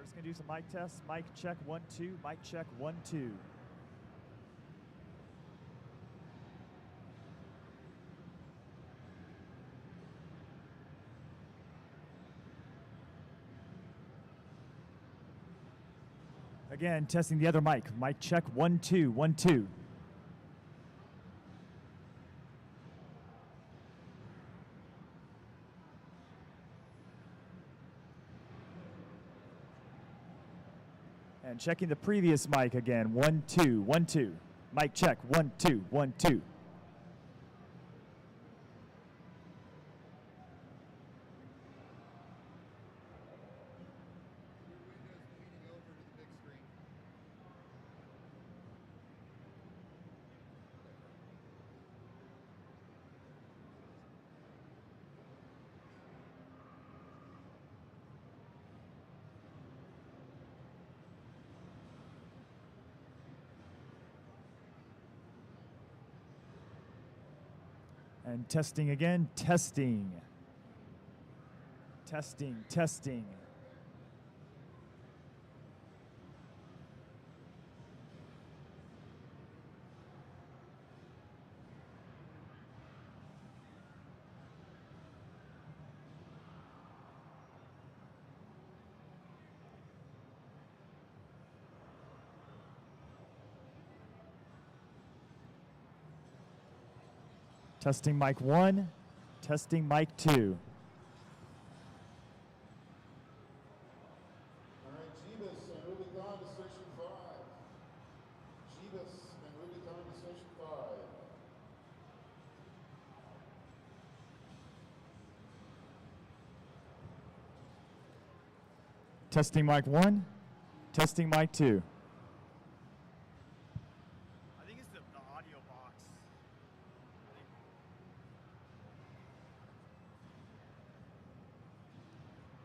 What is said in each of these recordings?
We're just going to do some mic tests. Mic check 1 2. Mic check 1 2. Again, testing the other mic. Mic check 1 2 1 2. And checking the previous mic again. 1 2 1 2. Mic check 1 2 1 2. And testing again, testing. Testing, testing. Testing mic 1, testing mic 2. All right, Jeebus and Rubicon to station 5. Jeebus and Rubicon to station 5. Testing mic 1, testing mic 2. I think it's the audio box.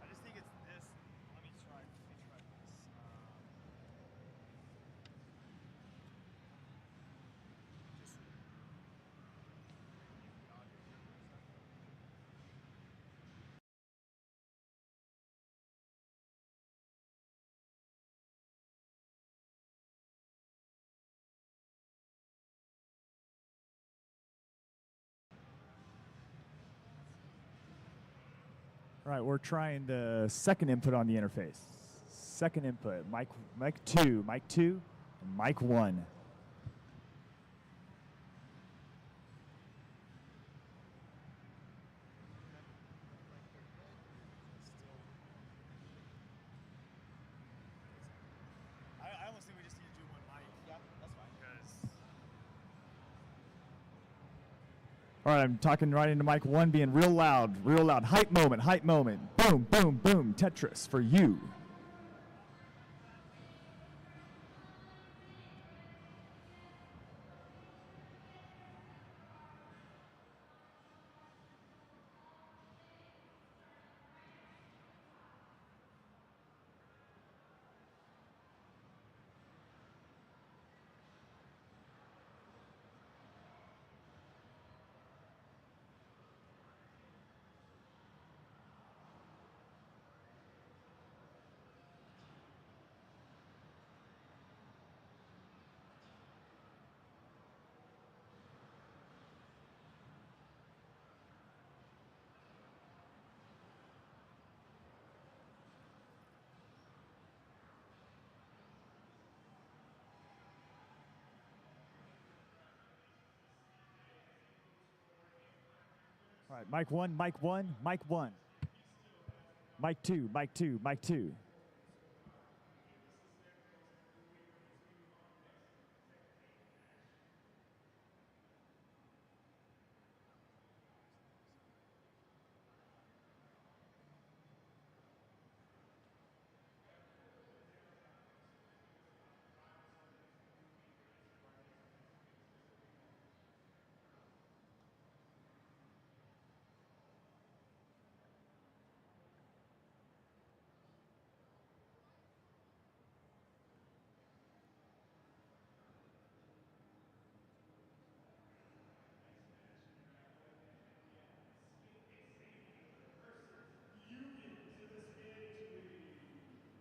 I just think it's this. Let me try this. All right, we're trying the second input on the interface. Second input, mic 2, and mic 1. I almost think we just need to do one mic. Yeah, that's fine. Because All right, I'm talking right into mic 1, being real loud, real loud. Hype moment, hype moment. Boom, boom, boom. Tetris for you. All right, mic 1, mic 1, mic 1. Mic 2, mic 2, mic 2.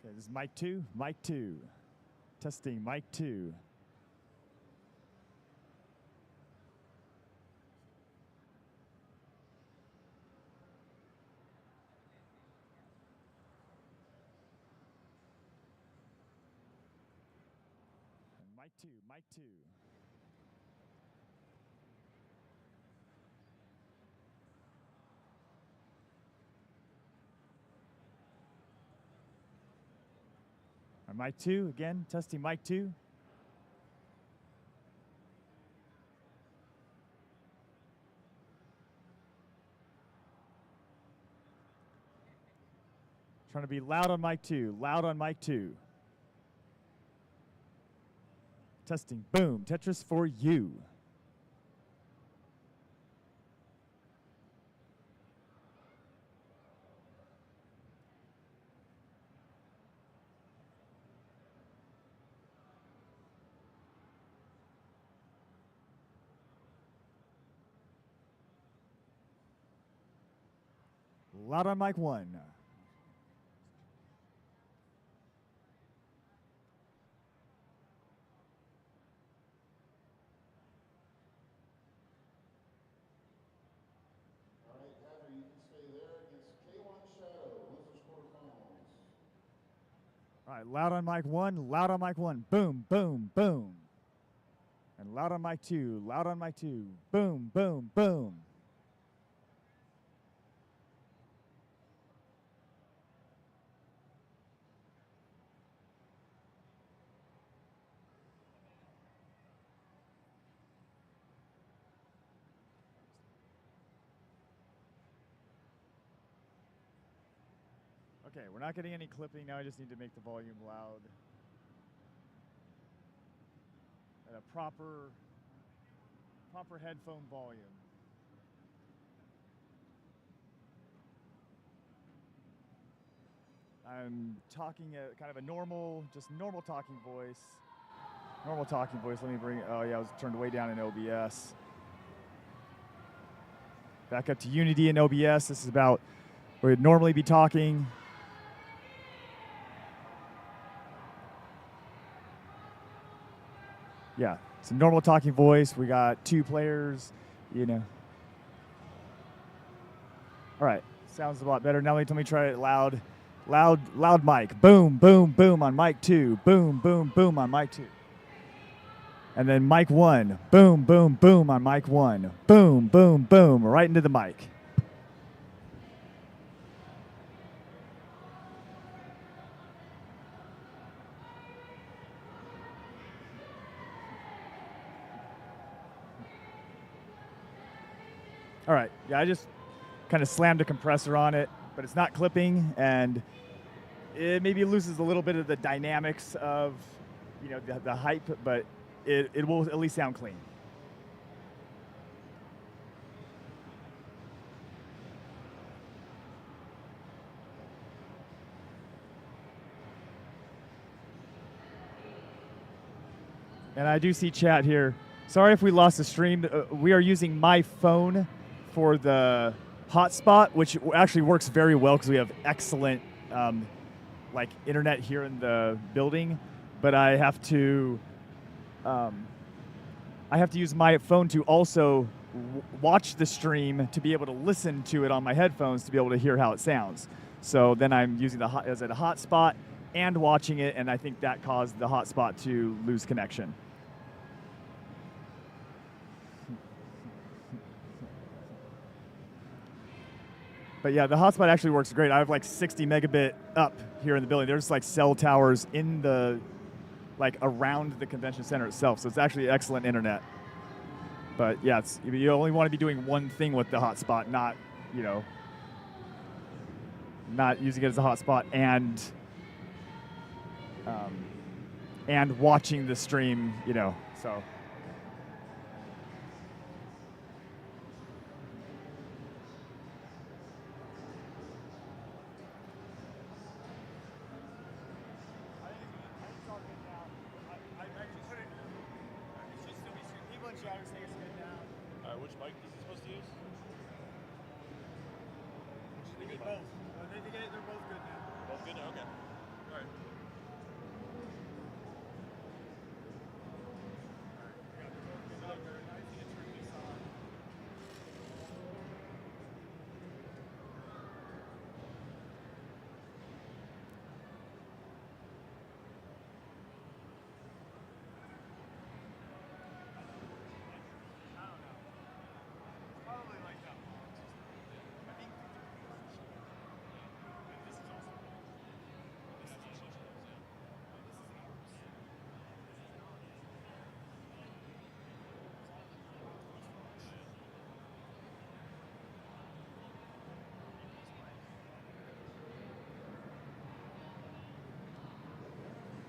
Okay, this is mic 2, mic 2. Testing mic 2. Mic 2, mic 2. Mic 2, again, testing mic 2. Trying to be loud on mic 2, loud on mic 2. Testing, boom, Tetris for you. Loud on mic 1. All right, Heather, you can stay there against K1 Shadow, losers quarterfinals. All right, loud on mic 1, loud on mic 1. Boom, boom, boom. And loud on mic 2, loud on mic 2. Boom, boom, boom. Okay, we're not getting any clipping now. I just need to make the volume loud. At a proper headphone volume. I'm talking kind of a normal, just normal talking voice. Normal talking voice. Let me bring, oh yeah, I was turned way down in OBS. Back up to Unity in OBS. This is about where we'd normally be talking. Yeah, it's a normal talking voice. We got 2 players, you know. All right, sounds a lot better. Now let me try it loud. Loud mic. Boom, boom, boom on mic 2. Boom, boom, boom on mic 2. And then mic 1. Boom, boom, boom on mic 1. Boom, boom, boom, right into the mic. All right, yeah, I just kind of slammed a compressor on it, but it's not clipping, and it maybe loses a little bit of the dynamics of, you know, the hype, but it will at least sound clean. And I do see chat here. Sorry if we lost the stream. We are using my phone for the hotspot, which actually works very well because we have excellent like internet here in the building. But I have to use my phone to also watch the stream to be able to listen to it on my headphones to be able to hear how it sounds. So then I'm using as a hotspot and watching it, and I think that caused the hotspot to lose connection. But yeah, the hotspot actually works great. I have like 60 megabit up here in the building. There's like cell towers in the, like around the convention center itself. So it's actually excellent internet. But yeah, you only want to be doing one thing with the hotspot, not, you know, not using it as a hotspot and watching the stream, you know, so. Which mic is he supposed to use? They need both. They're both good now. Both good now? Okay. All right.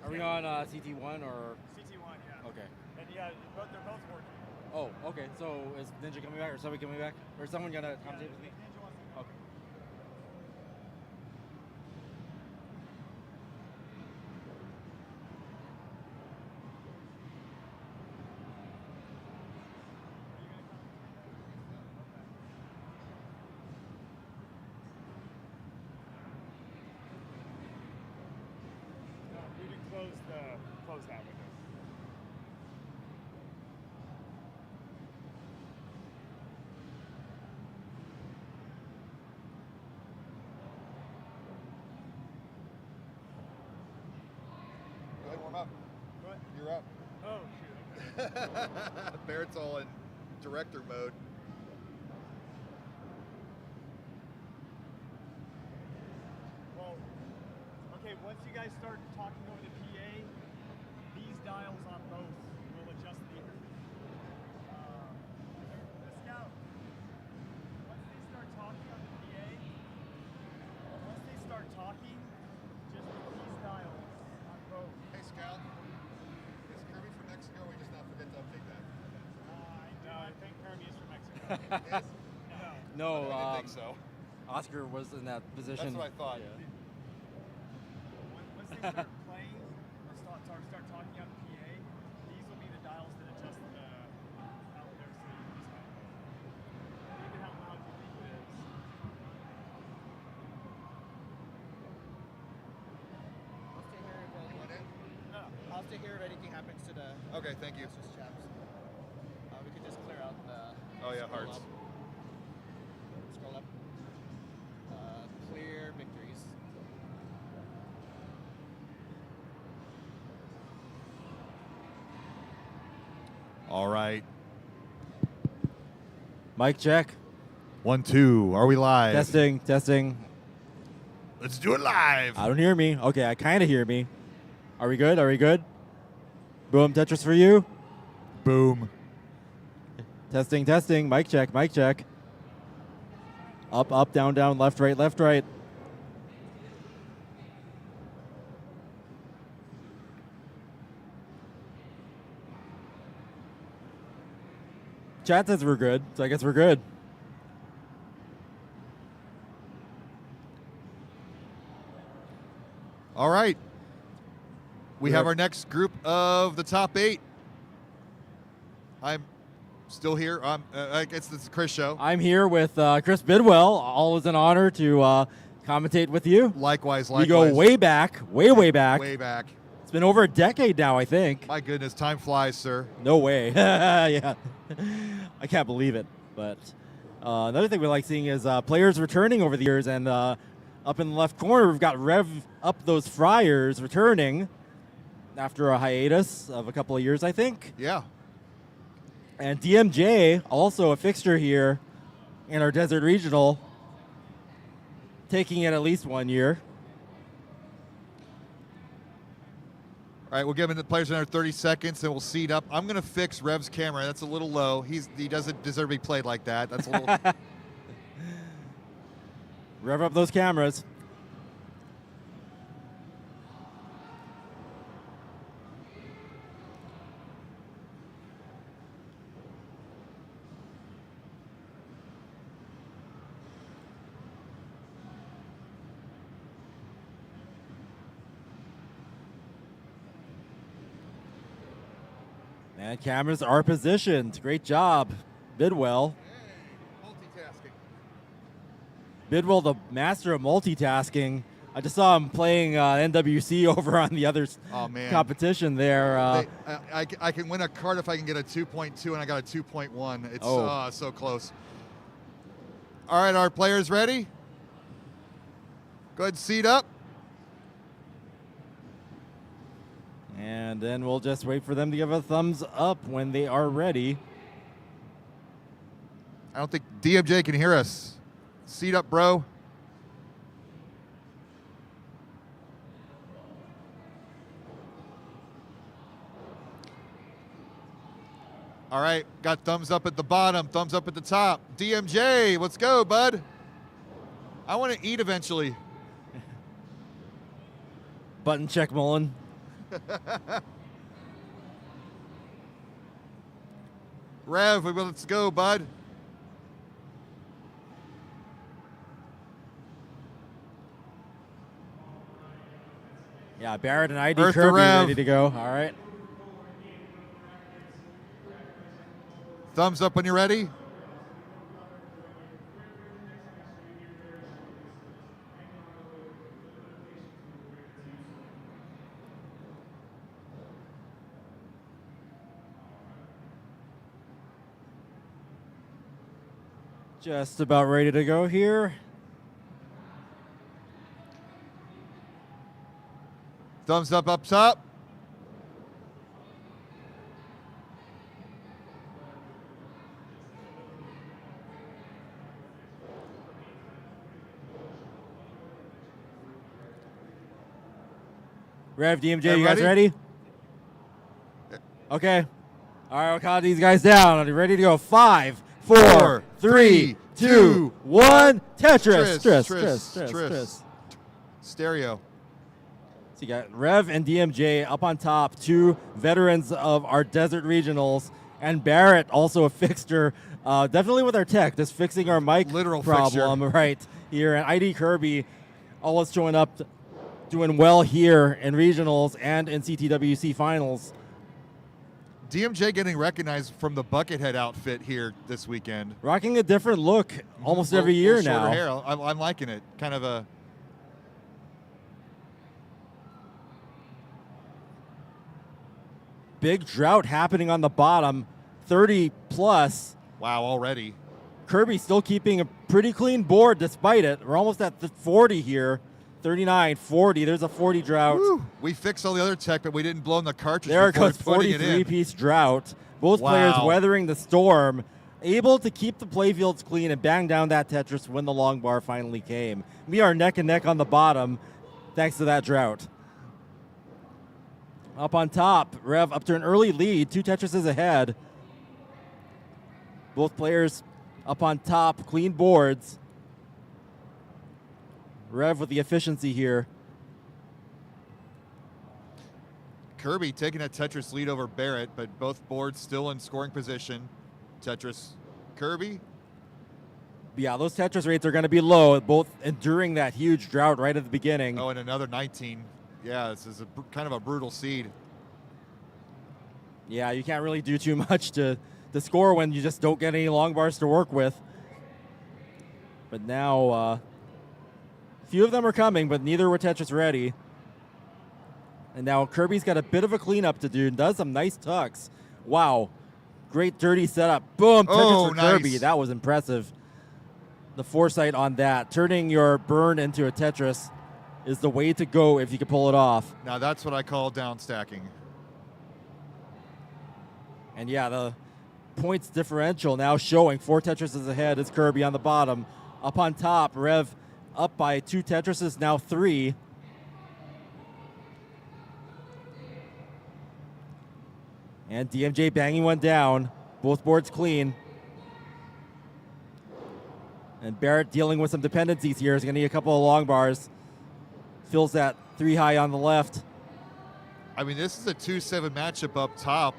Are we on CT1 or? CT1, yeah. Okay. And yeah, they're both working. Oh, okay. So is Ninja coming back, or somebody coming back, or is someone gonna commentate with me? Ninja wants to. Okay. No, you can close that window. Go ahead, warm up. Go ahead. You're up. Oh shoot. Okay. Barrett's all in director mode. Well, okay. Once you guys start talking over the PA, these dials on both will adjust the scout. Once they start talking on the PA, once they start talking, just these dials on both. Hey, Scout. Is Kirby from Mexico? We just not forget to update that. No, I think Kirby is from Mexico. Is? No, I didn't think so. Oscar was in that position. That's what I thought. Yeah. Once they start playing or start talking on the PA, these will be the dials that adjust how their city is going. Even how loud you think it is. I'll stay here if anything, Want in? No, I'll stay here if anything happens to the Okay, thank you. versus chaps. We could just clear out the. Oh, yeah, scroll hearts. up. Scroll up. Clear victories. All right. Mic check. 1, 2. Are we live? Testing, testing. Let's do it live. I don't hear me. Okay, I kind of hear me. Are we good? Are we good? Boom, Tetris for you. Boom. Testing, testing. Mic check, mic check. Up, up, down, down, left, right, left, right. Chat says we're good, so I guess we're good. All right. We We're have up. our next group of the top 8. I'm still here. I guess this is Chris show. I'm here with Chris Bidwell. Always an honor to commentate with you. Likewise, We go way back, way back. Way back. It's been over a decade now, I think. My goodness, time flies, sir. No way. Yeah. I can't believe it. But another thing we like seeing is players returning over the years. And up in the left corner, we've got Rev Up Those Friars returning after a hiatus of a couple of years, I think. Yeah. And DMJ, also a fixture here in our Desert Regional, taking it at least 1 year. All right, we'll give the players another 30 seconds, and we'll seat up. I'm going to fix Rev's camera. That's a little low. He doesn't deserve to be played like that. That's a little. Rev up those cameras. And cameras are positioned. Great job, Bidwell. Multitasking. Bidwell, the master of multitasking. I just saw him playing NWC over on the other Oh, man. competition there. I can win a card if I can get a 2.2, and I got a 2.1. It's Oh. so close. All right, our players ready? Go ahead and seat up. And then we'll just wait for them to give a thumbs up when they are ready. I don't think DMJ can hear us. Seat up, bro. All right, got thumbs up at the bottom, thumbs up at the top. DMJ, let's go, bud. I want to eat eventually. Button check, Mullen. Rev, let's go, bud. Yeah, Barrett and ID Earth to Kirby Rev. ready to go. All right. Thumbs up when you're ready. Just about ready to go here. Thumbs up top. Rev, DMJ, Rev, you guys ready? ready? Okay. All right, we'll count these guys down. Are you ready to go? 5, 4, 3, 2, 1. Tetris. Tris. Stereo. So you got Rev and DMJ up on top, two veterans of our desert regionals, and Barrett, also a fixture, definitely with our tech, just fixing our mic Literal problem fixture. right here. And ID Kirby always showing up, doing well here in regionals and in CTWC finals. DMJ getting recognized from the Buckethead outfit here this weekend. Rocking a different look almost every year Little now. shorter hair. I'm liking it. Kind of a... Big drought happening on the bottom, 30 plus. Wow, already. Kirby still keeping a pretty clean board despite it. We're almost at the 40 here. 39, 40. There's a 40 drought. Woo. We fixed all the other tech, but we didn't blow in the cartridge There before goes putting it in. 43-piece drought. Both Wow. players weathering the storm, able to keep the playfields clean and bang down that Tetris when the long bar finally came. We are neck and neck on the bottom thanks to that drought. Up on top, Rev up to an early lead, 2 Tetrises ahead. Both players up on top, clean boards. Rev with the efficiency here. Kirby taking a Tetris lead over Barrett, but both boards still in scoring position. Tetris, Kirby. Yeah, those Tetris rates are going to be low, both enduring that huge drought right at the beginning. Oh, and another 19. Yeah, this is kind of a brutal seed. Yeah, you can't really do too much to score when you just don't get any long bars to work with. But now, a few of them are coming, but neither were Tetris ready. And now Kirby's got a bit of a cleanup to do and does some nice tucks. Wow. Great dirty setup. Boom, Tetris for nice. Kirby. That was impressive. The foresight on that. Turning your burn into a Tetris is the way to go if you can pull it off. Now that's what I call down stacking. And yeah, the points differential now showing 4 Tetrises ahead is Kirby on the bottom. Up on top, Rev up by 2 Tetrises, now 3. And DMJ banging one down. Both boards clean. And Barrett dealing with some dependencies here. Is going to need a couple of long bars. Fills that 3 high on the left. I mean, this is a 2-7 matchup up top.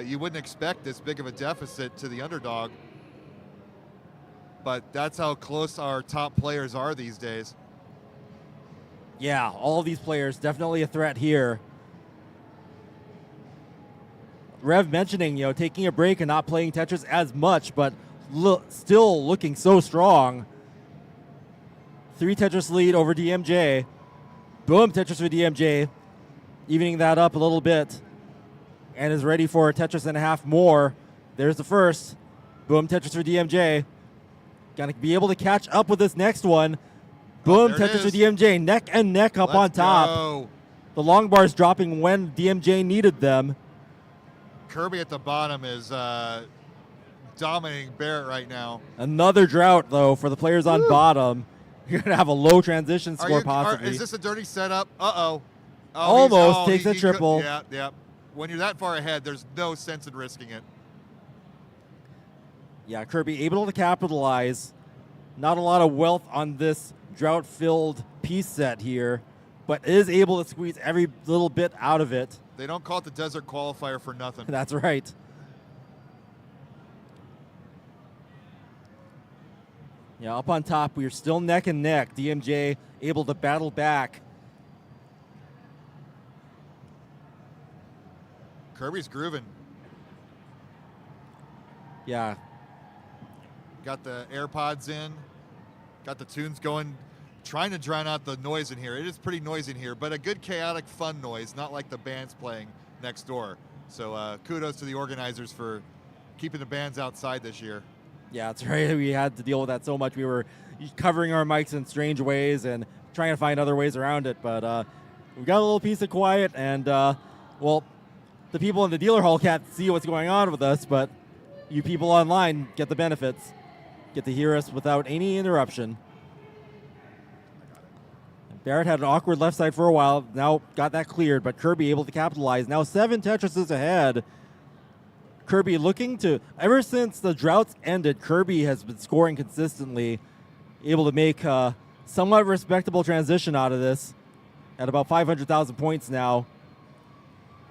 You wouldn't expect this big of a deficit to the underdog. But that's how close our top players are these days. Yeah, all of these players definitely a threat here. Rev mentioning, taking a break and not playing Tetris as much, but still looking so strong. 3 Tetris lead over DMJ. Boom, Tetris for DMJ. Evening that up a little bit. And is ready for a Tetris and a half more. There's the first. Boom, Tetris for DMJ. Gonna be able to catch up with this next one. Boom, Tetris for DMJ. Neck and neck up on top. Go. The long bars dropping when DMJ needed them. Kirby at the bottom is dominating Barrett right now. Another drought, though, for the players on bottom. You're going to have a low transition score, possibly. Is this a dirty setup? Uh-oh. Almost takes a triple. Yeah. When you're that far ahead, there's no sense in risking it. Yeah, Kirby able to capitalize. Not a lot of wealth on this drought-filled piece set here. but is able to squeeze every little bit out of it. They don't call it the desert qualifier for nothing. That's right. Yeah, up on top, we are still neck and neck. DMJ able to battle back. Kirby's grooving. Yeah, Got the AirPods in. Got the tunes going. Trying to drown out the noise in here. It is pretty noisy in here, but a good chaotic fun noise, not like the bands playing next door. So kudos to the organizers for keeping the bands outside this year. yeah, that's right. We had to deal with that so much. We were covering our mics in strange ways and trying to find other ways around it, but we got a little piece of quiet, and well, the people in the dealer hall can't see what's going on with us, but you people online get the benefits. Get to hear us without any interruption. Barrett had an awkward left side for a while. Now got that cleared, but Kirby able to capitalize. Now 7 Tetrises ahead. Kirby looking to, ever since the droughts ended, Kirby has been scoring consistently, able to make a somewhat respectable transition out of this at about 500,000 points now,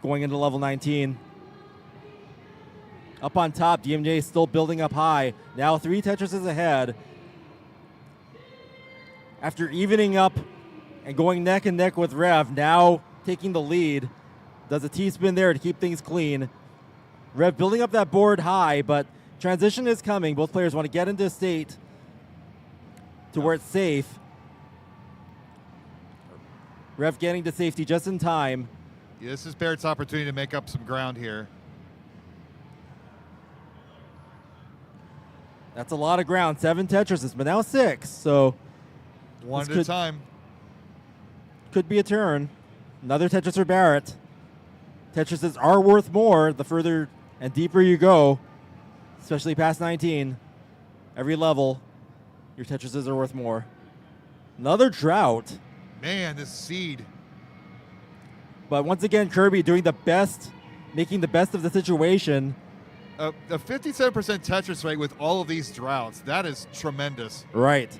going into level 19. Up on top, DMJ is still building up high. Now 3 Tetrises ahead. After evening up and going neck and neck with Rev, now taking the lead. Does a T-spin there to keep things clean. Rev building up that board high, but transition is coming. Both players want to get into a state to where it's safe. Rev getting to safety just in time. Yeah, this is Barrett's opportunity to make up some ground here. That's a lot of ground. 7 Tetrises, but now 6. So One at a time. could be a turn. Another Tetris for Barrett. Tetrises are worth more the further and deeper you go, especially past 19. Every level, your Tetrises are worth more. Another drought. Man, this seed. But once again, Kirby doing the best, making the best of the situation. A 57% Tetris rate with all of these droughts. That is tremendous. Right.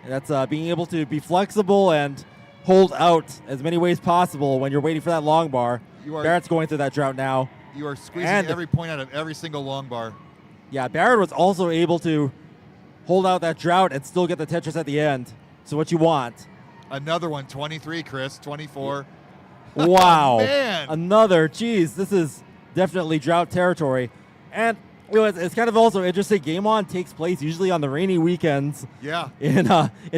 And that's being able to be flexible and hold out as many ways possible when you're waiting for that long bar. Barrett's going through that drought now. You are squeezing And- every point out of every single long bar. Yeah, Barrett was also able to hold out that drought and still get the Tetris at the end. So what you want. Another one, 23, Chris, 24. Wow. Man. Another. Geez, this is definitely drought territory. And you know, it's kind of also interesting. Game On takes place usually on the rainy weekends Yeah. in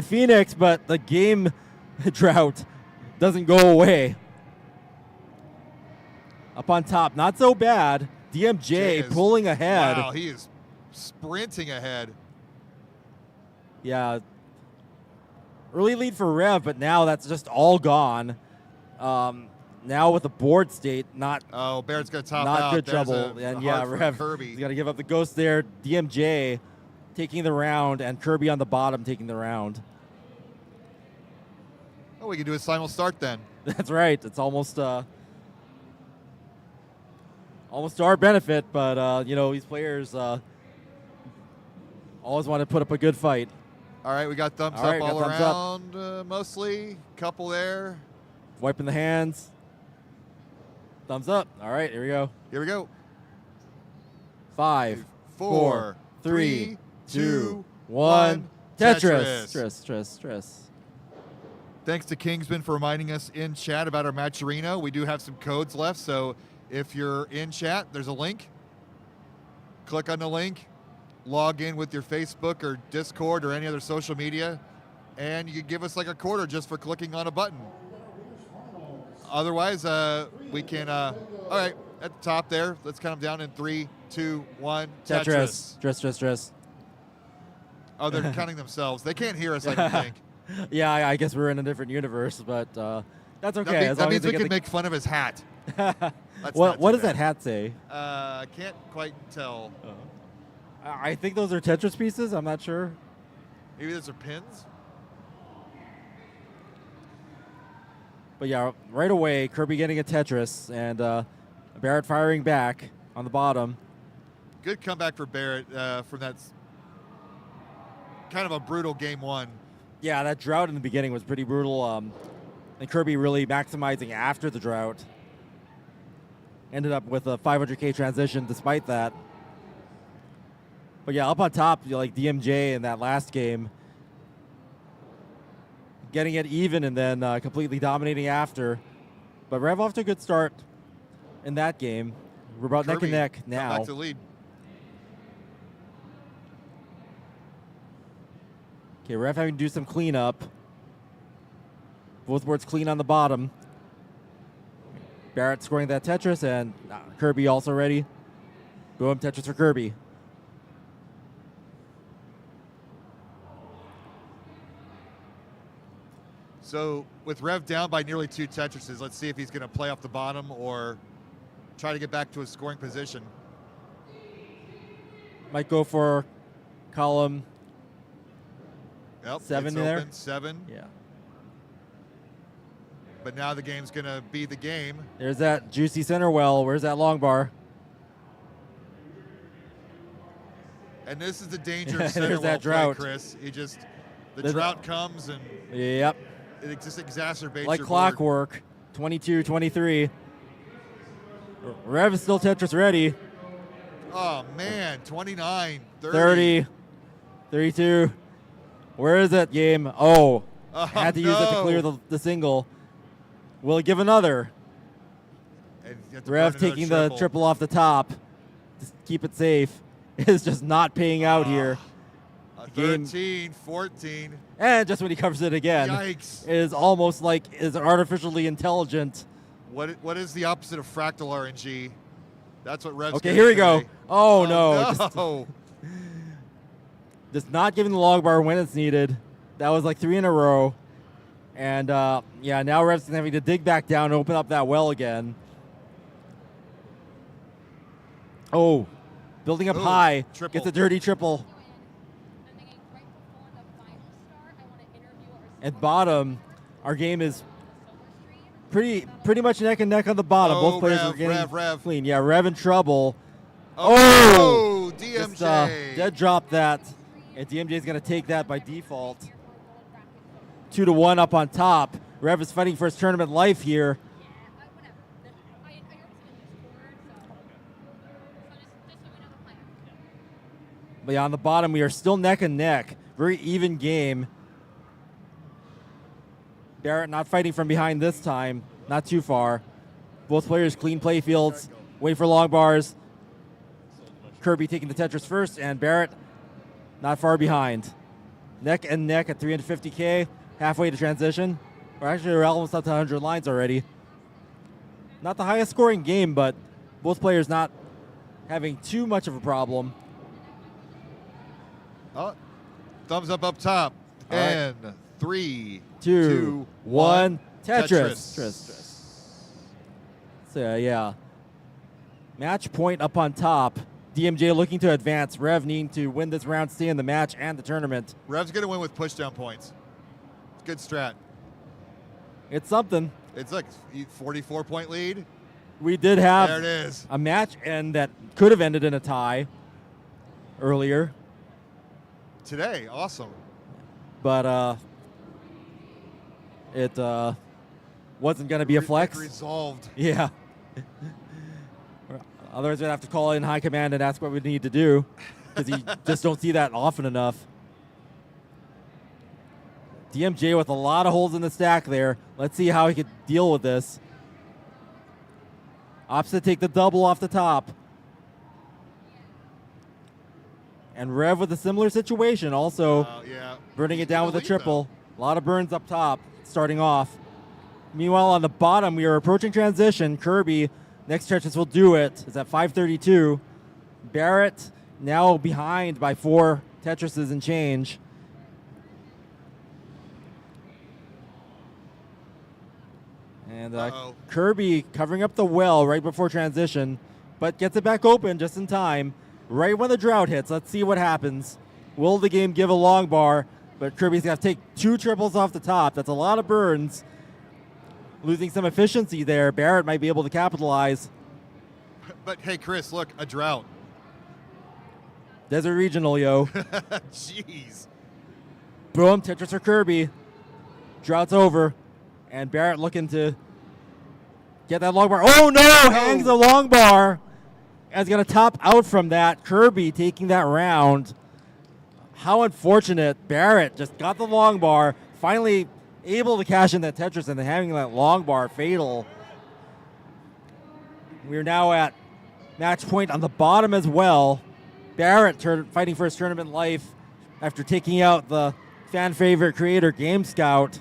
Phoenix, but the game drought doesn't go away. Up on top, not so bad. DMJ Jay is- pulling ahead. Wow, he is sprinting ahead. Yeah. Early lead for Rev, but now that's just all gone. Now with the board state, not Oh, Barrett's going to top not out. good There's trouble. a And hard yeah, for Rev, Kirby. he's got to give up the ghost there. DMJ taking the round, and Kirby on the bottom taking the round. Oh, we can do a simul start then. That's right. It's almost almost to our benefit, but you know, these players always want to put up a good fight. All right, we got thumbs All right, up all got thumbs around, mostly. Couple there. Wiping the hands. Thumbs up. All right, here we go. Here we go. 5, 4, 3, 2, 2, 1. Tetris. Tetris. Thanks to Kingsman for reminding us in chat about our Matcherino. We do have some codes left, so if you're in chat, there's a link. Click on the link, log in with your Facebook or Discord or any other social media, and you can give us like a quarter just for clicking on a button. Otherwise, we can, all right, at the top there, let's count them down in 3, 2, 1, Tetris. Tetris. Oh, they're counting themselves. They can't hear us, I don't think. Yeah, I guess we're in a different universe, but that's okay. That means we can make fun of his hat. That's what not too does bad. that hat say? I can't quite tell. I think those are Tetris pieces. I'm not sure. Maybe those are pins? But yeah, right away, Kirby getting a Tetris and Barrett firing back on the bottom. Good comeback for Barrett from that kind of a brutal game one. Yeah, that drought in the beginning was pretty brutal. And Kirby really maximizing after the drought. Ended up with a 500K transition despite that. But yeah, up on top, like DMJ in that last game, getting it even and then completely dominating after. But Rev off to a good start in that game. We're about neck Kirby and neck come now. back to lead. Okay, Rev having to do some cleanup. Both boards clean on the bottom. Barrett scoring that Tetris, and Kirby also ready. Boom, Tetris for Kirby. So with Rev down by nearly 2 Tetrises, let's see if he's going to play off the bottom or try to get back to his scoring position. Might go for column Yep, 7 it's there. open, 7. Yeah. But now the game's going to be the game. There's that juicy center well. Where's that long bar? And this is the danger of There's center well that play, drought. Chris. The There's drought comes and Yep. it just exacerbates Like your board. clockwork. 22-23. Rev is still Tetris ready. Oh, man. 29, 30, 32. Where is it, game? Oh, Oh, had to use it to clear no. the single. Will it give another? And you have to Rev burn another taking the triple off the top to keep it safe is just not paying out here. Game- 13, 14. And just when he covers it again, Yikes. it is almost like is artificially intelligent. What is the opposite of fractal RNG? That's what Rev's Okay, getting here we go. today. Oh, no. No. Just not giving the log bar when it's needed. That was like 3 in a row. And yeah, now Rev's having to dig back down and open up that well again. Oh, building up Ooh, high. triple. Gets a dirty triple. At bottom, our game is pretty much neck and neck on the bottom. Oh, Both players Rev, are getting Rev. clean. Yeah, Rev in trouble. Oh, Just, DMJ. dead drop that. And DMJ is going to take that by default. 2-1 up on top. Rev is fighting for his tournament life here. But yeah, on the bottom, we are still neck and neck. Very even game. Barrett not fighting from behind this time. Not too far. Both players clean play fields. Wait for long bars. Kirby taking the Tetris first, and Barrett not far behind. Neck and neck at 350K. Halfway to transition. Or actually, we're almost up to 100 lines already. Not the highest scoring game, but both players not having too much of a problem. Oh, thumbs up top. All right. And 3, 2, 1. Tetris. Tetris. So, yeah. Match point up on top. DMJ looking to advance. Rev needing to win this round, stay in the match and the tournament. Rev's going to win with pushdown points. Good strat. It's something. It's like 44-point lead. We did have There it is. a match and that could have ended in a tie earlier, Today, awesome. but it wasn't going to be a flex. Resolved. Yeah. Otherwise, we'd have to call in high command and ask what we need to do because you just don't see that often enough. DMJ with a lot of holes in the stack there. Let's see how he could deal with this. Opts to take the double off the top. And Rev with a similar situation, also Yeah. burning He's it down in with the a lead, triple. A lot of burns up top, starting off. Meanwhile, on the bottom, we are approaching transition. Kirby, next Tetris will do it. Is at 532. Barrett now behind by 4 Tetrises and change. And Uh-oh. Kirby covering up the well right before transition, but gets it back open just in time. Right when the drought hits, let's see what happens. Will the game give a long bar? But Kirby's got to take 2 triples off the top. That's a lot of burns. Losing some efficiency there. Barrett might be able to capitalize. But hey, Chris, look, a drought. Desert Regional, yo. Jeez. Boom, Tetris for Kirby. Drought's over. And Barrett looking to get that long bar. Oh no! Hangs the long bar. And is going to top out from that. Kirby taking that round. How unfortunate. Barrett just got the long bar. Finally able to cash in that Tetris and having that long bar fatal. We're now at match point on the bottom as well. Barrett fighting for his tournament life after taking out the fan favorite creator Game Scout.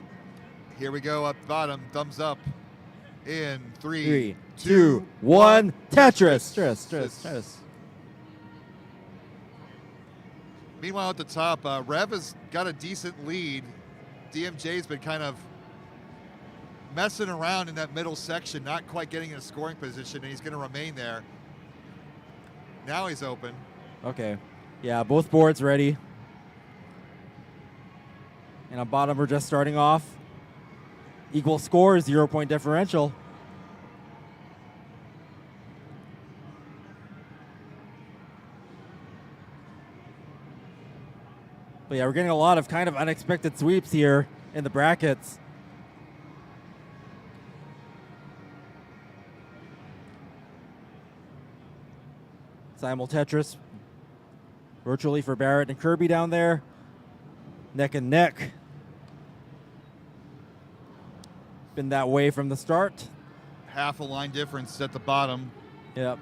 Here we go up bottom. Thumbs up. In 3, 2, 1. Tetris. Tetris. Meanwhile, at the top, Rev has got a decent lead. DMJ's been kind of messing around in that middle section, not quite getting in a scoring position, and he's going to remain there. Now he's open. Okay. Yeah, both boards ready. And on bottom, we're just starting off. Equal score, 0-point differential. But yeah, we're getting a lot of kind of unexpected sweeps here in the brackets. Simul Tetris virtually for Barrett and Kirby down there. Neck and neck. Been that way from the start. Half a line difference at the bottom. Yep.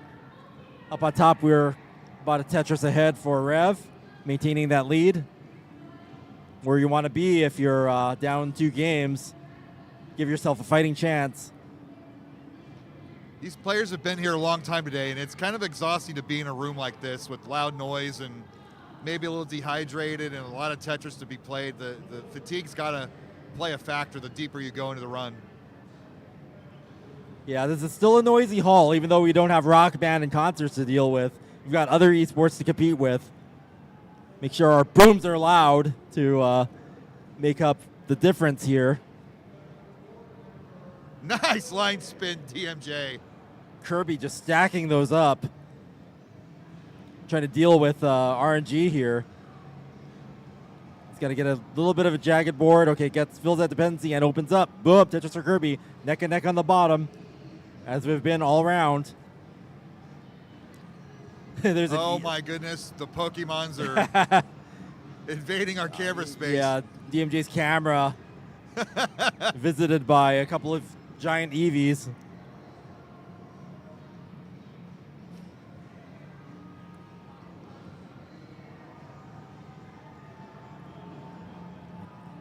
Up on top, we're about a Tetris ahead for Rev, maintaining that lead. Where you want to be if you're down 2 games. Give yourself a fighting chance. These players have been here a long time today, and it's kind of exhausting to be in a room like this with loud noise and maybe a little dehydrated and a lot of Tetris to be played. The fatigue's got to play a factor the deeper you go into the run. Yeah, this is still a noisy hall, even though we don't have rock band and concerts to deal with. We've got other esports to compete with. Make sure our booms are loud to make up the difference here. Nice line spin, DMJ. Kirby just stacking those up. Trying to deal with RNG here. He's got to get a little bit of a jagged board. Okay, fills that dependency and opens up. Boom, Tetris for Kirby. Neck and neck on the bottom, as we've been all around. Oh my goodness, the Pokemons are invading our camera space. Yeah, DMJ's camera visited by a couple of giant Eevees.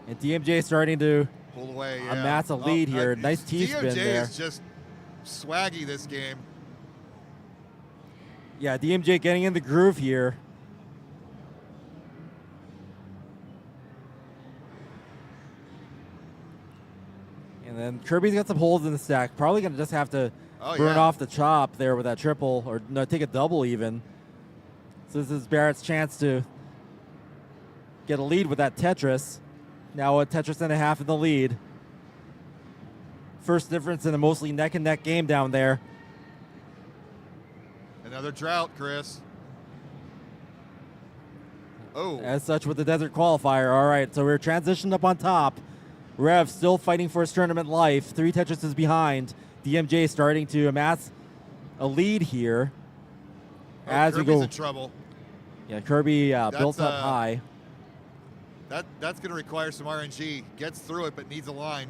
And DMJ starting to pull away, yeah. amass a lead here. Nice T-spin DMJ there. is just swaggy this game. Yeah, DMJ getting in the groove here. And then Kirby's got some holes in the stack. Probably going to just have to burn off the chop there with that triple, or no, take a double even. So this is Barrett's chance to get a lead with that Tetris. Now a Tetris and a half in the lead. First difference in a mostly neck and neck game down there. Another drought, Chris. Oh. As such with the desert qualifier. All right, so we're transitioned up on top. Rev still fighting for his tournament life. 3 Tetrises behind. DMJ starting to amass a lead here. As Kirby's we go in trouble. Yeah, Kirby built up high. That's going to require some RNG. Gets through it, but needs a line.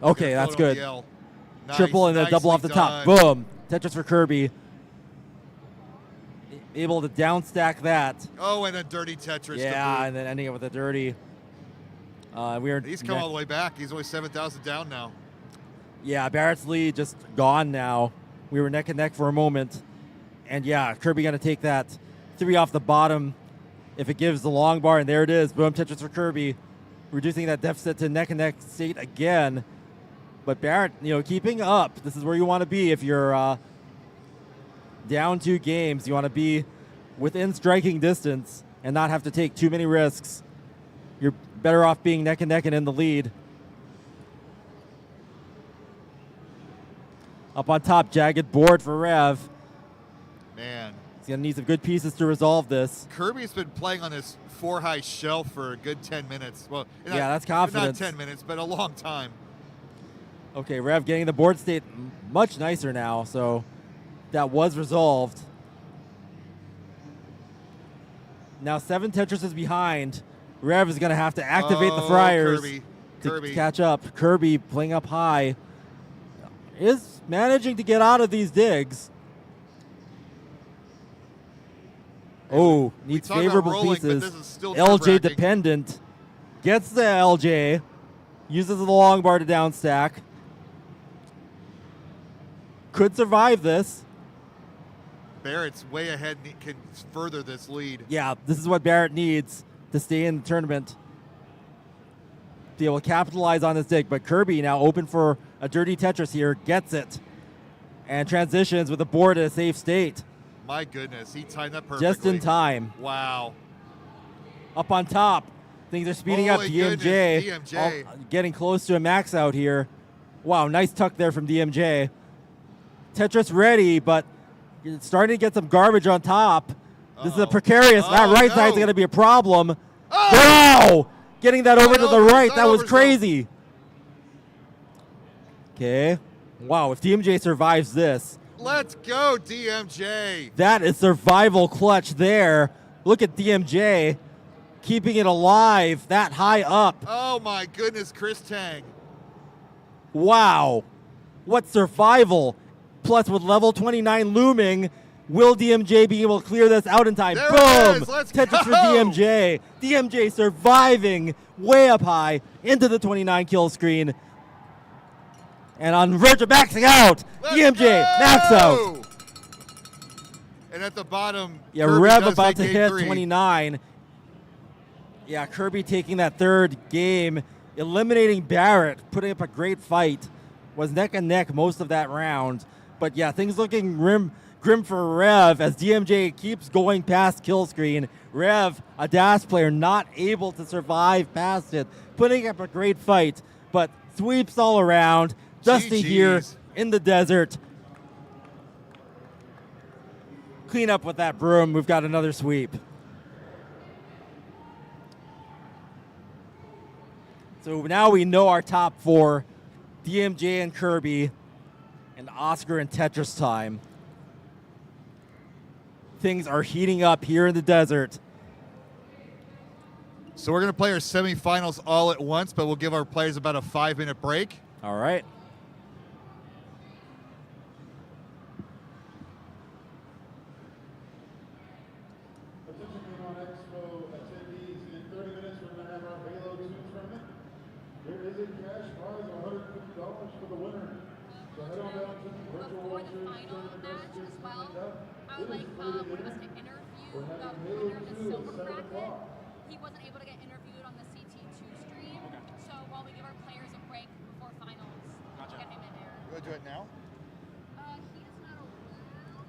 Okay, that's good. Nice, Triple and then double off the top. Boom. Tetris for Kirby. Able to down stack that. Oh, and a dirty Tetris. Yeah, and then ending it with a dirty. He's come all the way back. He's only 7,000 down now. Yeah, Barrett's lead just gone now. We were neck and neck for a moment. And yeah, Kirby going to take that 3 off the bottom if it gives the long bar, and there it is. Boom, Tetris for Kirby. Reducing that deficit to neck and neck state again. But Barrett, keeping up. This is where you want to be if you're down 2 games. You want to be within striking distance and not have to take too many risks. You're better off being neck and neck and in the lead. Up on top, jagged board for Rev. Man. He's going to need some good pieces to resolve this. Kirby's been playing on this 4-high shelf for a good 10 minutes. Well, yeah, that's confidence. Not 10 minutes, but a long time. Okay, Rev getting the board state much nicer now, so that was resolved. Now 7 Tetrises behind. Rev is going to have to activate the Friars Kirby. to catch up. Kirby playing up high is managing to get out of these digs. Oh, needs talk about favorable rolling, but pieces. this is still LJ nerve-wracking. dependent. Gets the LJ. Uses the long bar to down stack. Could survive this. Barrett's way ahead, can further this lead. Yeah, this is what Barrett needs to stay in the tournament. Be able to capitalize on this dig, but Kirby now open for a dirty Tetris here, gets it, and transitions with the board at a safe state. My goodness, he timed that perfectly. Just in time. Wow. Up on top, things are speeding up. Holy DMJ, goodness, DMJ. Getting close to a max out here. Wow, nice tuck there from DMJ. Tetris ready, but it's starting to get some garbage on top. This is a precarious. That right side's going to be a problem. Wow! Getting that over to the right. That was crazy. Okay. Wow, if DMJ survives this. Let's go, DMJ. That is survival clutch there. Look at DMJ keeping it alive that high up. Oh my goodness, Chris Tang. Wow. What survival. Plus with level 29 looming, will DMJ be able to clear this out in time? There Boom! it is. Let's Tetris for go. DMJ. DMJ surviving way up high into the 29 kill screen. And on the verge of maxing out. Let's DMJ go. max out. And at the bottom, Yeah, Kirby Rev does about take to game hit 3. 29. Yeah, Kirby taking that third game, eliminating Barrett, putting up a great fight. Was neck and neck most of that round. But yeah, things looking grim for Rev as DMJ keeps going past kill screen. Rev, a dash player, not able to survive past it, putting up a great fight, but sweeps all around. Dusty here in the desert. Clean up with that broom. We've got another sweep. So now we know our top 4, DMJ and Kirby, and Oscar and Tetris time. Things are heating up here in the desert. So we're going to play our semifinals all at once, but we'll give our players about a 5-minute break. All right. Attention Game On Expo attendees, in 30 minutes we're going to have our Halo 2 tournament. There is a cash prize of $150 for the winner. So head on down to the virtual Before World the Series final tournament match as well, I It would is like free to one of us enter. to interview We're the having Halo winner of the 2 at silver 7 bracket. o'clock. He wasn't able to get interviewed on the CT2 stream, so while we give our players a break before finals, we'll get him in there. You want to do it now? He is not around.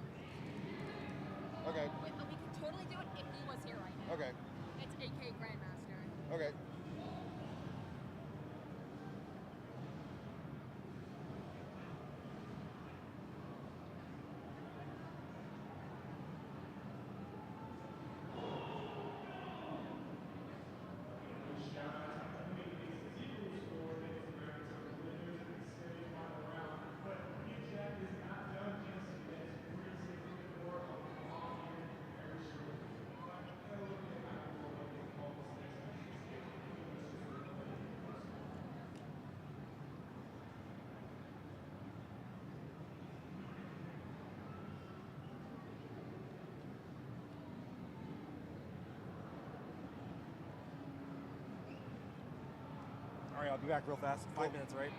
Okay. We could totally do it if he was here right now. Okay. It's AK Grandmaster. Okay. All right, I'll be back real fast. 5 minutes, right?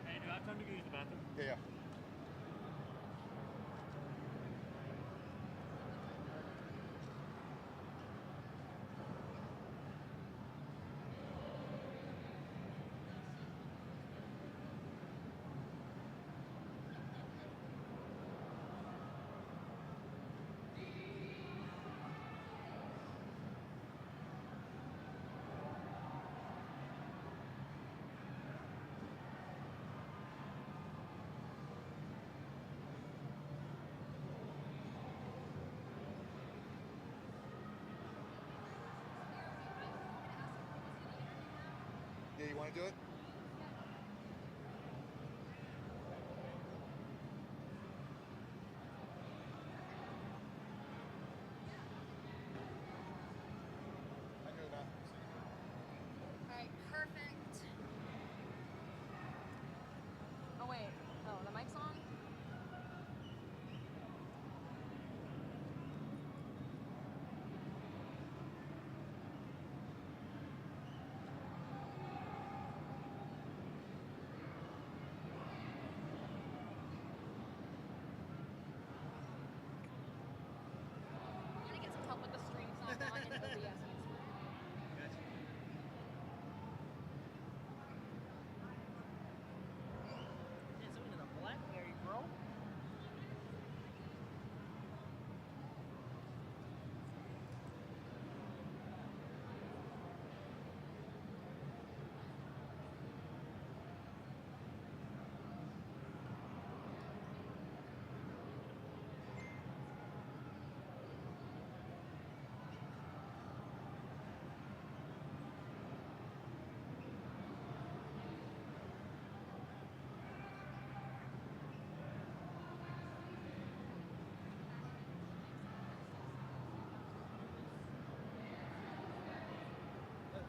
Hey, do I have time to go use the bathroom? Yeah. Do you want to do it? All right, perfect. Oh wait, oh the mic's on. I'm gonna get some help with the stream because I'm not in the BS. Blackberry, bro.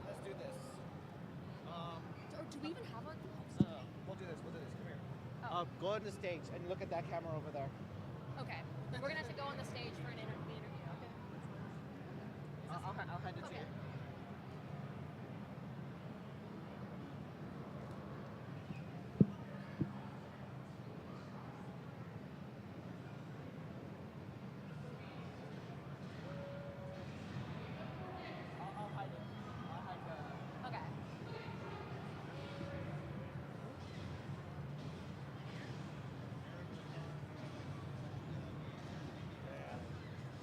Let's do this. Or do we even have a? We'll do this. We'll do this. Come here. Oh. Go on the stage and look at that camera over there. Okay, we're gonna have to go on the stage for an interview. Okay. I'll hand it to Okay. you. I'll hide it. I'll hide the. Okay.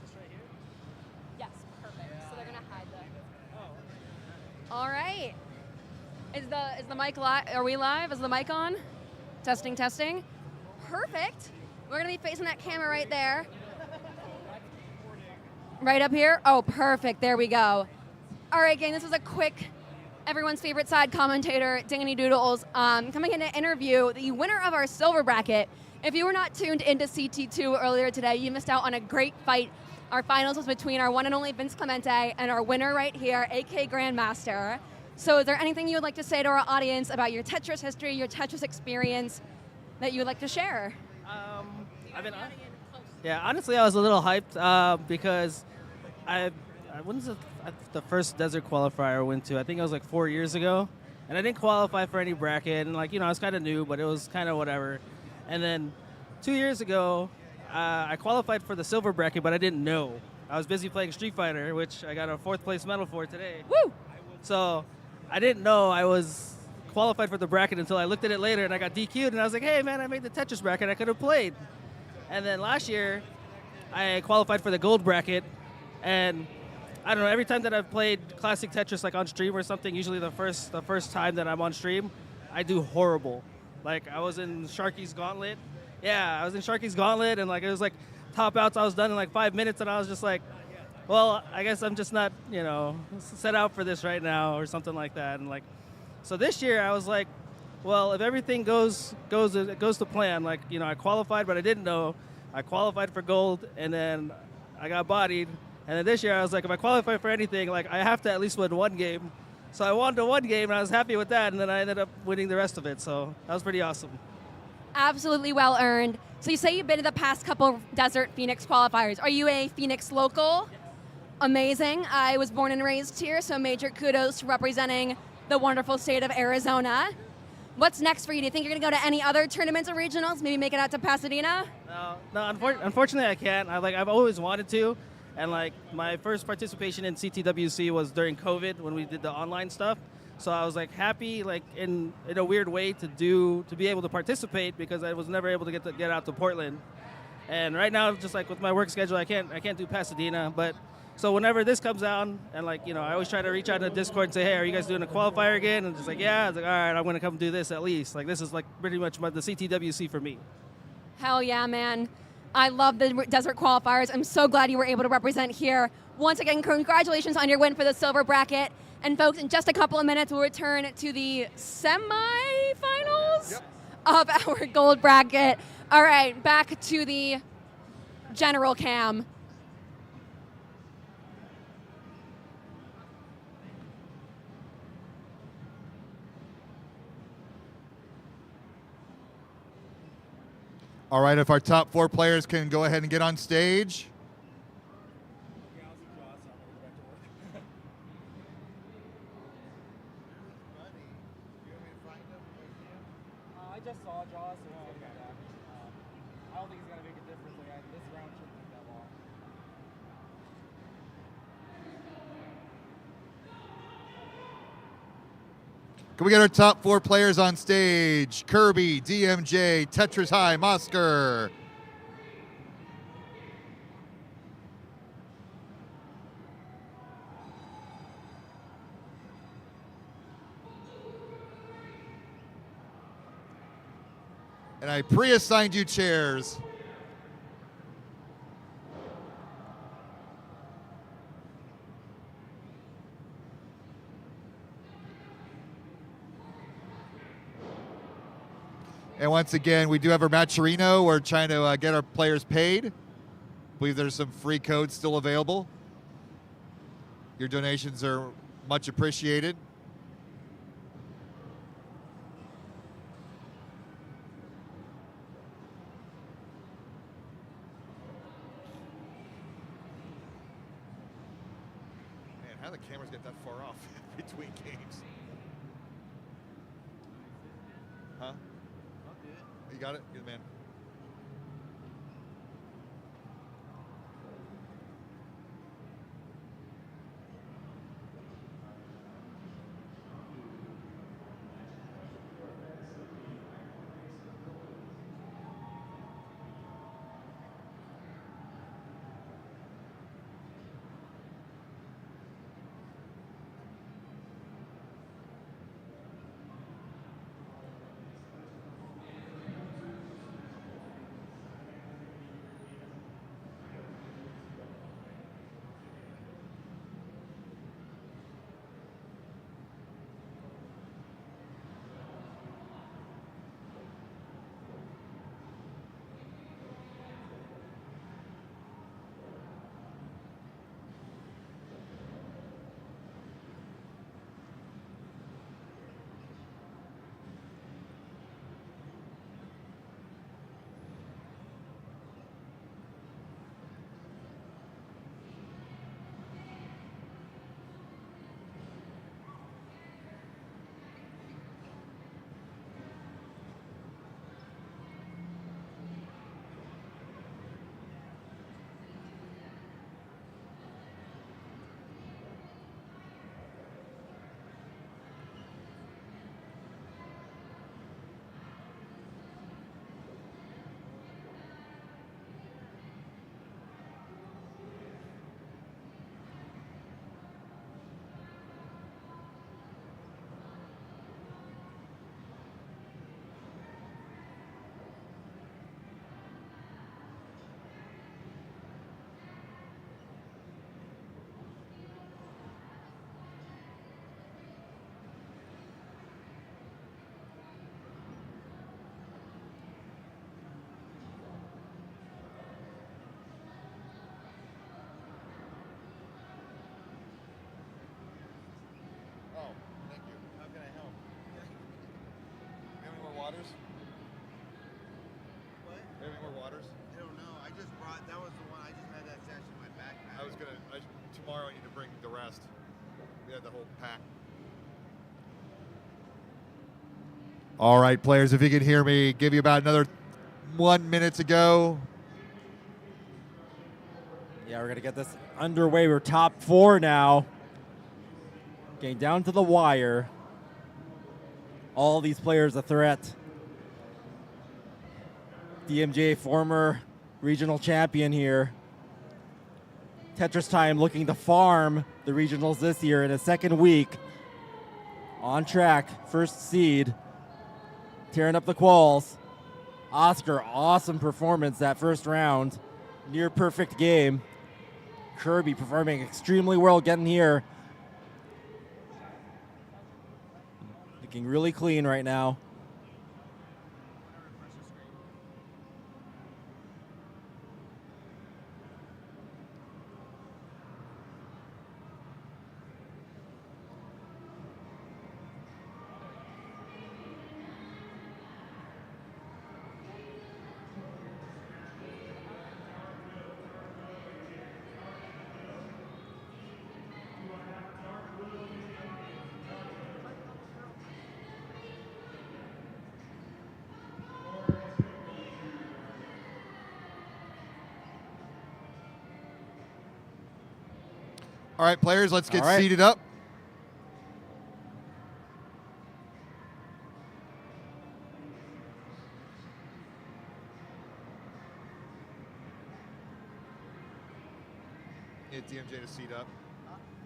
Just right here. Yes, perfect. So they're gonna hide the. Oh. All right. Is the mic live? Are we live? Is the mic on? Testing, testing. Perfect. We're gonna be facing that camera right there. Right up here. Oh, perfect. There we go. All right, gang. This was a quick, everyone's favorite side commentator, Danny Doodles, coming in to interview the winner of our silver bracket. If you were not tuned into CT2 earlier today, you missed out on a great fight. Our finals was between our one and only Vince Clemente and our winner right here, AK Grandmaster. So is there anything you would like to say to our audience about your Tetris history, your Tetris experience that you would like to share? Honestly, I was a little hyped because when's the first desert qualifier I went to? I think it was like 4 years ago, and I didn't qualify for any bracket, and I was kind of new, but it was kind of whatever. And then 2 years ago, I qualified for the silver bracket, but I didn't know. I was busy playing Street Fighter, which I got a 4th place medal for today. Woo! So I didn't know I was qualified for the bracket until I looked at it later, and I got DQ'd, and I was like, hey, man, I made the Tetris bracket. I could have played. And then last year, I qualified for the gold bracket, and I don't know, every time that I've played classic Tetris like on stream or something, usually the first time that I'm on stream, I do horrible. Like I was in Sharky's Gauntlet. Yeah, I was in Sharky's Gauntlet, and it was like top outs I was done in like 5 minutes, and I was just like, well, I guess I'm just not, set out for this right now or something like that. And so this year I was like, well, if everything goes to plan, I qualified, but I didn't know. I qualified for gold, and then I got bodied. And then this year I was like, if I qualify for anything, I have to at least win one game. So I won the one game, and I was happy with that, and then I ended up winning the rest of it. So that was pretty awesome. Absolutely well earned. So you say you've been to the past couple Desert Phoenix qualifiers. Are you a Phoenix local? Yes. Amazing. I was born and raised here, so major kudos to representing the wonderful state of Arizona. What's next for you? Do you think you're going to go to any other tournaments or regionals? Maybe make it out to Pasadena? No. Unfortunately, I can't. I've always wanted to, and my first participation in CTWC was during COVID when we did the online stuff. So I was happy, in a weird way, to be able to participate because I was never able to get out to Portland. And right now, just with my work schedule, I can't do Pasadena. But so whenever this comes out, and I always try to reach out in the Discord and say, hey, are you guys doing a qualifier again? And just yeah, I was all right, I'm gonna come do this at least. This is pretty much the CTWC for me. Hell yeah, man. I love the desert qualifiers. I'm so glad you were able to represent here. Once again, congratulations on your win for the silver bracket. And folks, in just a couple of minutes, we'll return to the semifinals Yep. of our gold bracket. All right, back to the general cam. All right, if our top 4 players can go ahead and get on stage. I just saw Jaws, so he's gonna go back. I don't think he's gonna make a difference. This round shouldn't take that long. Can we get our top 4 players on stage? Kirby, DMJ, Tetris High, Mosker. And I pre-assigned you chairs. And once again, we do have our Matcherino. We're trying to get our players paid. I believe there's some free codes still available. Your donations are much appreciated. Man, how do the cameras get that far off between games? Huh? You got it? You're the man. Waters? What? Do you have any more waters? I don't know. I just brought, that was the one, I just had that stashed in my backpack. Tomorrow I need to bring the rest. We had the whole pack. All right, players, if you can hear me, give you about another 1 minute to go. Yeah, we're gonna get this underway. We're top 4 now. Getting down to the wire. All these players a threat. DMJ, former regional champion here. Tetris Time looking to farm the regionals this year in a second week. On track, first seed. Tearing up the quals. Oscar, awesome performance that first round. Near perfect game. Kirby performing extremely well getting here. Looking really clean right now. All right, players, let's get All right. seated up. Get DMJ to seat up.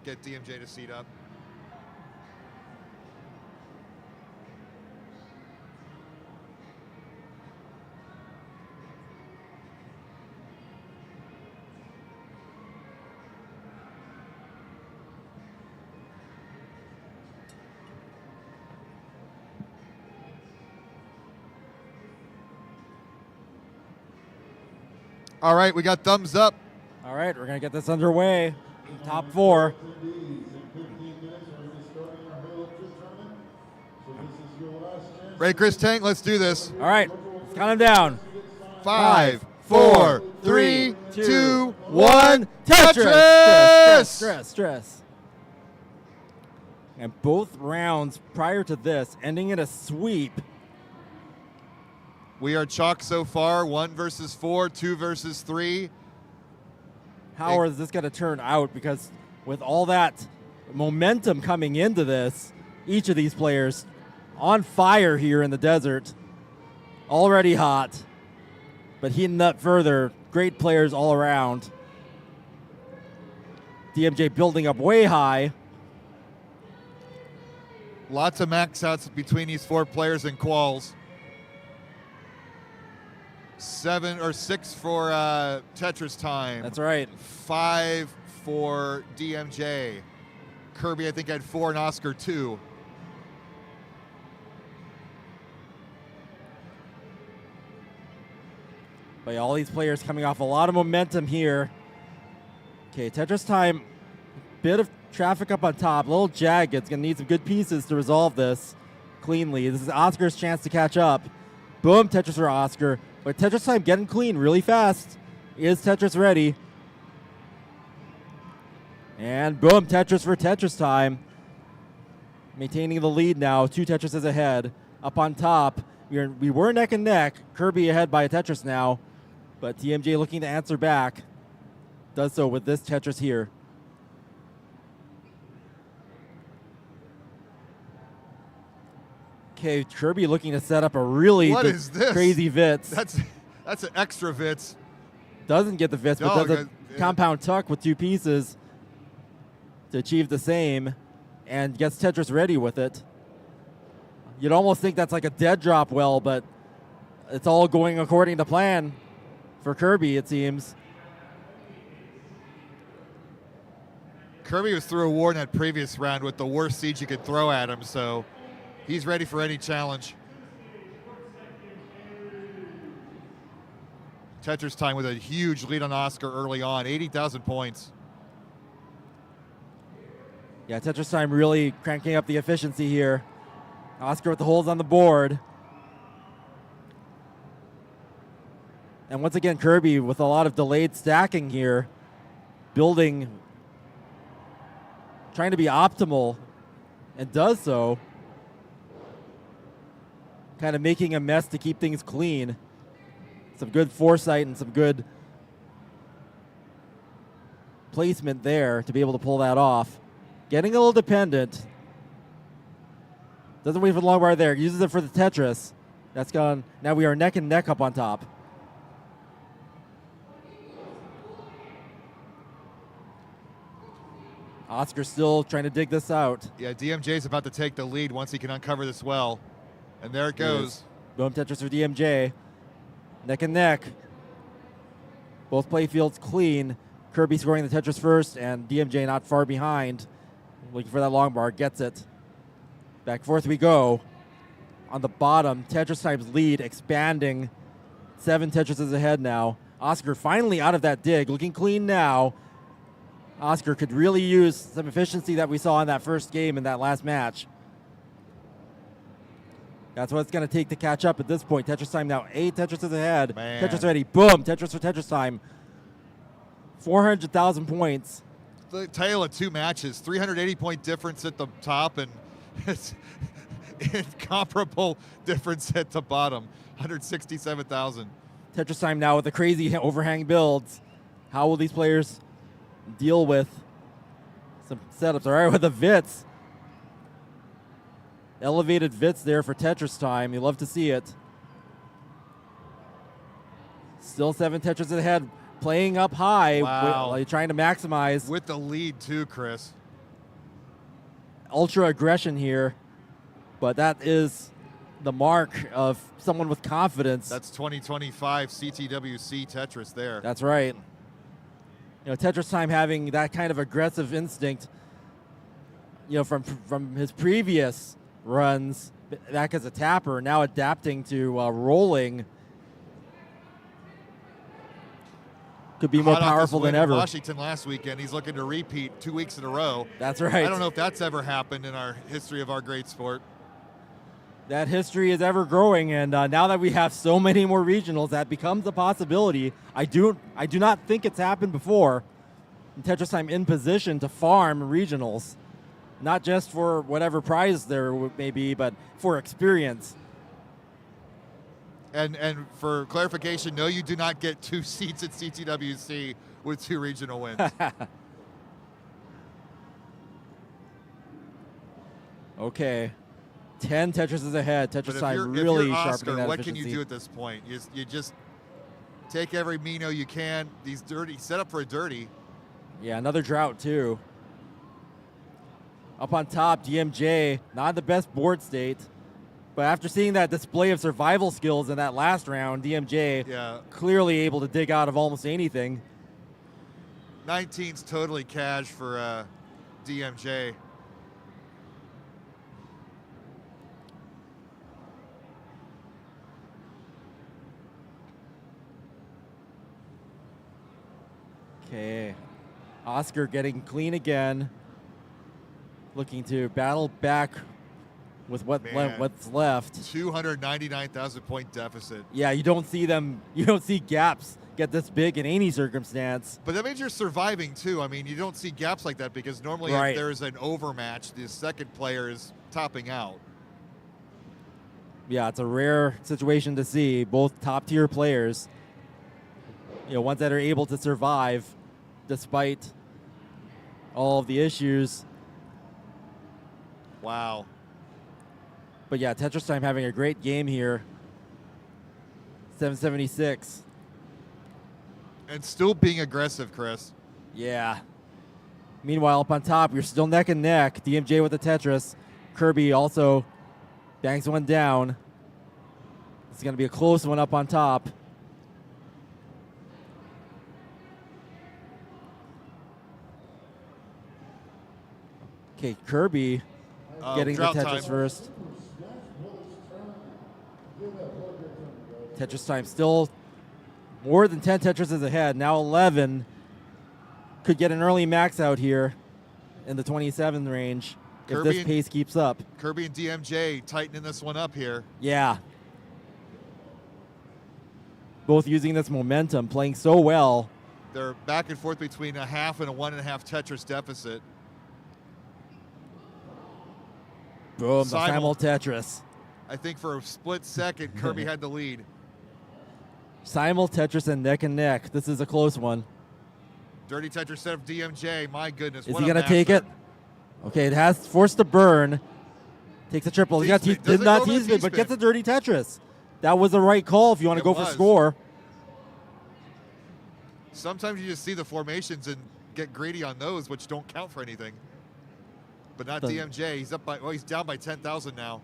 Get DMJ to seat up. All right, we got thumbs up. All right, we're going to get this underway. Top 4. Attendees, in 15 minutes, we're going to be starting our Halo 2 tournament. So this is your last chance. Ready, Chris Tank? Let's do this. All right, let's count them down. 5, 4, 3, 2, 1. Tetris! Tetris! Stress. And both rounds prior to this ending in a sweep. We are chalk so far. 1 versus 4, 2 versus 3. How is this going to turn out? Because with all that momentum coming into this, each of these players on fire here in the desert, already hot, but heating up further. Great players all around. DMJ building up way high. Lots of max outs between these 4 players in quals. 7 or 6 for Tetris time. That's right. 5 for DMJ. Kirby, I think, had 4 and Oscar 2. But yeah, all these players coming off a lot of momentum here. Okay, Tetris time. Bit of traffic up on top. A little jagged. It's going to need some good pieces to resolve this cleanly. This is Oscar's chance to catch up. Boom, Tetris for Oscar. But Tetris time getting clean really fast. Is Tetris ready? And boom, Tetris for Tetris time. Maintaining the lead now. 2 Tetrises ahead. Up on top. We were neck and neck. Kirby ahead by a Tetris now. But TMJ looking to answer back. Does so with this Tetris here. Okay, Kirby looking to set up a really What is this? crazy Vitz. That's an extra Vitz. Doesn't get the Vitz, No, but does a yeah. compound tuck with 2 pieces to achieve the same, and gets Tetris ready with it. You'd almost think that's like a dead drop well, but it's all going according to plan for Kirby, it seems. Kirby was through a war in that previous round with the worst siege you could throw at him, so he's ready for any challenge. Tetris time with a huge lead on Oscar early on, 80,000 points. Yeah, Tetris time really cranking up the efficiency here. Oscar with the holes on the board. And once again, Kirby with a lot of delayed stacking here, building, trying to be optimal, and does so. Kind of making a mess to keep things clean. Some good foresight and some good placement there to be able to pull that off. Getting a little dependent. Doesn't wait for the long bar there. Uses it for the Tetris. That's gone. Now we are neck and neck up on top. Oscar still trying to dig this out. Yeah, DMJ's about to take the lead once he can uncover this well. And there it goes. Boom Tetris for DMJ. Neck and neck. Both play fields clean. Kirby scoring the Tetris first, and DMJ not far behind. Looking for that long bar, gets it. Back and forth we go. On the bottom, Tetris Time's lead expanding. 7 Tetrises ahead now. Oscar finally out of that dig, looking clean now. Oscar could really use some efficiency that we saw in that first game in that last match. That's what it's going to take to catch up at this point. Tetris Time now 8 Tetrises ahead. Man. Tetris ready. Boom. Tetris for Tetris Time. 400,000 points. The tale of 2 matches, 380-point difference at the top, and it's incomparable difference at the bottom, 167,000. Tetris Time now with the crazy overhang builds. How will these players deal with some setups? All right, with the Vits. Elevated Vits there for Tetris Time. You love to see it. Still 7 Tetris ahead, playing up high. Wow. Trying to maximize. With the lead too, Chris. Ultra aggression here, but that is the mark of someone with confidence. That's 2025 CTWC Tetris there. That's right. You know, Tetris Time having that kind of aggressive instinct, you know, from his previous runs back as a tapper, now adapting to rolling. Could be more Hot off his powerful win than in ever. Washington last weekend. He's looking to repeat 2 weeks in a row. That's right. I don't know if that's ever happened in our history of our great sport. That history is ever growing, and now that we have so many more regionals, that becomes a possibility. I do not think it's happened before. And Tetris Time in position to farm regionals, not just for whatever prize there may be, but for experience. And for clarification, no, you do not get 2 seats at CTWC with 2 regional wins. Okay. 10 Tetrises ahead. But Tetris if Time you're really Oscar, sharpening that what efficiency. can you do at this point? You just take every Mino you can. These dirty, set up for a dirty. Yeah, another drought too. Up on top, DMJ, not the best board state. But after seeing that display of survival skills in that last round, DMJ clearly able to dig out of almost anything. 19's totally cash for DMJ. Okay. Oscar getting clean again. Looking to battle back with what's left. 299,000 point deficit. Yeah, you don't see gaps get this big in any circumstance. But that means you're surviving too. I mean, you don't see gaps like that because normally Right. if there's an overmatch, the second player is topping out. Yeah, it's a rare situation to see both top tier players, you know, ones that are able to survive despite all of the issues. Wow. But yeah, Tetris Time having a great game here. 776. And still being aggressive, Chris. Yeah. Meanwhile, up on top, we're still neck and neck. DMJ with the Tetris. Kirby also bangs one down. It's going to be a close one up on top. Okay, Kirby getting the drought Tetris time. first. Tetris Time still more than 10 Tetrises ahead. Now 11. Could get an early max out here in the 27 range if this pace keeps up. Kirby and DMJ tightening this one up here. Yeah. Both using this momentum, playing so well. They're back and forth between a half and a 1.5 Tetris deficit. Boom, the Simul Tetris. I think for a split second, Kirby had the lead. Simul Tetris and neck. This is a close one. Dirty Tetris set of DMJ. My goodness. Is what he a going to take it? master. Okay, it has forced to burn. Takes a triple. He got Tease-spin. did Doesn't not go for the tease it, but tease-spin. gets a dirty Tetris. That was the right call if you want to It go for was. score. Sometimes you just see the formations and get greedy on those, which don't count for anything. But not DMJ. He's up by. Well, he's down by 10,000 now.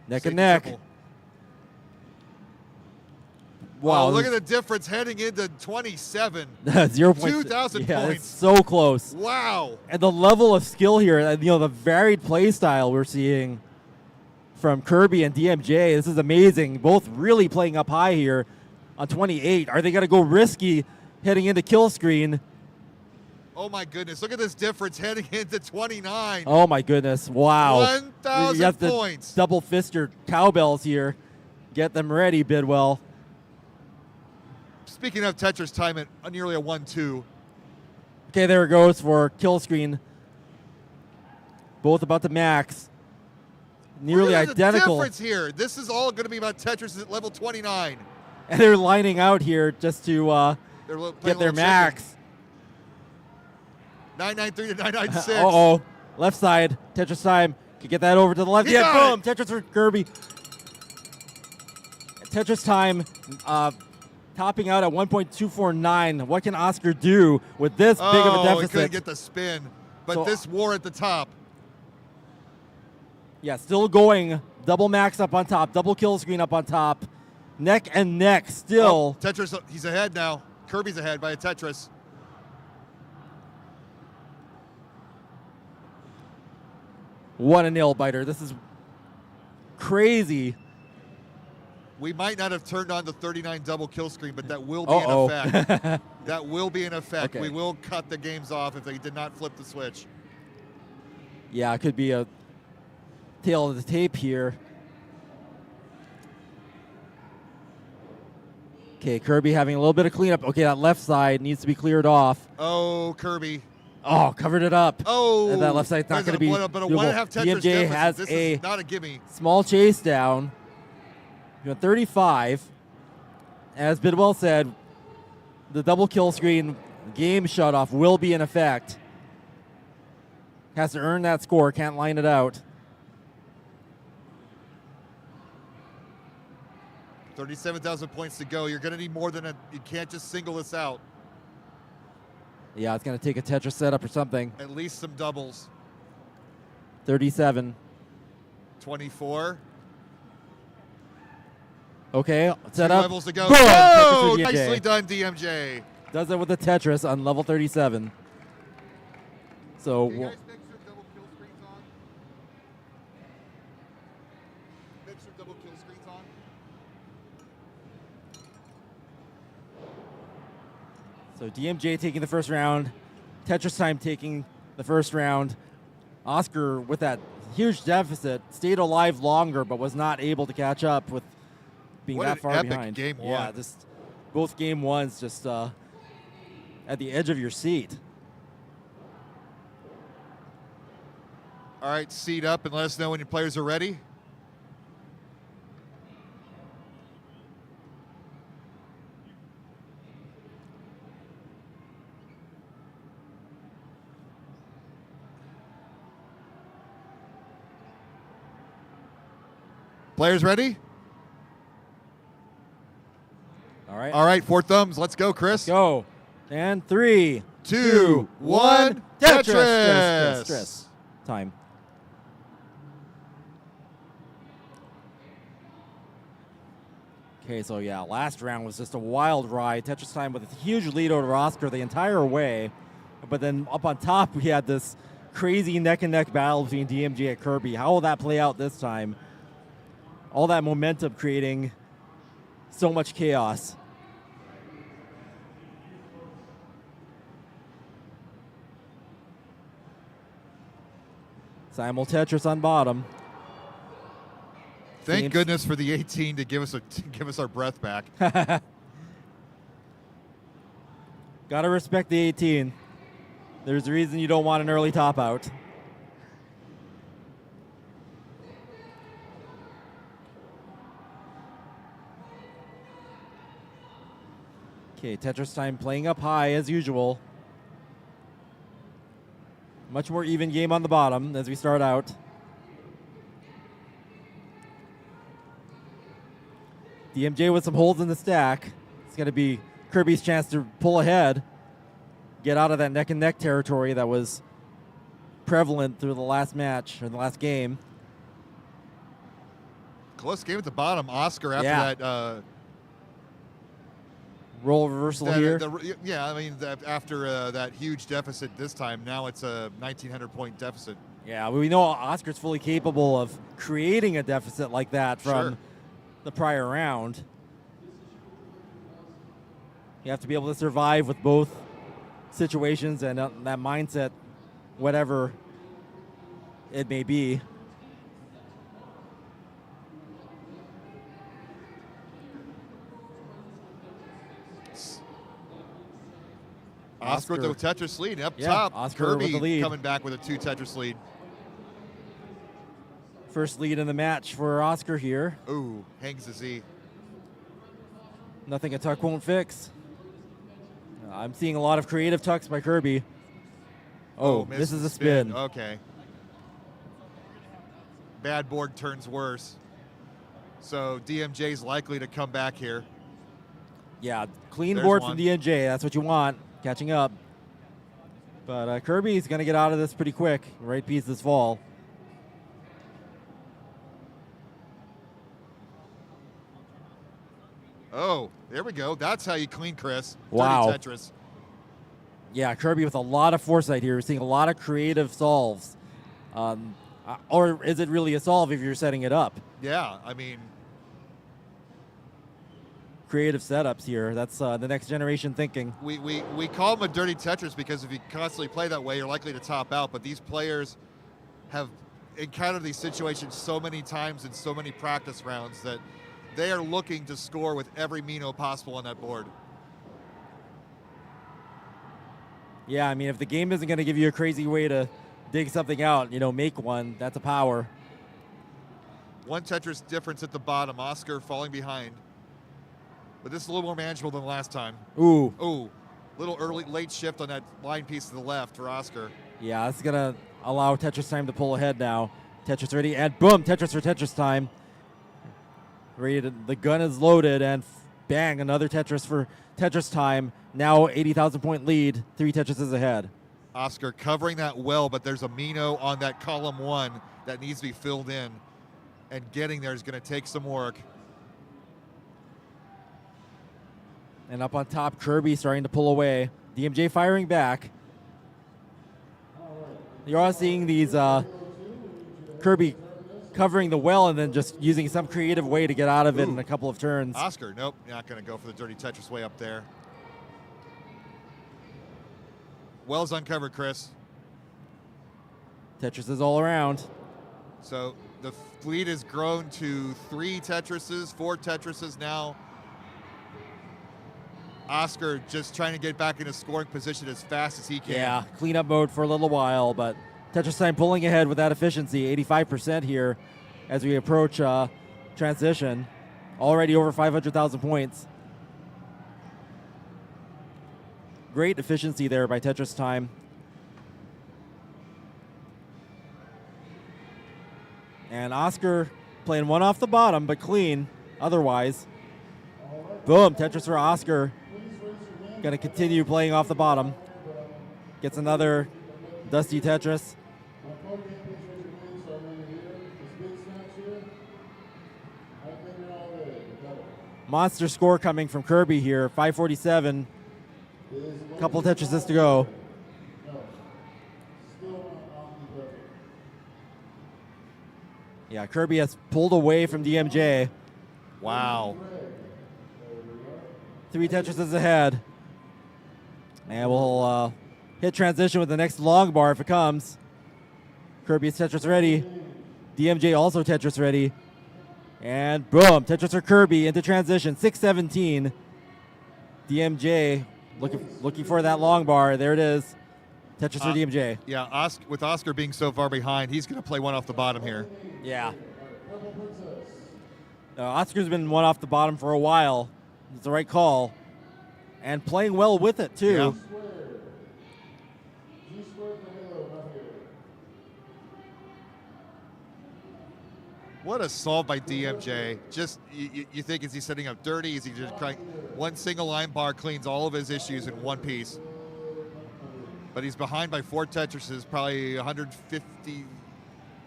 Neck Safety and neck. triple. Wow. Oh, look at the difference heading into 27. 2,000 points. It's so close. Wow. And the level of skill here, and the varied play style we're seeing. from Kirby and DMJ. This is amazing. Both really playing up high here on 28. Are they going to go risky heading into kill screen? Oh my goodness! Look at this difference heading into 29. Oh my goodness! Wow. 1,000 You have to points. double fist your cowbells here. Get them ready, Bidwell. Speaking of Tetris time at nearly a 1-2. Okay, there it goes for kill screen. Both about to max. Nearly Look at identical. The difference here. This is all going to be about Tetris at level 29. And they're lining out here just to They're get their max. 993 to 996. Uh-oh. Left side. Tetris time. Could get that over to the left. He Yeah, got boom. Tetris for Kirby. Tetris time topping out at 1.249. What can Oscar do with this big of a He deficit? couldn't get the spin. But So- this war at the top. Yeah, still going. Double max up on top. Double kill screen up on top. Neck and neck still. Oh, Tetris, he's ahead now. Kirby's ahead by a Tetris. What a nail biter. This is crazy. We might not have turned on the 39 double kill screen, but that will be Uh-oh. in effect. That will be in effect. Okay. We will cut the games off if they did not flip the switch. Yeah, it could be a tail of the tape here. Okay, Kirby having a little bit of cleanup. Okay, that left side needs to be cleared off. Oh, Kirby. Oh, covered it up. Oh. And that left side's not There's going to be but a doable. 1.5 Tetris DMJ deficit. has This a is not a gimme. small chase down. 35. As Bidwell said, the double kill screen game shut off will be in effect. Has to earn that score, can't line it out. 37,000 points to go. You're going to need more than you can't just single this out. Yeah, it's going to take a Tetris setup or something. At least some doubles. 37. 24. Okay, set Two up. levels to go. Boom! Oh, Tetris for DMJ. nicely done, DMJ. Does it with the Tetris on level 37. So, Do you guys mix your double kill screens on? Mix your double kill screens on? so DMJ taking the first round. Tetris time taking the first round. Oscar with that huge deficit stayed alive longer, but was not able to catch up with being What that an far epic behind. game Yeah, one. just both game ones just at the edge of your seat. All right, seat up and let us know when your players are ready. Players ready? All right. All right, four thumbs. Let's go, Chris. Go. And 3, 2, 1, Tetris. Tetris. Time. Okay, so yeah, last round was just a wild ride. Tetris time with a huge lead over Oscar the entire way. But then up on top, we had this crazy neck-and-neck battle between DMJ and Kirby. How will that play out this time? All that momentum creating so much chaos. Simul Tetris on bottom. Thank Teams. goodness for the 18 to give us our breath back. Gotta respect the 18. There's a reason you don't want an early top out. Okay, Tetris time playing up high as usual. Much more even game on the bottom as we start out. DMJ with some holes in the stack. It's going to be Kirby's chance to pull ahead, get out of that neck and neck territory that was prevalent through the last match or the last game. Close game at the bottom. Oscar after Yeah. that. Roll reversal here. Yeah, I mean, after that huge deficit this time, now it's a 1,900 point deficit. Yeah, we know Oscar's fully capable of creating a deficit like that from Sure. the prior round. You have to be able to survive with both situations and that mindset, whatever it may be. Oscar with the Tetris lead. Up Yeah, top, Oscar with Kirby the lead. coming back with a 2 Tetris lead. First lead in the match for Oscar here. Ooh, hangs the Z. Nothing a tuck won't fix. I'm seeing a lot of creative tucks by Kirby. Oh, this is a spin. Okay. Bad board turns worse. So DMJ's likely to come back here. Yeah, clean There's board one. from DNJ. That's what you want, catching up. But Kirby's going to get out of this pretty quick. Right piece this fall. Oh, there we go. That's how you clean Chris. Wow. Dirty Tetris. Yeah, Kirby with a lot of foresight here. We're seeing a lot of creative solves. Or is it really a solve if you're setting it up? Yeah, I mean, Creative setups here. That's the next generation thinking. we call them a dirty Tetris because if you constantly play that way, you're likely to top out. But these players have encountered these situations so many times in so many practice rounds that they are looking to score with every Mino possible on that board. Yeah, I mean, if the game isn't going to give you a crazy way to dig something out, make one, that's a power. 1 Tetris difference at the bottom. Oscar falling behind. But this is a little more manageable than last time. Ooh. Ooh, little late shift on that line piece to the left for Oscar. Yeah, that's going to allow Tetris time to pull ahead now. Tetris ready, and boom, Tetris for Tetris time. The gun is loaded, and bang, another Tetris for Tetris time. Now 80,000 point lead, 3 Tetrises ahead. Oscar covering that well, but there's a Mino on that column 1 that needs to be filled in. And getting there is going to take some work. And up on top, Kirby starting to pull away. DMJ firing back. You're all seeing these Kirby covering the well and then just using some creative way to get out of it in a couple of turns. Oscar, nope, not going to go for the dirty Tetris way up there. Well's uncovered, Chris. Tetris is all around. So the lead has grown to 3 Tetrises, 4 Tetrises now. Oscar just trying to get back into scoring position as fast as he can. Yeah, cleanup mode for a little while, but Tetris time pulling ahead with that efficiency, 85% here as we approach transition. Already over 500,000 points. Great efficiency there by Tetris time. And Oscar playing one off the bottom, but clean otherwise. Boom, Tetris for Oscar. Going to continue playing off the bottom. Gets another dusty Tetris. Monster score coming from Kirby here, 547. Couple Tetrises to go. Yeah, Kirby has pulled away from DMJ. Wow. 3 Tetrises ahead. And we'll hit transition with the next long bar if it comes. Kirby is Tetris ready. DMJ also Tetris ready. And boom, Tetris for Kirby into transition, 617. DMJ looking for that long bar. There it is. Tetris for DMJ. Yeah, with Oscar being so far behind, he's going to play one off the bottom here. Yeah. Oscar's been one off the bottom for a while. It's the right call. And playing well with it, too. Yeah. What a solve by DMJ. Just, you think, is he setting up dirty? Is he just trying? One single line bar cleans all of his issues in one piece. But he's behind by 4 Tetrises, probably 150,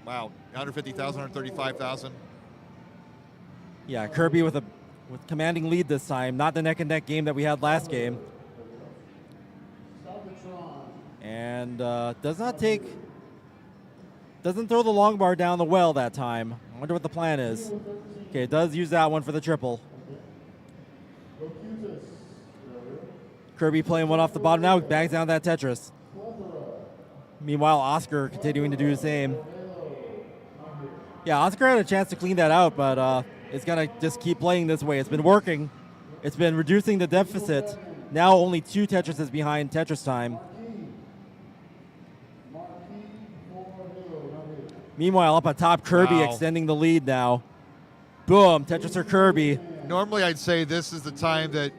wow, 150,000, 135,000. Yeah, Kirby with commanding lead this time, not the neck and neck game that we had last game. And does not take Doesn't throw the long bar down the well that time. I wonder what the plan is. Okay, it does use that one for the triple. Kirby playing one off the bottom now, bangs down that Tetris. Meanwhile, Oscar continuing to do the same. Yeah, Oscar had a chance to clean that out, but it's going to just keep playing this way. It's been working. It's been reducing the deficit. Now only 2 Tetrises behind Tetris time. Meanwhile, up on top, Kirby Wow. extending the lead now. Boom, Tetris or Kirby. Normally, I'd say this is the time that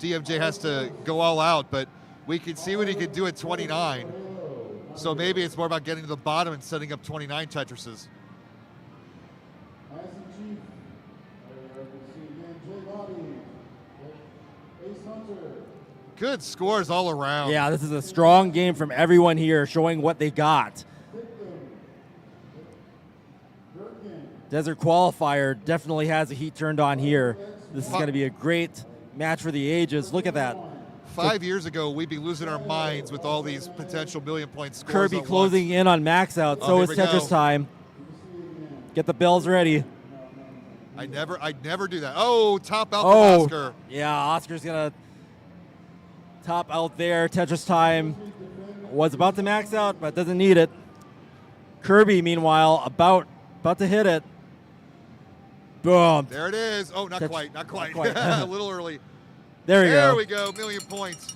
DMJ has to go all out, but we can see what he can do at 29. So maybe it's more about getting to the bottom and setting up 29 Tetrises. Good scores all around. Yeah, this is a strong game from everyone here, showing what they got. Desert Qualifier definitely has the heat turned on here. This is going to be a great match for the ages. Look at that. 5 years ago, we'd be losing our minds with all these potential million-point scores. Kirby at closing once. in on max out. Oh, So here is we Tetris go. time. Get the bells ready. I'd never do that. Oh, top out Oh, from Oscar. yeah, Oscar's going to top out there. Tetris time was about to max out, but doesn't need it. Kirby, meanwhile, about to hit it. Boom. There it is. Oh, not Tet- quite. not quite. A little early. There you There go. we go. Million points.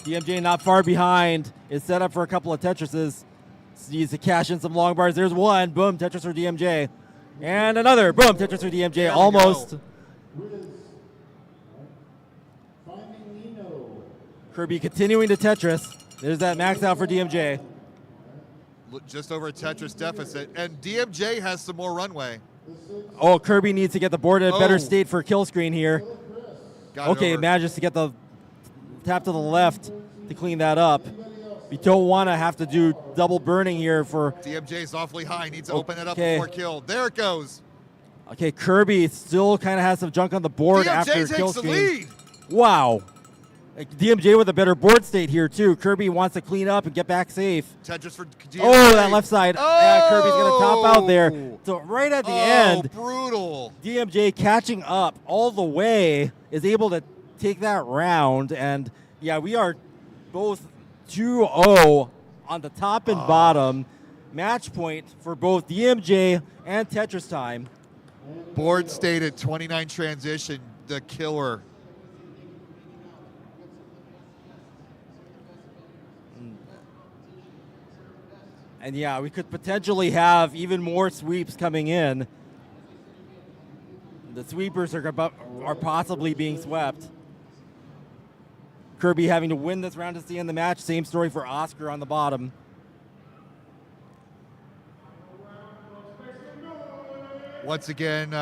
DMJ not far behind. Is set up for a couple of Tetrises. Needs to cash in some long bars. There's one. Boom, Tetris for DMJ. And another. Boom, Tetris for DMJ. There we Almost. go. Kirby continuing to Tetris. There's that max out for DMJ. Just over a Tetris deficit. And DMJ has some more runway. Oh, Kirby needs to get the board in a better Oh. state for kill screen here. Got it Okay, over. manages to get the tap to the left to clean that up. We don't want to have to do double burning here for... DMJ's awfully high. Needs to open it up Okay. before kill. There it goes. Okay, Kirby still kind of has some junk on the board DMJ after takes kill the screen. lead. Wow. DMJ with a better board state here, too. Kirby wants to clean up and get back safe. Tetris for DMJ. Oh, that left side. Yeah, Kirby's going to top out there. Oh. So right at the Oh, end, brutal. DMJ catching up all the way is able to take that round. And, yeah, we are both 2-0 on the top and bottom. Match point for both DMJ and Tetris time. Board state at 29 transition. The killer. And yeah, we could potentially have even more sweeps coming in. The sweepers are possibly being swept. Kirby having to win this round to stay in the match. Same story for Oscar on the bottom. Once again,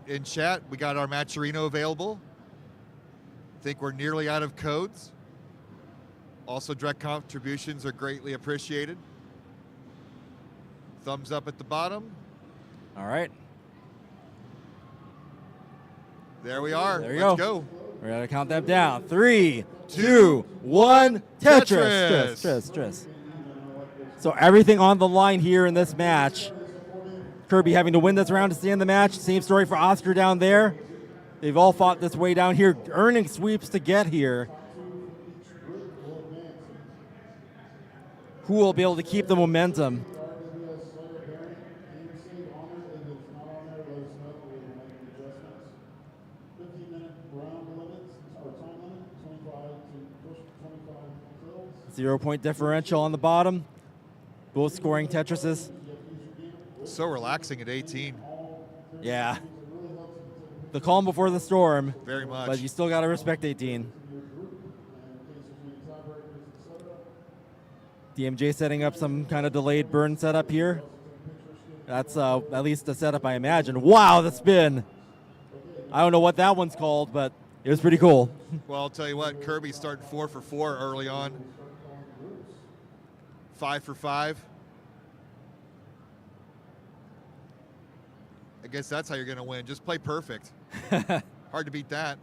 in chat, we got our Matcherino available. Think we're nearly out of codes. Also, direct contributions are greatly appreciated. Thumbs up at the bottom. All right. There we are. There you Let's go. go. We're going to count them down. 3, 2, 1. Tetris. Tetris. Tetris. So everything on the line here in this match. Kirby having to win this round to stay in the match. Same story for Oscar down there. They've all fought this way down here, earning sweeps to get here. Who will be able to keep the momentum? Zero-point differential on the bottom. Both scoring Tetrises. So relaxing at 18. Yeah. The calm before the storm. Very much. But you still got to respect 18. DMJ setting up some kind of delayed burn setup here. That's at least a setup I imagine. Wow, the spin. I don't know what that one's called, but it was pretty cool. Well, I'll tell you what, Kirby started 4 for 4 early on. 5 for 5. I guess that's how you're going to win. Just play perfect. Hard to beat that.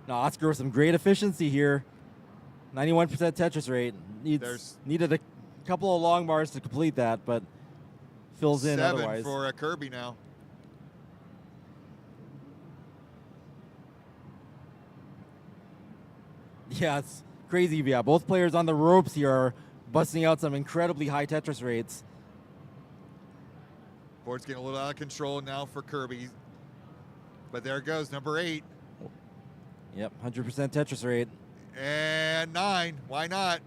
Now, Oscar with some great efficiency here. 91% Tetris rate. Needed a couple of long bars to complete that, but fills in 7 otherwise. for Kirby now. Yeah, it's crazy. Yeah, both players on the ropes here are busting out some incredibly high Tetris rates. Board's getting a little out of control now for Kirby. But there it goes, number 8. Yep, 100% Tetris rate. And 9. Why not?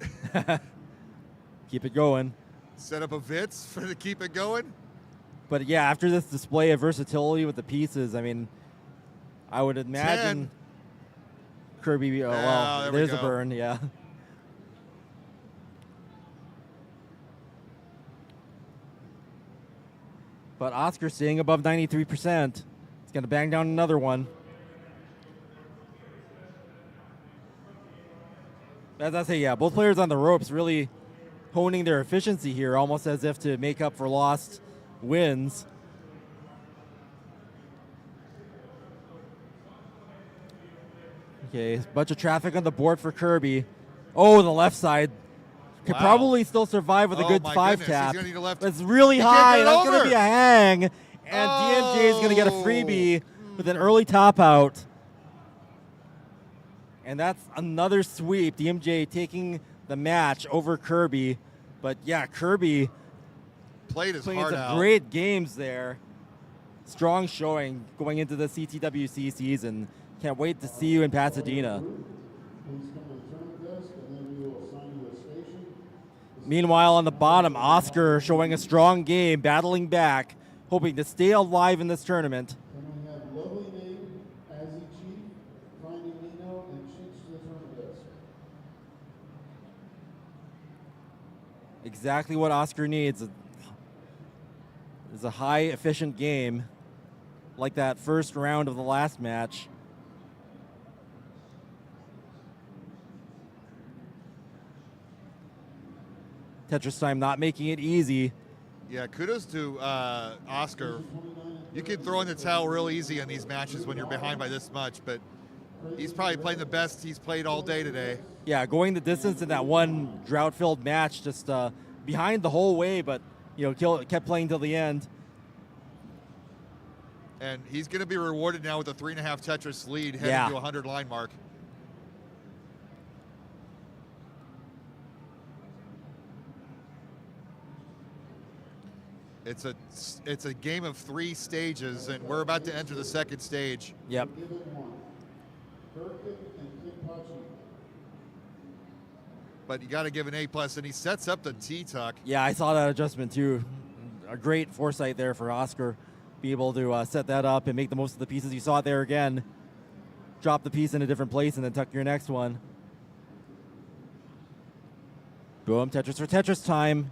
Keep it going. Set up a Vitz for to keep it going. But yeah, after this display of versatility with the pieces, I mean, I would imagine 10. Kirby. Oh, Oh, well, there we there's a go. burn. Yeah. But Oscar staying above 93%. He's going to bang down another one. As I say, yeah, both players on the ropes really honing their efficiency here, almost as if to make up for lost wins. Okay, bunch of traffic on the board for Kirby. Oh, the left side. Could Wow. probably still survive with a Oh good my 5 goodness, tap. he's gonna need a left- But it's really He can't high. get it That's going over. to be a hang. And DMJ is going to get a Oh. freebie with an early top out. And that's another sweep. DMJ taking the match over Kirby. But yeah, Kirby Played his playing heart some out. great games there. Strong showing going into the CTWC season. Can't wait to see you in Pasadena. Please come to the tournament desk, and then we will assign you a station. Meanwhile, on the bottom, Oscar showing a strong game, battling back, hoping to stay alive in this tournament. Then we have Lovely Name, Azzy Chief, Finding Nino, and Cheech to the tournament desk. Exactly what Oscar needs is a high, efficient game like that first round of the last match. Tetris Time not making it easy. Yeah, kudos to Oscar. You can throw in the towel real easy on these matches when you're behind by this much, but he's probably playing the best he's played all day today. Yeah, going the distance in that one drought-filled match, just behind the whole way, but kept playing till the end. And he's going to be rewarded now with a 3.5 Tetris lead heading Yeah. to a 100 line mark. It's a game of 3 stages, and we're about to enter the second stage. Yep. Given one. Birkin and Kid Pachi. But you got to give an A+, and he sets up the T-tuck. Yeah, I saw that adjustment too. A great foresight there for Oscar. Be able to set that up and make the most of the pieces. You saw it there again. Drop the piece in a different place and then tuck your next one. Boom, Tetris for Tetris time.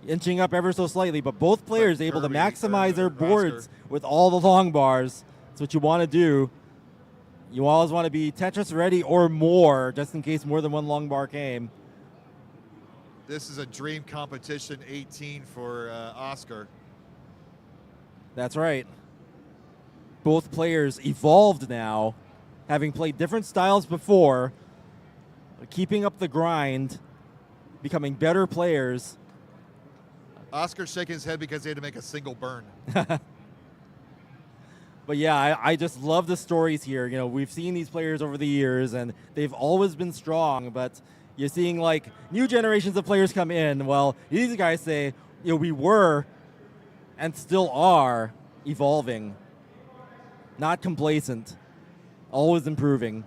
Inching up ever so slightly, but both players But able to Kirby, maximize their Oscar. boards with all the long bars. That's what you want to do. You always want to be Tetris ready or more, just in case more than one long bar came. This is a dream competition 18 for Oscar. That's right. Both players evolved now, having played different styles before, keeping up the grind, becoming better players. Oscar's shaking his head because he had to make a single burn. But yeah, I just love the stories here. We've seen these players over the years, and they've always been strong, but you're seeing like new generations of players come in. Well, these guys say, we were and still are evolving, not complacent, always improving.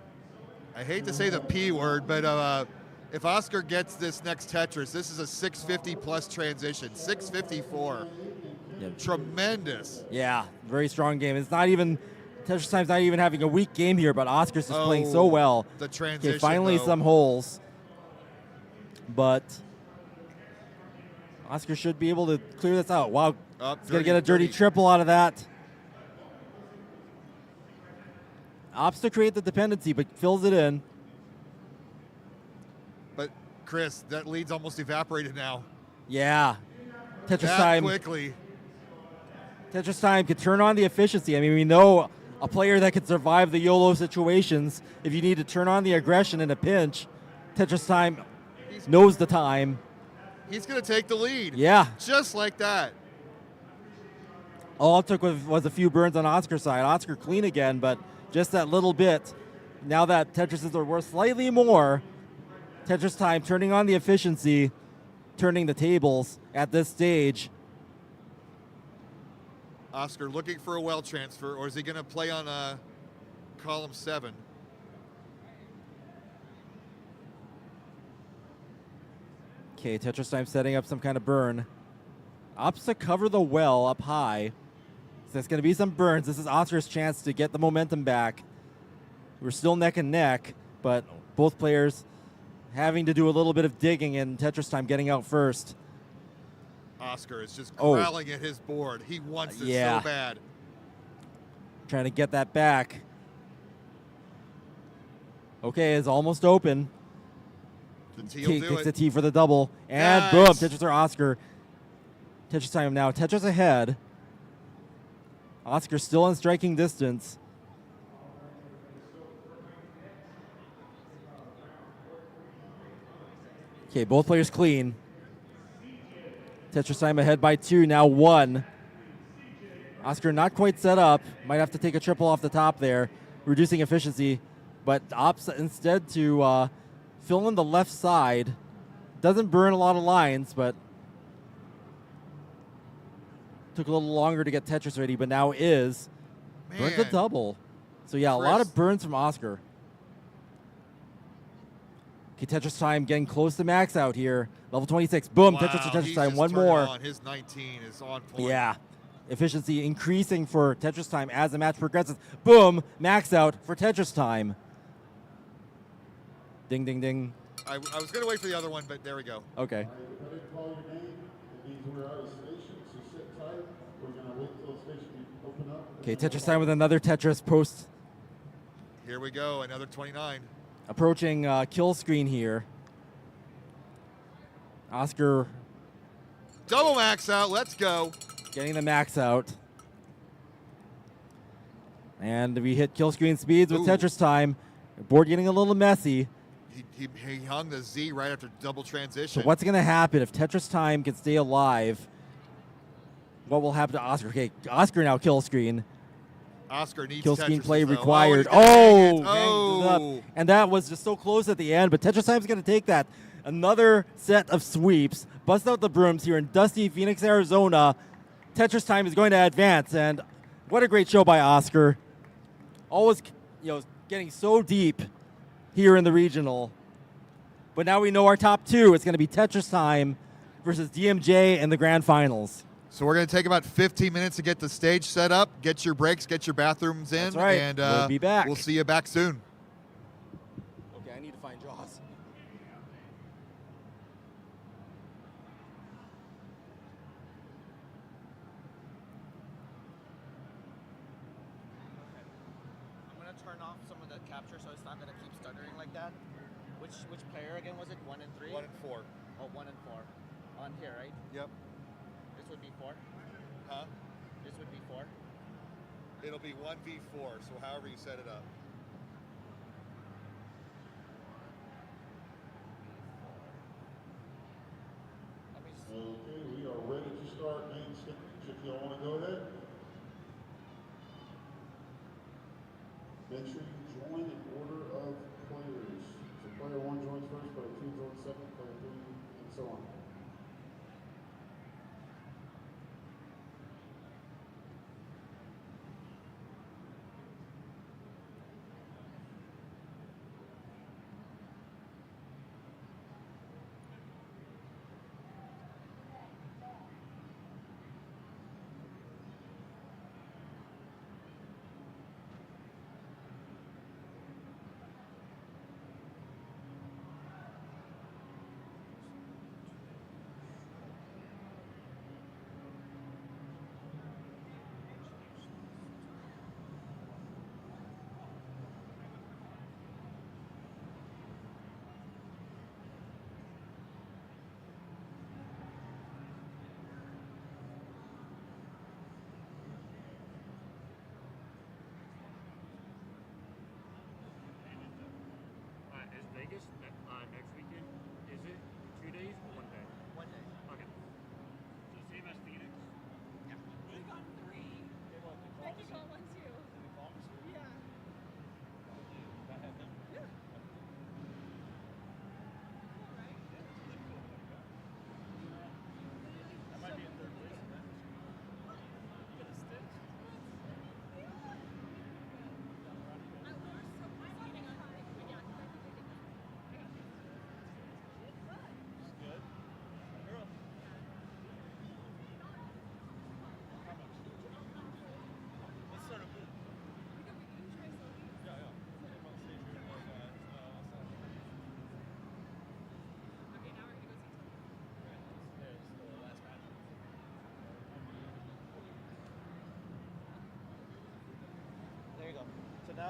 I hate to say the P word, but if Oscar gets this next Tetris, this is a 650 plus transition, 654. Yep. Tremendous. Yeah, very strong game. It's not even, Tetris Time's not even having a weak game here, but Oscar's just playing so well. The transition. Okay, finally though. some holes. But Oscar should be able to clear this out. Wow, he's going to get a dirty triple out of that. Opts to create the dependency, but fills it in. But Chris, that lead's almost evaporated now. Yeah. Tetris That Time. quickly. Tetris Time can turn on the efficiency. I mean, we know a player that can survive the YOLO situations. If you need to turn on the aggression in a pinch, Tetris Time knows the time. He's going to take the lead. Yeah. Just like that. All it took was a few burns on Oscar's side. Oscar clean again, but just that little bit. Now that Tetrises are worth slightly more, Tetris Time turning on the efficiency, turning the tables at this stage. Oscar looking for a well transfer, or is he going to play on column 7? Okay, Tetris Time setting up some kind of burn. Opts to cover the well up high. So there's going to be some burns. This is Oscar's chance to get the momentum back. We're still neck and neck, but both players having to do a little bit of digging, and Tetris Time getting out first. Oscar is just growling at his board. He wants it so bad. Trying to get that back. Okay, it's almost open. The T will do Takes it. the T for the double. And Nice. boom, Tetris or Oscar. Tetris Time now. Tetris ahead. Oscar still in striking distance. Okay, both players clean. Tetris Time ahead by 2, now 1. Oscar not quite set up. Might have to take a triple off the top there, reducing efficiency. But opts instead to fill in the left side. Doesn't burn a lot of lines, but took a little longer to get Tetris ready, but now is. Burns a Man. double. So yeah, a lot of burns from Oscar. Okay, Tetris Time getting close to max out here. Level 26. Boom, Wow, Tetris to he's Tetris Time. just One turning more. on. His 19 is on point. Yeah. Efficiency increasing for Tetris Time as the match progresses. Boom, max out for Tetris Time. Ding, ding, ding. I was going to wait for the other one, but there we go. Okay. If I didn't call your name, it means we're out of station, so sit tight. We're going to wait till the station open up. Okay, Tetris Time with another Tetris post. Here we go, another 29. Approaching kill screen here. Oscar Double max out, let's go. getting the max out. And we hit kill screen speeds with Ooh. Tetris Time. Board getting a little messy. He hung the Z right after double So transition. what's going to happen if Tetris Time can stay alive? What will happen to Oscar? Okay, Oscar now kill screen. Oscar needs Kill Tetris, screen play though. required. Oh, he's gonna hang Oh, it. hangs it up. Oh. And that was just so close at the end, but Tetris Time's going to take that. Another set of sweeps. Bust out the brooms here in dusty Phoenix, Arizona. Tetris Time is going to advance, and what a great show by Oscar. Always, getting so deep here in the regional. But now we know our top 2. It's going to be Tetris Time versus DMJ in the grand finals. So we're going to take about 15 minutes to get the stage set up, get your breaks, get your bathrooms in. That's right. And We'll be back. We'll see you back soon. Okay, I need to find Jaws. I'm gonna turn off some of the capture so it's not gonna keep stuttering like that. Which player again was it? 1 and 3? 1 and 4. Oh, 1 and 4. On here, right? Yep. This would be 4. Huh? This would be 4. It'll be 1v4, so however you set it up. Let me see. Okay, we are ready to start main stage. If y'all want to go ahead. Make sure you join in order of players. So player 1 joins first, player 2 joins second, player 3, and so on.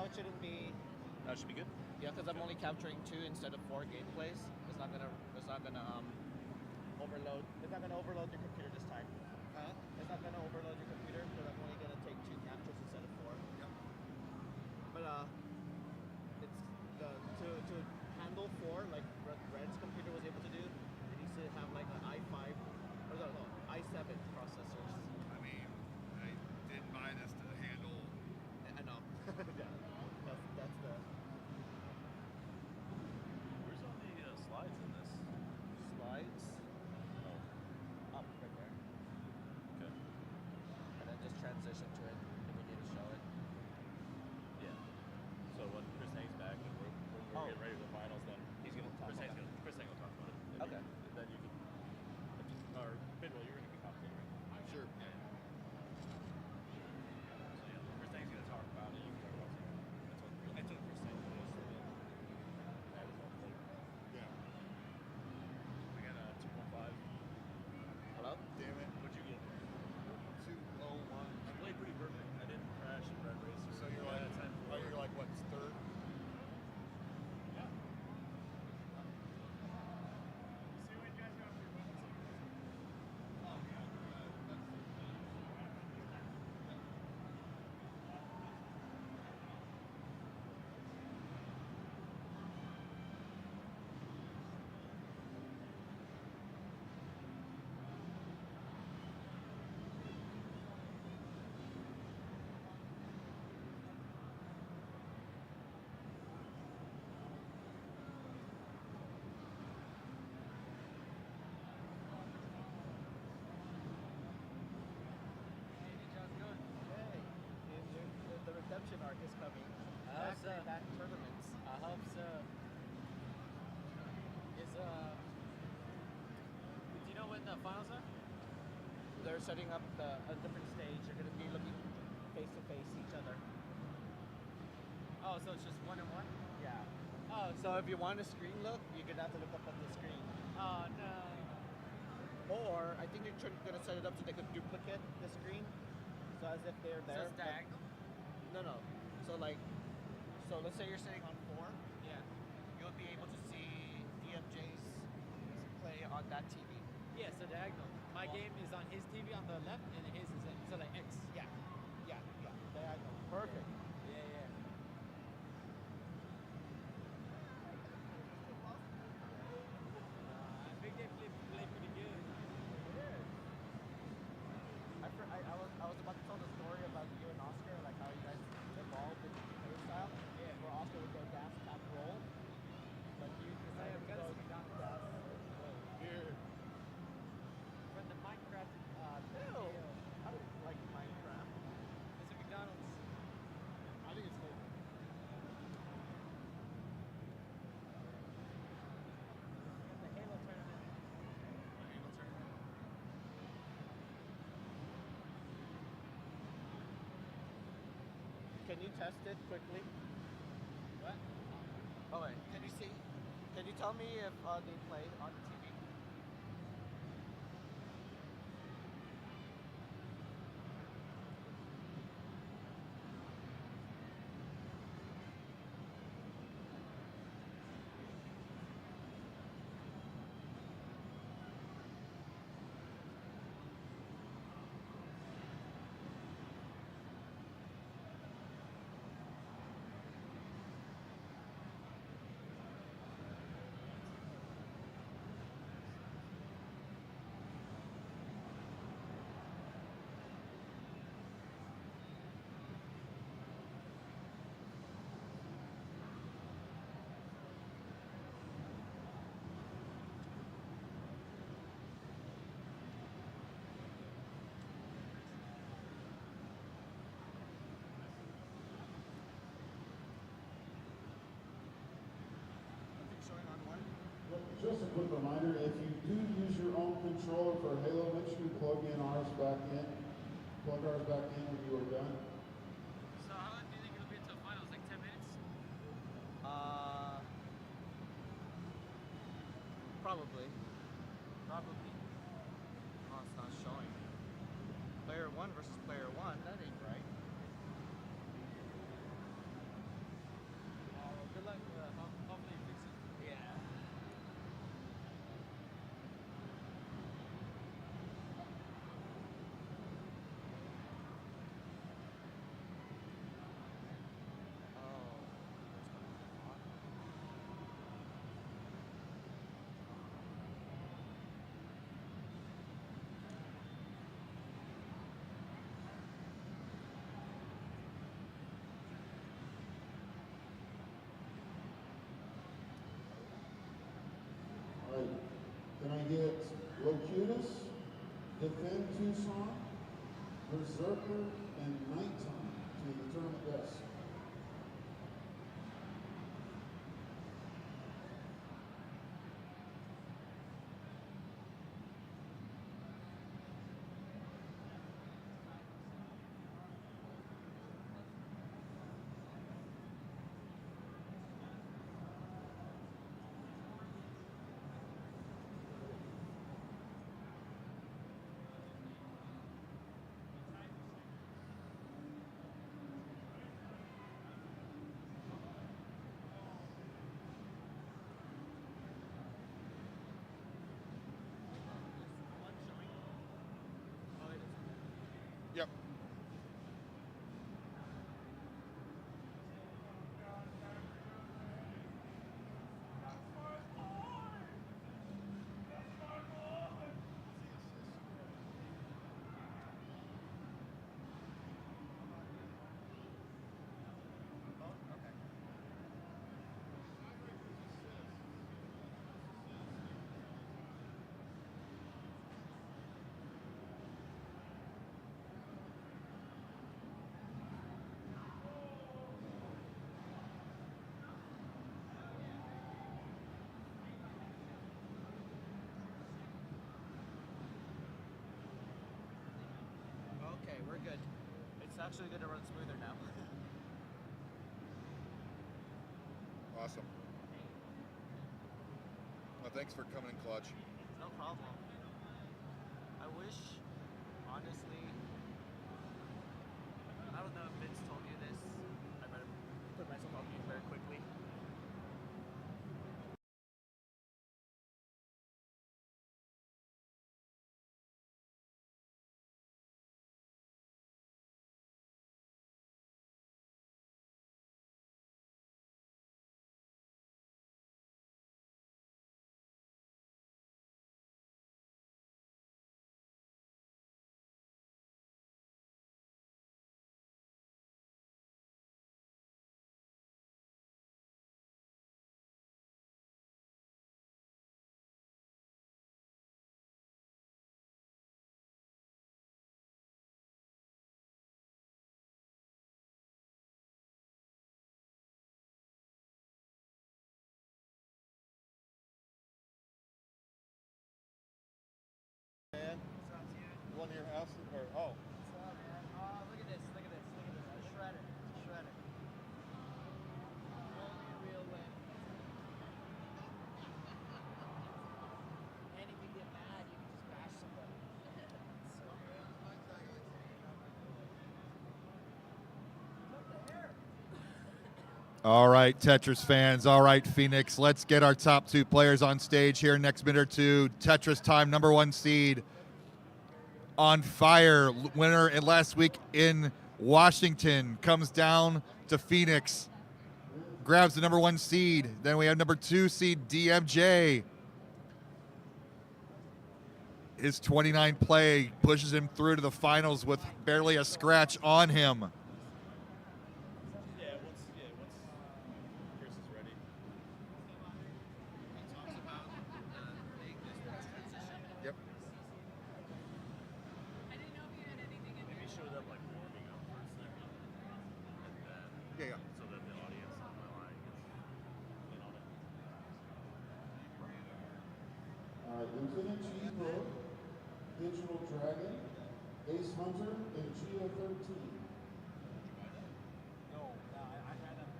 now it shouldn't be. That should be good. Yeah, because I'm only capturing 2 instead of 4 gameplays. It's not gonna overload. It's not gonna overload your computer this time. Huh? It's not gonna overload your computer because I'm only gonna take 2 captures instead of 4. Yep. But it's to handle 4 like Red's computer was able to do. It needs to have like an i5 or no i7 processors. I mean, I didn't buy this to handle. I know. Yeah, that's the Where's all the slides in this? slides. Oh, Up right there. okay. And then just transition to it if we need to show it. Yeah. So when Chris Hank's back and we're Oh. getting ready for the finals, then he's gonna Talk Chris about Hank will talk about it. Okay. Then you can. Or Bidwell, you're gonna be commentating, right? Sure. Yeah. So yeah, Chris Hank's gonna talk about it. You can talk about it. I told Chris Hank this. That was all thing. Yeah. I got a 2.5. Hello? Damn it. What'd you get? 201. I played pretty perfect. I didn't crash in Red Racer. So you're like, oh, you're like what, third? Yeah. See what you guys got for your weapons. Oh, yeah. Hey, the redemption arc is coming. hope so. Back tournaments. I hope so. Is do you know when the finals are? They're setting up a different stage. They're going to be looking face to face each other. Oh, so it's just 1-1? Yeah. Oh, So if you want a screen look, you're going to have to look up at the screen. oh no. Or I think they're going to set it up so they could duplicate the screen. So as if they're there. So it's but- diagonal? No, no. So let's say you're sitting on 4. Yeah. You'll be able to see DMJ's play on that TV. Yeah, so diagonal. My Well- game is on his TV on the left, and his is so like X. Yeah. Yeah. Diagonal. Perfect. Yeah, yeah. I think they play pretty good. I was about to tell the story about you and Oscar, like how you guys evolved in your style. Yeah. Where Oscar would go gas, tap, roll. But you decided to got go us McDonald's. gas. Here. From the Minecraft Ew. I don't like Minecraft. It's a McDonald's. I think it's cool. The Halo tournament. Can you test it quickly? What? Oh wait, can you see? Can you tell me if they play on TV? Showing on one. Just a quick reminder, if you do use your own controller for Halo, make sure you plug ours back in when you are done. So how long do you think it'll be until finals? Like 10 minutes? Probably. Probably. Oh, it's not showing. Player 1 versus player 1. That ain't right. to get Locutus, Defend Tucson, Berserker, and Nighttime to the tournament desk. Yep. Okay, we're good. It's actually going to run smoother now. Awesome. Well, thanks for coming in clutch. No problem. I wish, honestly, I don't know if Vince told you this. I better put myself on mute very quickly. One of your house or oh. Look at this, look at this, look at this. A shredder, it's a shredder. Only real win. And if you get mad, you can just bash somebody. So good. Cut the hair. All right, Tetris fans. All right, Phoenix. Let's get our top two players on stage here next minute or two. Tetris time, #1 seed. On fire, winner in last week in Washington, comes down to Phoenix, grabs the #1 seed. Then we have #2 seed DMJ. His 29 play pushes him through to the finals with barely a scratch on him. Yeah, once Chris is ready. Yep. Maybe show them like warming up for a second, and then Yeah. so that the audience on my line gets in on it. Lieutenant G Pro, Digital Dragon, Ace Hunter, and Geo 13. No, I had them.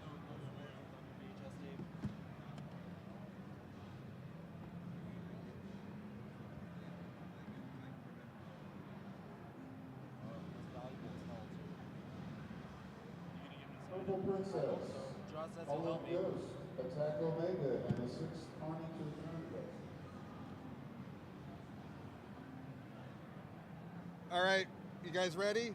Those were on VHS tape. Purple Princess, Josh says he'll Hollow help me. Ghost, Attack Omega, and the 6th Army to the tournament desk. All right, you guys ready?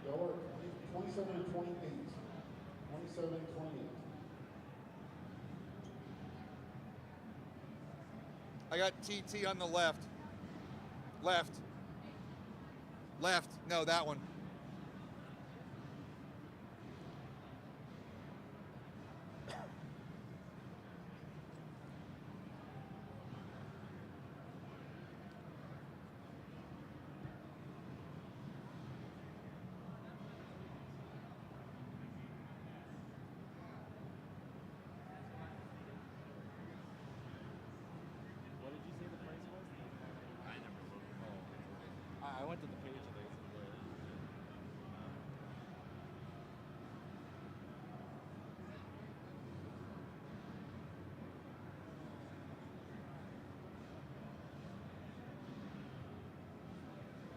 Y'all are 27 and 28. 27 and 28. I got TT on the left. Left. Left. No, that one. What did you say the price was? I never looked. I went to the page today.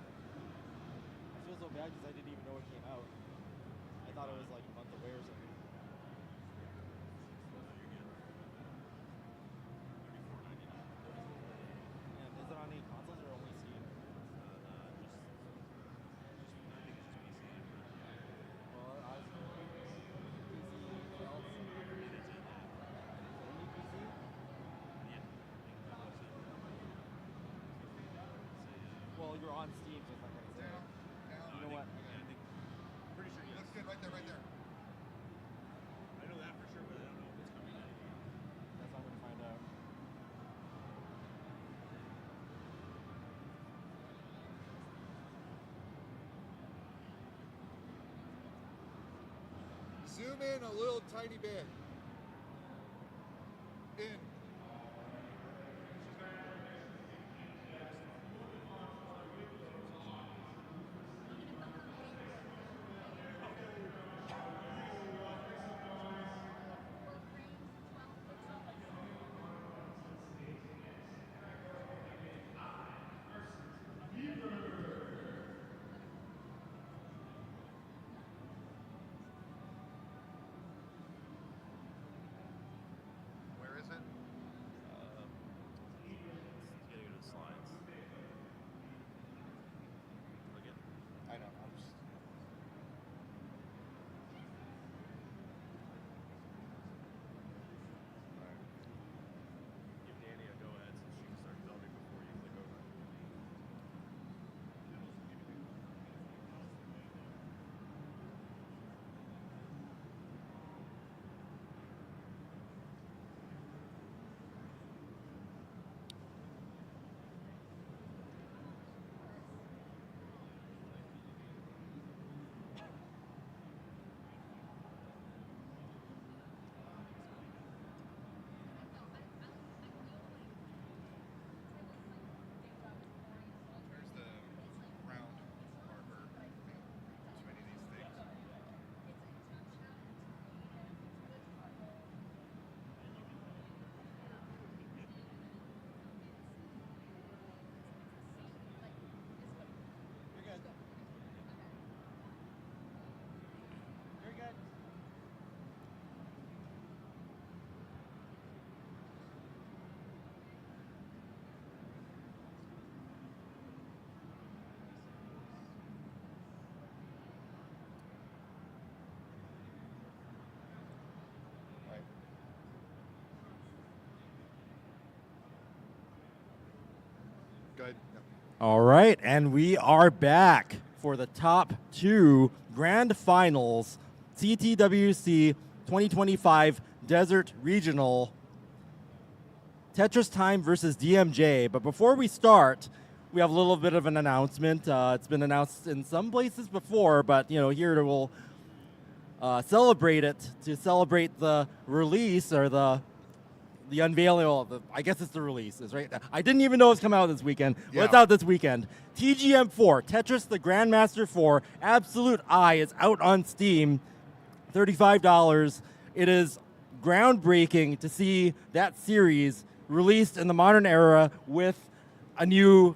I feel so bad because I didn't even know it came out. I thought it was like a month away or something. And is it on any consoles or only Steam? Well, I was PC else. Only PC? Well, you're on Steam, so it's not gonna say. You know what? Pretty sure yes. Looks good right there, right there. I know that for sure, but I don't know if it's coming out. That's what I'm gonna find out. Zoom in a little tiny bit. In. Where is it? You gotta go to the slides. Look at. I know. I'm just. Give Danny a go ahead so she can start building before you click over. Where's the round marker? Too many of these things. You're good. You're good. Right. Good. Yep. All right, and we are back for the top two grand finals, CTWC 2025 Desert Regional. Tetris Time versus DMJ. But before we start, we have a little bit of an announcement. It's been announced in some places before, but here we'll celebrate it to celebrate the release or the unveiling. Well, I guess it's the release, is right. I didn't even know it was coming out this weekend. Well, it's Yeah. out this weekend. TGM4, Tetris the Grandmaster 4, Absolute Eye is out on Steam, $35. It is groundbreaking to see that series released in the modern era with a new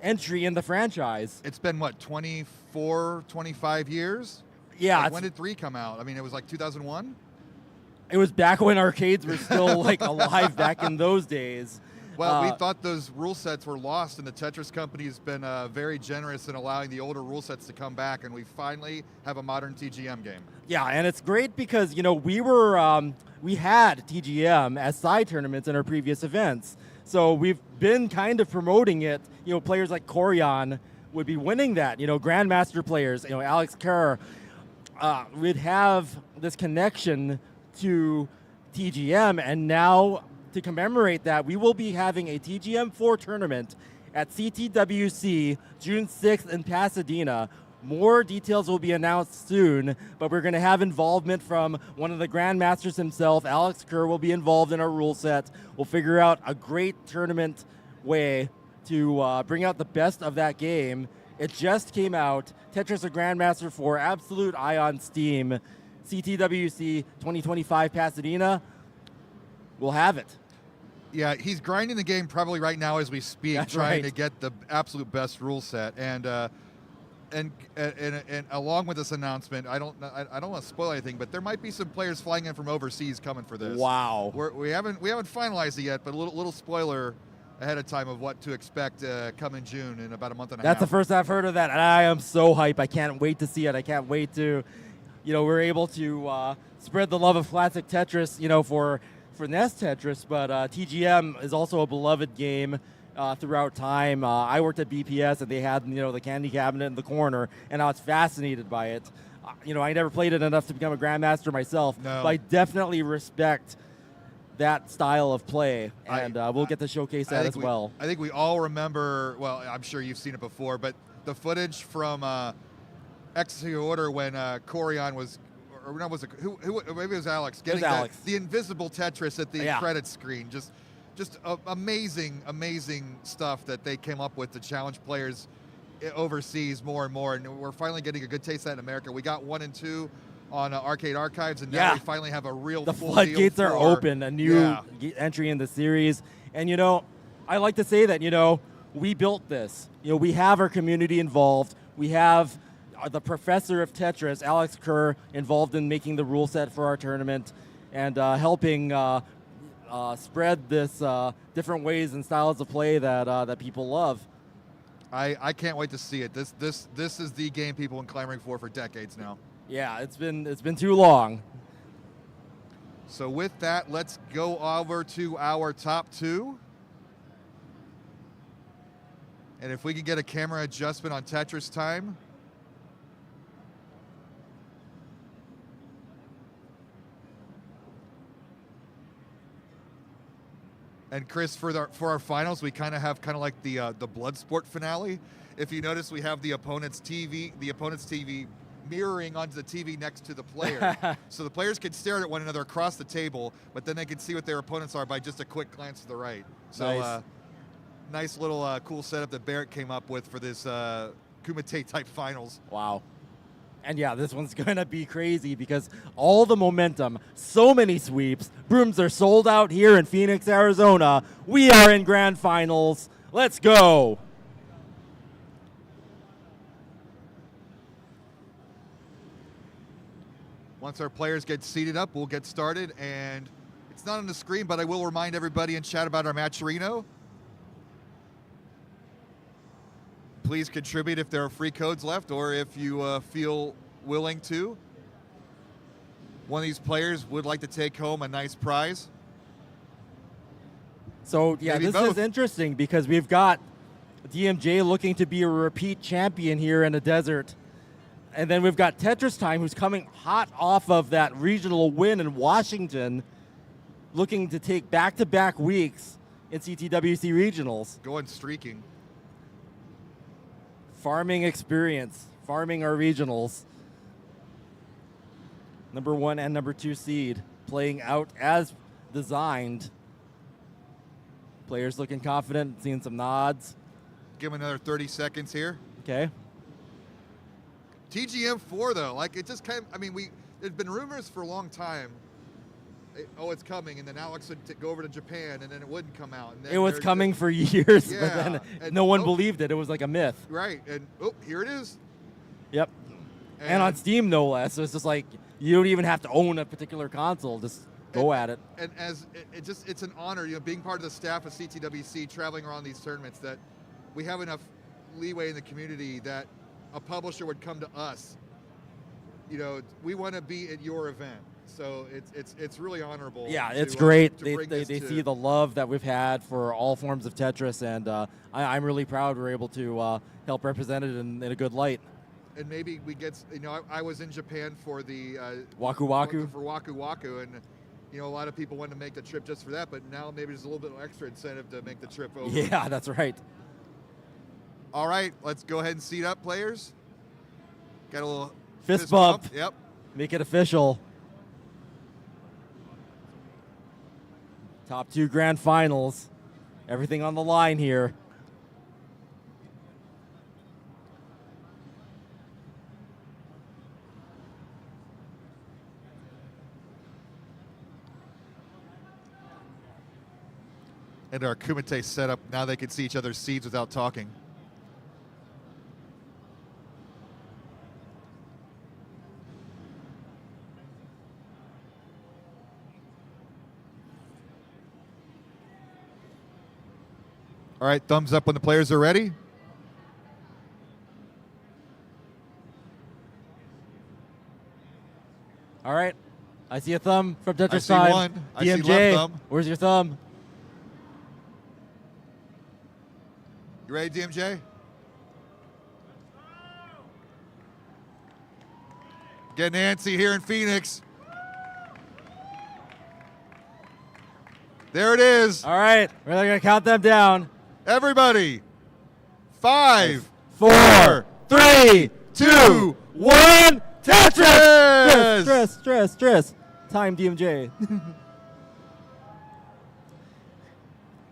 entry in the franchise. It's been what, 24, 25 years? Yeah, Like, it's- when did 3 come out? I mean, it was like 2001? It was back when arcades were still like alive back in those days. Well, we thought those rule sets were lost, and the Tetris company's been very generous in allowing the older rule sets to come back, and we finally have a modern TGM game. Yeah, and it's great because we had TGM as side tournaments in our previous events. So we've been kind of promoting it. You know, players like Corian would be winning that. You know, Grandmaster players, you know, Alex Kerr, would have this connection to TGM, and now to commemorate that, we will be having a TGM4 tournament at CTWC June 6th in Pasadena. More details will be announced soon, but we're going to have involvement from one of the Grandmasters himself. Alex Kerr will be involved in our rule set. We'll figure out a great tournament way to bring out the best of that game. It just came out. Tetris a Grandmaster 4, Absolute Eye on Steam. CTWC 2025 Pasadena. We'll have it. Yeah, he's grinding the game probably right now as we speak, That's trying right. to get the absolute best rule set. And along with this announcement, I don't want to spoil anything, but there might be some players flying in from overseas coming for this. Wow. We haven't finalized it yet, but a little spoiler ahead of time of what to expect come in June in about a month and a half. That's the first I've heard of that, and I am so hype. I can't wait to see it. I can't wait to, you know, we're able to spread the love of classic Tetris, you know, for NES Tetris, but TGM is also a beloved game throughout time. I worked at BPS, and they had, you know, the candy cabinet in the corner, and I was fascinated by it. You know, I never played it enough to become a Grandmaster myself, No. but I definitely respect that style of play, and we'll get to showcase that as well. I think we all remember, well, I'm sure you've seen it before, but the footage from Executive Order when Corian was, or no, was it, who maybe it was Alex, getting Alex. the invisible Tetris at the Yeah. credit screen. Just amazing stuff that they came up with to challenge players overseas more and more, and we're finally getting a good taste of that in America. We got 1 and 2 on Arcade Archives, and now Yeah. we finally have a real The full floodgates deal are for- open, a new Yeah. entry in the series. And, you know, I like to say that, you know, we built this. You know, we have our community involved. We have the professor of Tetris, Alex Kerr, involved in making the rule set for our tournament and helping spread this different ways and styles of play that people love. I can't wait to see it. This is the game people have been clamoring for decades now. Yeah, it's been too long. So with that, let's go over to our top 2. And if we can get a camera adjustment on Tetris time. And Chris, for our finals, we kind of have like the Bloodsport finale. If you notice, we have the opponent's TV mirroring onto the TV next to the player. So the players can stare at one another across the table, but then they can see what their opponents are by just a quick glance to the right. So Nice. nice little cool setup that Barrett came up with for this Kumite type finals. Wow. And yeah, this one's going to be crazy because all the momentum, so many sweeps, brooms are sold out here in Phoenix, Arizona. We are in grand finals. Let's go. Once our players get seated up, we'll get started. And it's not on the screen, but I will remind everybody in chat about our Matcherino. Please contribute if there are free codes left or if you feel willing to. One of these players would like to take home a nice prize. So yeah, Maybe this both. is interesting because we've got DMJ looking to be a repeat champion here in the desert. And then we've got Tetris Time, who's coming hot off of that regional win in Washington, looking to take back-to-back weeks in CTWC Regionals. Going streaking. Farming experience, farming our regionals. Number 1 and number 2 seed, playing out as designed. Players looking confident, seeing some nods. Give him another 30 seconds here. Okay. TGM4 though, like it just kind of, I mean, there's been rumors for a long time. It's coming, and then Alex would go over to Japan, and then it wouldn't come out. And then It was there's coming for years, Yeah, but then and- no one believed it. It was like a myth. Right, and here it is. Yep. And on Steam, no less. So it's just like you don't even have to own a particular console. Just go at it. And as it's an honor, being part of the staff of CTWC, traveling around these tournaments, that we have enough leeway in the community that a publisher would come to us. We want to be at your event. So it's really honorable. Yeah, it's to, great. to They bring this to- see the love that we've had for all forms of Tetris, and I'm really proud we're able to help represent it in a good light. And maybe we get, I was in Japan for the Waku Waku. for Waku Waku, and a lot of people wanted to make the trip just for that, but now maybe there's a little bit of extra incentive to make the trip over. Yeah, that's right. All right, let's go ahead and seat up, players. Got a little Fist bump. Yep. Make it official. Top 2 grand finals. Everything on the line here. And our Kumite setup, now they can see each other's seeds without talking. All right, thumbs up when the players are ready. All right. I see a thumb from Tetris I see time. one. I see DMJ, left thumb. where's your thumb? You ready, DMJ? Getting antsy here in Phoenix. There it is. All right. We're going to count them down. Everybody. 5, 4, 3, 2, 1. Tetris! Stress. Time, DMJ.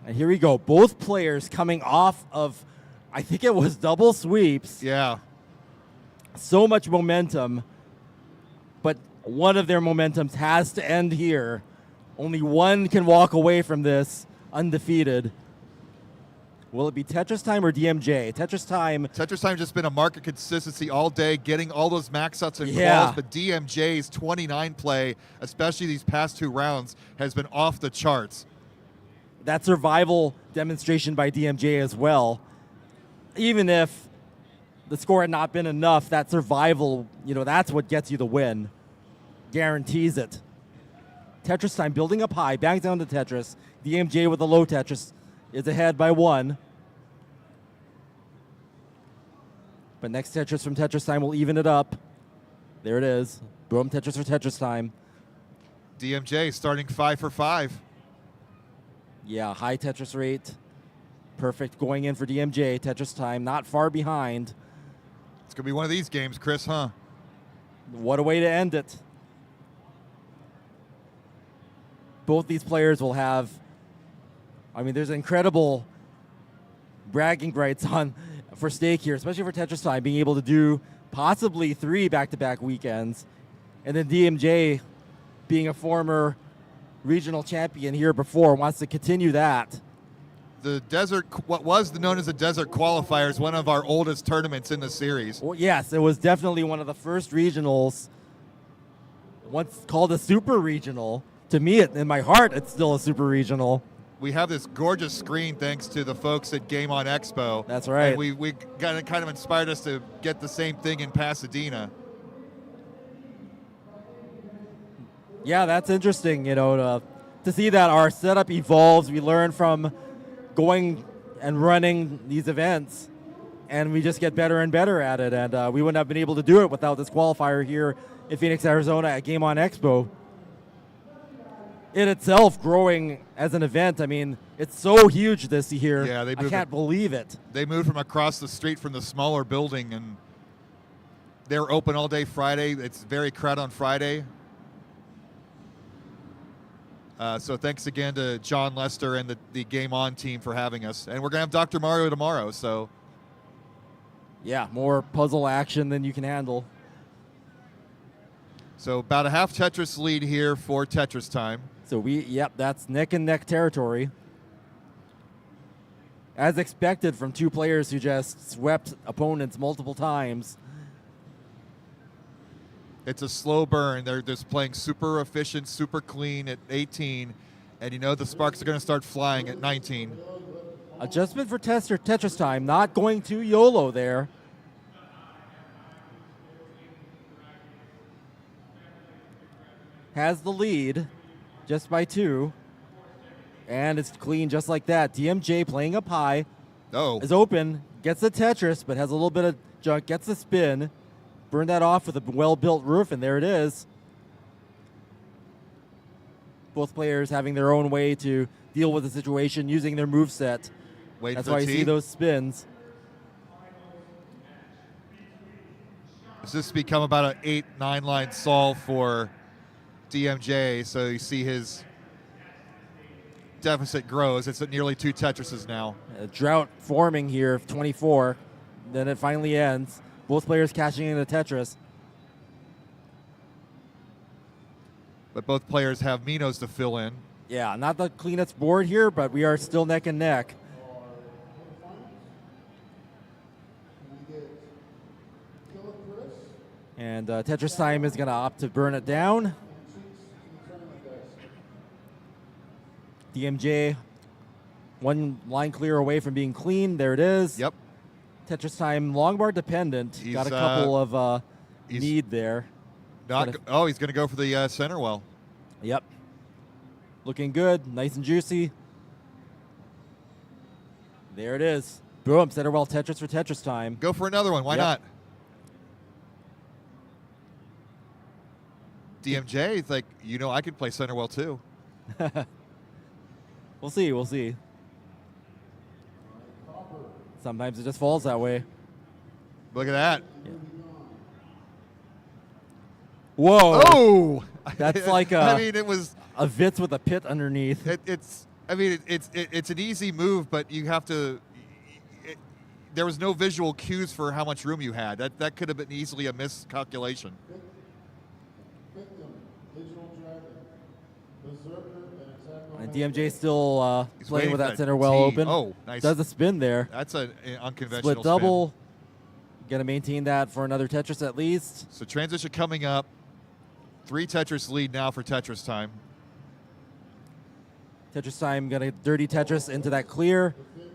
And here we go. Both players coming off of, I think it was double sweeps. Yeah. So much momentum. But one of their momentums has to end here. Only one can walk away from this undefeated. Will it be Tetris time or DMJ? Tetris time. Tetris time just been a market consistency all day, getting all those max outs and Yeah. calls, but DMJ's 29 play, especially these past 2 rounds, has been off the charts. That survival demonstration by DMJ as well. Even if the score had not been enough, that survival, that's what gets you the win. Guarantees it. Tetris time, building up high, bangs down to Tetris. DMJ with a low Tetris is ahead by 1. But next Tetris from Tetris time will even it up. There it is. Boom, Tetris for Tetris time. DMJ starting 5 for 5. Yeah, high Tetris rate. Perfect going in for DMJ. Tetris time, not far behind. It's going to be one of these games, Chris, huh? What a way to end it. Both these players will have, there's incredible bragging rights for stake here, especially for Tetris time, being able to do possibly 3 back-to-back weekends. And then DMJ, being a former regional champion here before, wants to continue that. The Desert, what was known as the Desert Qualifier, is one of our oldest tournaments in the series. Well, yes, it was definitely one of the first regionals, once called a super regional. To me, in my heart, it's still a super regional. We have this gorgeous screen thanks to the folks at GameOn Expo. That's right. And we kind of inspired us to get the same thing in Pasadena. Yeah, that's interesting, to see that our setup evolves. We learn from going and running these events, and we just get better and better at it. And we wouldn't have been able to do it without this qualifier here in Phoenix, Arizona at GameOn Expo. In itself, growing as an event, it's so huge this year. Yeah, I can't believe it. They moved from across the street from the smaller building, and they're open all day Friday. It's very crowded on Friday. So thanks again to John Lester and the Game On team for having us. And we're going to have Dr. Mario tomorrow, so. Yeah, more puzzle action than you can handle. So about a half Tetris lead here for Tetris time. So that's neck and neck territory. As expected from 2 players who just swept opponents multiple times. It's a slow burn. They're just playing super efficient, super clean at 18. And the sparks are going to start flying at 19. Adjustment for Tetris time, not going too YOLO there. has the lead just by 2. And it's clean just like that. DMJ playing up high. Oh. Is open, gets the Tetris, but has a little bit of junk, gets the spin. Burn that off with a well-built roof, and there it is. Both players having their own way to deal with the situation, using their moveset. Wait That's for why the you tee. see those spins. Does this become about an 8-9 line solve for DMJ? So you see his deficit grows. It's at nearly 2 Tetrises now. A drought forming here of 24. Then it finally ends. Both players cashing in the Tetris. But both players have Minos to fill in. Yeah, not the cleanest board here, but we are still neck and neck. And Tetris Time is going to opt to burn it down. DMJ, 1 line clear away from being clean. There it is. Yep. Tetris Time, long bar dependent. He's, Got a couple of need there. He's going to go for the center well. Yep. Looking good, nice and juicy. There it is. Boom, center well Tetris for Tetris Time. Go for another one. Why not? DMJ, it's like, I could play center well too. We'll see. Sometimes it just falls that way. Look at that. Yeah. Whoa. Oh! That's like it was a Vitz with a pit underneath. It's an easy move, but you have to. There was no visual cues for how much room you had. That could have been easily a miscalculation. And DMJ still He's playing waiting with for that center well tee. open. Oh, nice. Does a spin there. That's an unconventional Split double. Going to maintain that for another Tetris at least. So transition coming up. 3 Tetris lead now for Tetris Time. Tetris Time going to dirty Tetris into that clear,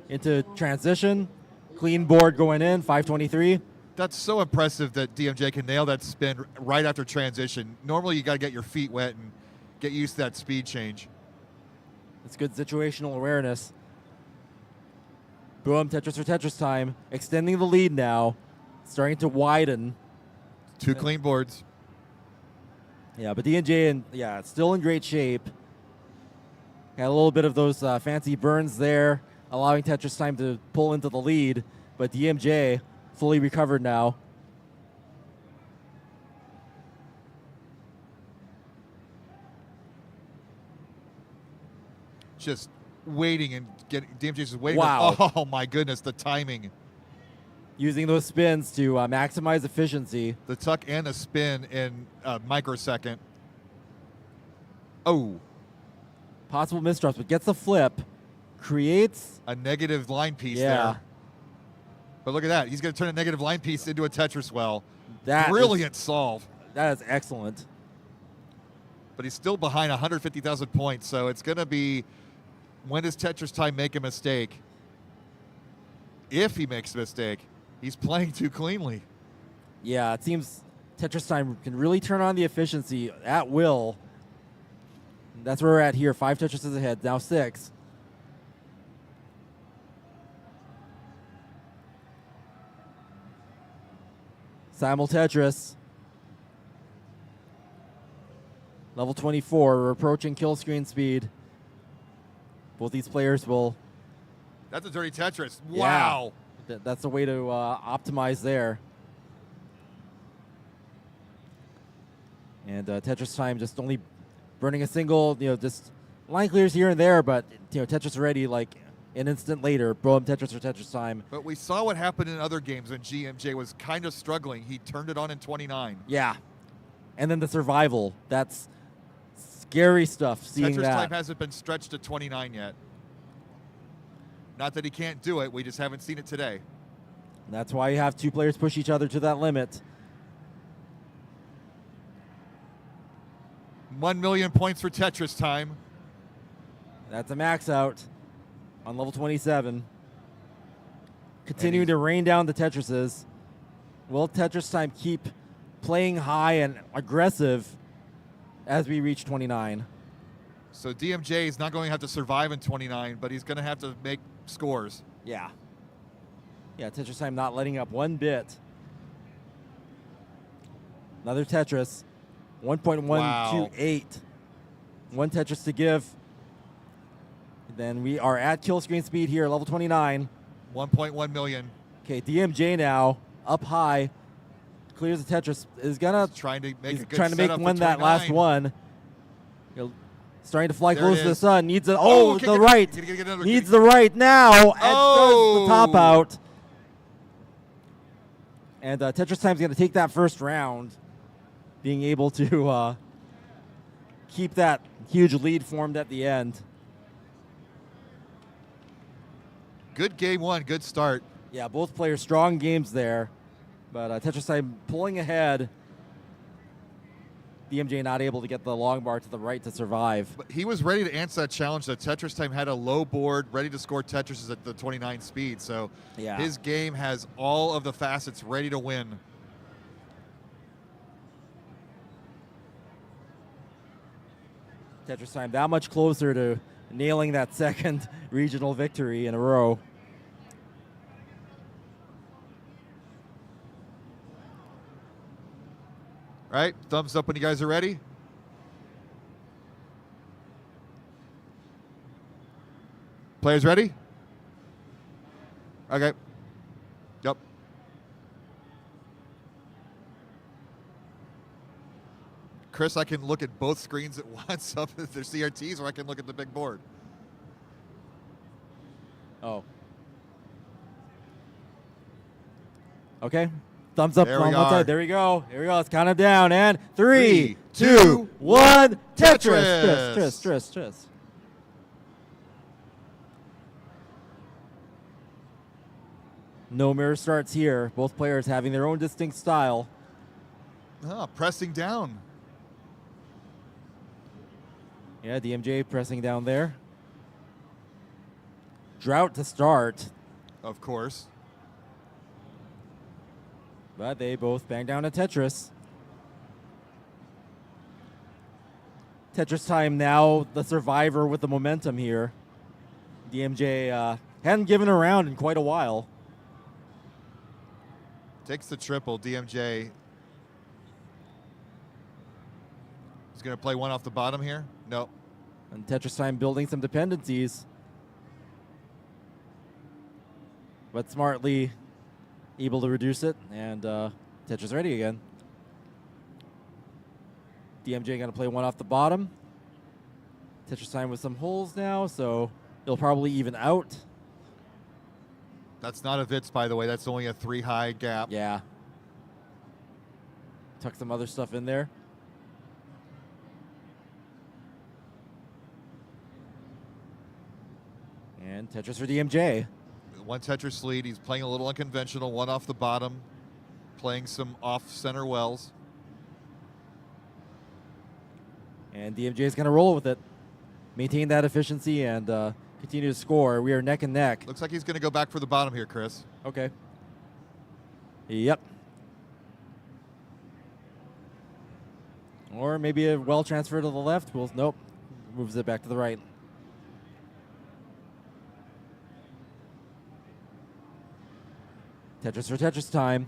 into transition. Clean board going in, 523. That's so impressive that DMJ can nail that spin right after transition. Normally you got to get your feet wet and get used to that speed change. It's good situational awareness. Boom, Tetris for Tetris Time. Extending the lead now. Starting to widen. 2 clean boards. Yeah, but DMJ, still in great shape. Got a little bit of those fancy burns there, allowing Tetris Time to pull into the lead. But DMJ fully recovered now. Just waiting and getting DMJ's just waiting. Wow. Oh my goodness, the timing. Using those spins to maximize efficiency. The tuck and the spin in a microsecond. Oh. Possible misdrops, but gets a flip. Creates a negative line piece Yeah. there. But look at that. He's going to turn a negative line piece into a Tetris well. That Brilliant solve. That is excellent. But he's still behind 150,000 points, so it's going to be, when does Tetris Time make a mistake? If he makes a mistake, he's playing too cleanly. Yeah, it seems Tetris Time can really turn on the efficiency at will. That's where we're at here. 5 Tetrises ahead, now 6. Simul Tetris. Level 24, we're approaching kill screen speed. Both these players will... That's a dirty Tetris. Yeah. Wow. That's a way to optimize there. And Tetris Time just only burning a single, just line clears here and there, but Tetris ready like an instant later. Boom, Tetris for Tetris Time. But we saw what happened in other games when GMJ was kind of struggling. He turned it on in 29. Yeah. And then the survival. That's scary stuff, seeing Tetris that. Time hasn't been stretched to 29 yet. Not that he can't do it, we just haven't seen it today. That's why you have 2 players push each other to that limit. 1 million points for Tetris Time. That's a max out on level 27. Continuing to rain down the Tetrises. Will Tetris Time keep playing high and aggressive as we reach 29. So DMJ is not going to have to survive in 29, but he's going to have to make scores. Yeah. Yeah, Tetris Time not letting up one bit. Another Tetris. 1.128. Wow. One Tetris to give. Then we are at kill screen speed here, level 29. 1.1 million. Okay, DMJ now up high. Clears the Tetris. Is gonna trying to make a good trying to make setup for one that 29. last one. Starting to fly There close it to the is. sun. Needs it. Oh, Oh, okay, the get- right. get another- Needs the right now. And does the top Oh. out. And Tetris Time's going to take that first round, being able to keep that huge lead formed at the end. Good game one, good start. Yeah, both players strong games there, but Tetris Time pulling ahead. DMJ not able to get the long bar to the right to survive. But he was ready to answer that challenge. The Tetris Time had a low board, ready to score Tetrises at the 29 speed. So Yeah. his game has all of the facets ready to win. Tetris Time that much closer to nailing that second regional victory in a row. Right? Thumbs up when you guys are ready. Players ready? Okay. Yep. Chris, I can look at both screens at once up at their CRTs, or I can look at the big board. Oh. Okay. Thumbs up There we on one are. side. There we go. Here we go. Let's count them down. And 3, 3, 2, 2, 1. Tetris. Tetris. No mirror starts here. Both players having their own distinct style. Ah, pressing down. Yeah, DMJ pressing down there. Drought to start, Of course. but they both bang down a Tetris. Tetris Time now, the survivor with the momentum here. DMJ hadn't given a round in quite a while. Takes the triple. DMJ is going to play one off the bottom here. Nope. And Tetris Time building some dependencies. But smartly able to reduce it, and Tetris ready again. DMJ going to play one off the bottom. Tetris Time with some holes now, so it'll probably even out. That's not a Vitz, by the way. That's only a 3 high gap. Yeah. Tuck some other stuff in there. And Tetris for DMJ. One Tetris lead. He's playing a little unconventional. One off the bottom. Playing some off-center wells. And DMJ is going to roll with it. Maintain that efficiency and continue to score. We are neck and neck. Looks like he's going to go back for the bottom here, Chris. Okay. Yep. Or maybe a well transfer to the left. Well, nope. Moves it back to the right. Tetris for Tetris time.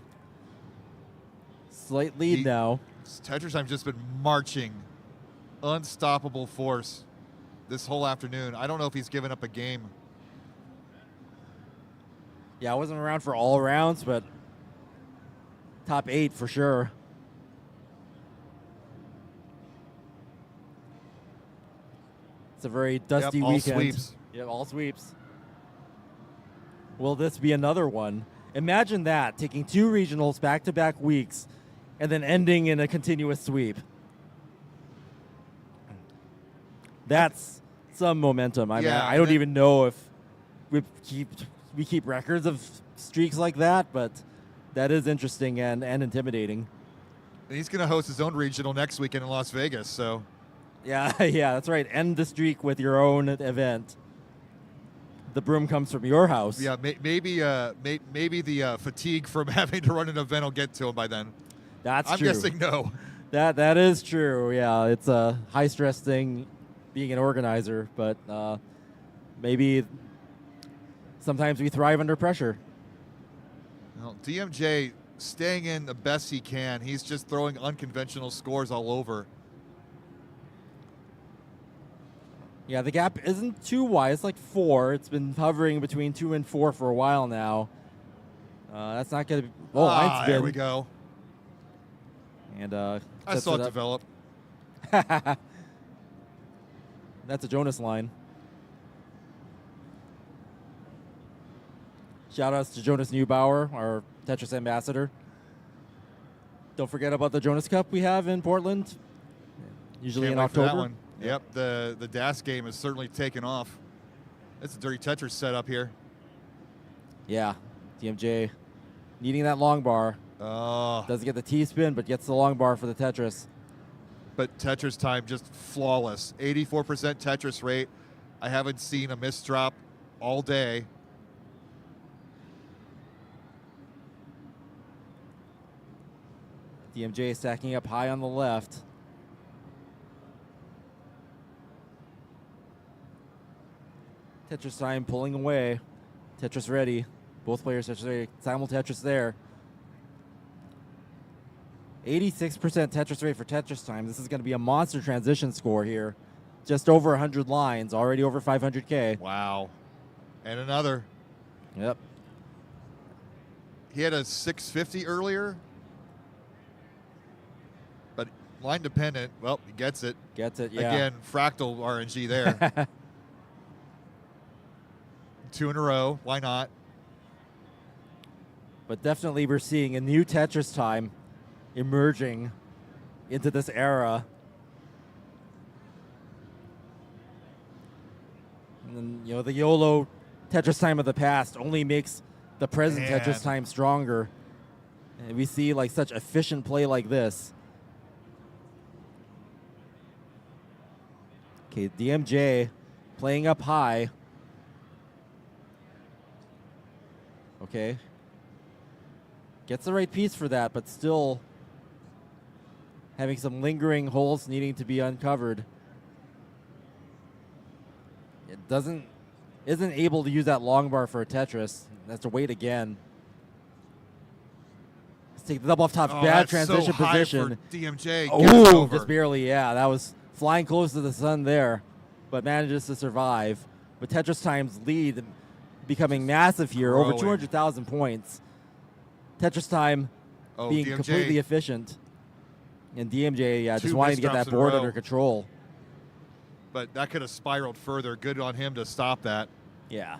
Slight lead now. Tetris Time's just been marching. Unstoppable force this whole afternoon. I don't know if he's given up a game. Yeah, I wasn't around for all rounds, but top 8 for sure. It's a very dusty all weekend. sweeps. Yep, all sweeps. Will this be another one? Imagine that, taking 2 regionals back-to-back weeks and then ending in a continuous sweep. That's some momentum. I mean, Yeah, I don't that- even know if we keep records of streaks like that, but that is interesting and intimidating. And he's going to host his own regional next weekend in Las Vegas, so... Yeah, yeah, that's right. End the streak with your own event. The broom comes from your house. Yeah, maybe the fatigue from having to run an event will get to him by then. That's I'm true. guessing no. That is true. Yeah, it's a high stress thing, being an organizer, but maybe sometimes we thrive under pressure. Well, DMJ staying in the best he can. He's just throwing unconventional scores all over. Yeah, the gap isn't too wide. It's like 4. It's been hovering between 2 and 4 for a while now. That's not going to be... Oh, line spin. There we go. And I saw it develop. That's a Jonas line. Shout outs to Jonas Neubauer, our Tetris ambassador. Don't forget about the Jonas Cup we have in Portland, usually Can't in wait for October. that one. Yep, the DAS game has certainly taken off. That's a dirty Tetris setup here. Yeah, DMJ needing that long bar. Oh. Doesn't get the T-spin, but gets the long bar for the Tetris. But Tetris time just flawless. 84% Tetris rate. I haven't seen a miss drop all day. DMJ stacking up high on the left. Tetris time pulling away. Tetris ready. Both players Tetris ready. Simul Tetris there. 86% Tetris rate for Tetris time. This is going to be a monster transition score here. Just over 100 lines, already over 500K. Wow. And another. Yep. He had a 650 earlier. But line dependent. Well, he gets it. Gets it, yeah. Again, fractal RNG there. 2 in a row. Why not? But definitely we're seeing a new Tetris time emerging into this era. And then, you know, the YOLO Tetris time of the past only makes the present Man. Tetris time stronger. And we see like such efficient play like this. Okay, DMJ playing up high. Okay. Gets the right piece for that, but still having some lingering holes needing to be uncovered. It isn't able to use that long bar for a Tetris. Has to wait again. Let's take the double off top. Oh, Bad that's transition so high position. for DMJ. Gets Oh, over. just barely. Yeah, that was flying close to the sun there, but manages to survive. But Tetris time's lead becoming massive here, over growing. 200,000 points. Tetris time being DMJ. completely efficient. And DMJ, yeah, just 2 wanting to get misdrops that in a board row. under control. But that could have spiraled further. Good on him to stop that. Yeah.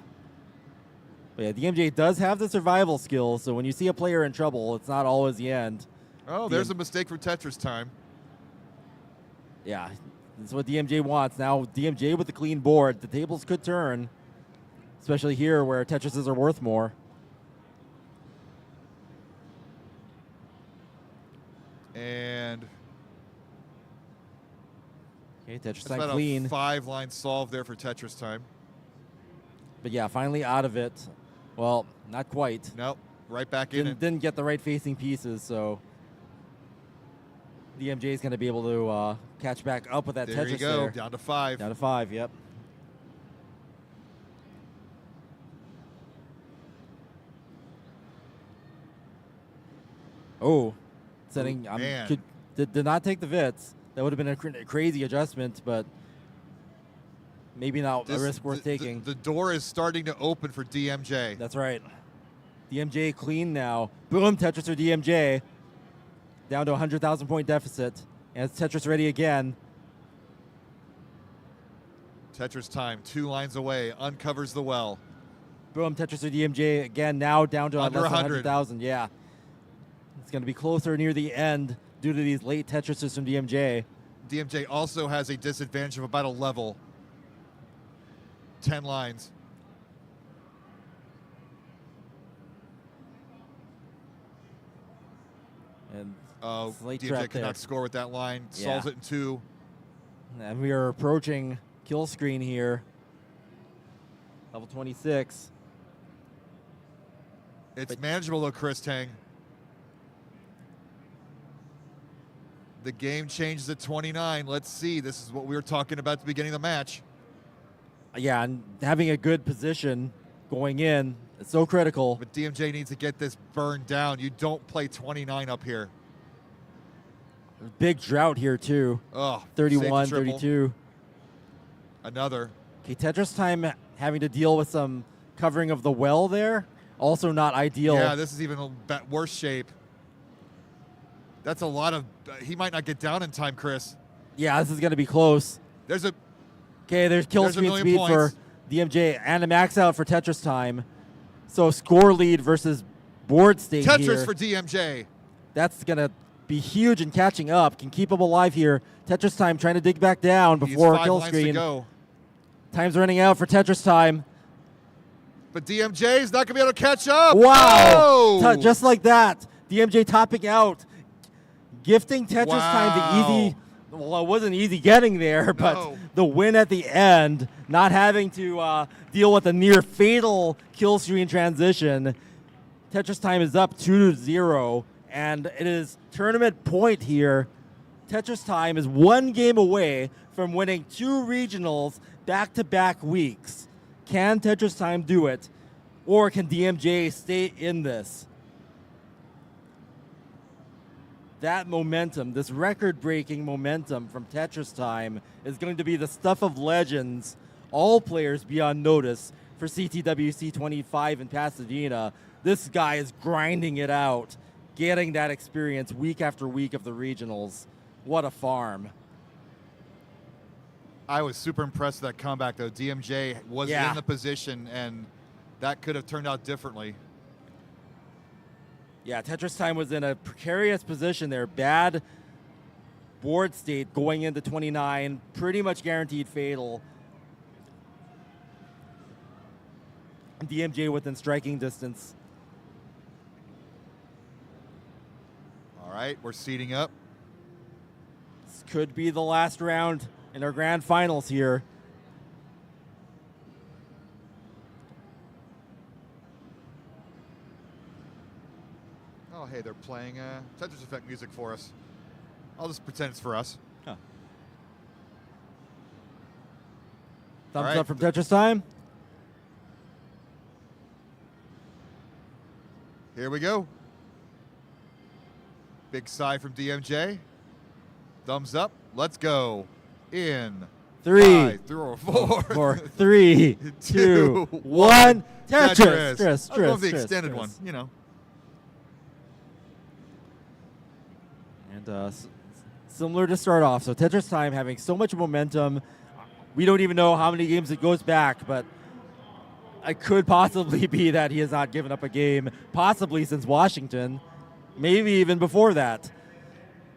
But yeah, DMJ does have the survival skill, so when you see a player in trouble, it's not always the end. Oh, there's a mistake from Tetris time. Yeah, that's what DMJ wants. Now DMJ with the clean board, the tables could turn, especially here where Tetrises are worth more. And Okay, Tetris that's time about clean. a 5-line solve there for Tetris time. But yeah, finally out of it. Well, not quite. Nope, right back in it. Didn't get the right facing pieces, so DMJ is going to be able to catch back up with that There Tetris you go, there. down to 5. Down to 5, yep. Oh, setting. man. Did not take the Vits. That would have been a crazy adjustment, but maybe not a risk worth taking. The door is starting to open for DMJ. That's right. DMJ clean now. Boom, Tetris for DMJ. Down to a 100,000 point deficit. And it's Tetris ready again. Tetris time, 2 lines away, uncovers the well. Boom, Tetris for DMJ again, now down to Under less than 100. 100,000. Yeah. It's going to be closer near the end due to these late Tetrises from DMJ. DMJ also has a disadvantage of about a level. 10 lines. And DMJ trap cannot there. score with that line. Yeah. Solves it in 2. And we are approaching kill screen here. Level 26. It's manageable though, Chris Tang. The game changes at 29. Let's see. This is what we were talking about at the beginning of the match. Yeah, and having a good position going in is so critical. But DMJ needs to get this burned down. You don't play 29 up here. Big drought here, too. Oh, 31, save the triple. 32. Another. Okay, Tetris Time having to deal with some covering of the well there. Also not ideal. Yeah, this is even a worse shape. That's a lot of. He might not get down in time, Chris. Yeah, this is going to be close. There's a. Okay, there's kill There's a screen million speed points. for DMJ and a max out for Tetris Time. So score lead versus board state Tetris here. for DMJ. That's going to be huge in catching up. Can keep him alive here. Tetris Time trying to dig back down before He's 5 kill lines screen. to go. Time's running out for Tetris Time. But DMJ is not going to be able to catch up. Wow! Oh! Just like that. DMJ topping out. Gifting Tetris Time the easy. Well, it wasn't easy getting there, but No. the win at the end, not having to deal with a near fatal kill screen transition. Tetris Time is up 2-0, and it is tournament point here. Tetris Time is 1 game away from winning 2 regionals back-to-back weeks. Can Tetris Time do it, or can DMJ stay in this? That momentum, this record-breaking momentum from Tetris Time is going to be the stuff of legends. All players be on notice for CTWC 25 in Pasadena. This guy is grinding it out, getting that experience week after week of the regionals. What a farm. I was super impressed with that comeback, though. DMJ was Yeah. in the position, and that could have turned out differently. Yeah, Tetris Time was in a precarious position there. Bad board state going into 29, pretty much guaranteed fatal. DMJ within striking distance. All right, we're seating up. This could be the last round in our grand finals here. Oh, hey, they're playing Tetris Effect music for us. I'll just pretend it's for us. Huh. All Thumbs right. up from Tetris Time. Here we go. Big sigh from DMJ. Thumbs up. Let's go. In 3, 5, 3, 4, 4, 3, 2, 1. Tetris. I'll go with the Tetris, extended Tetris. one, you know. And similar to start off, so Tetris Time having so much momentum. We don't even know how many games it goes back, but it could possibly be that he has not given up a game, possibly since Washington, maybe even before that.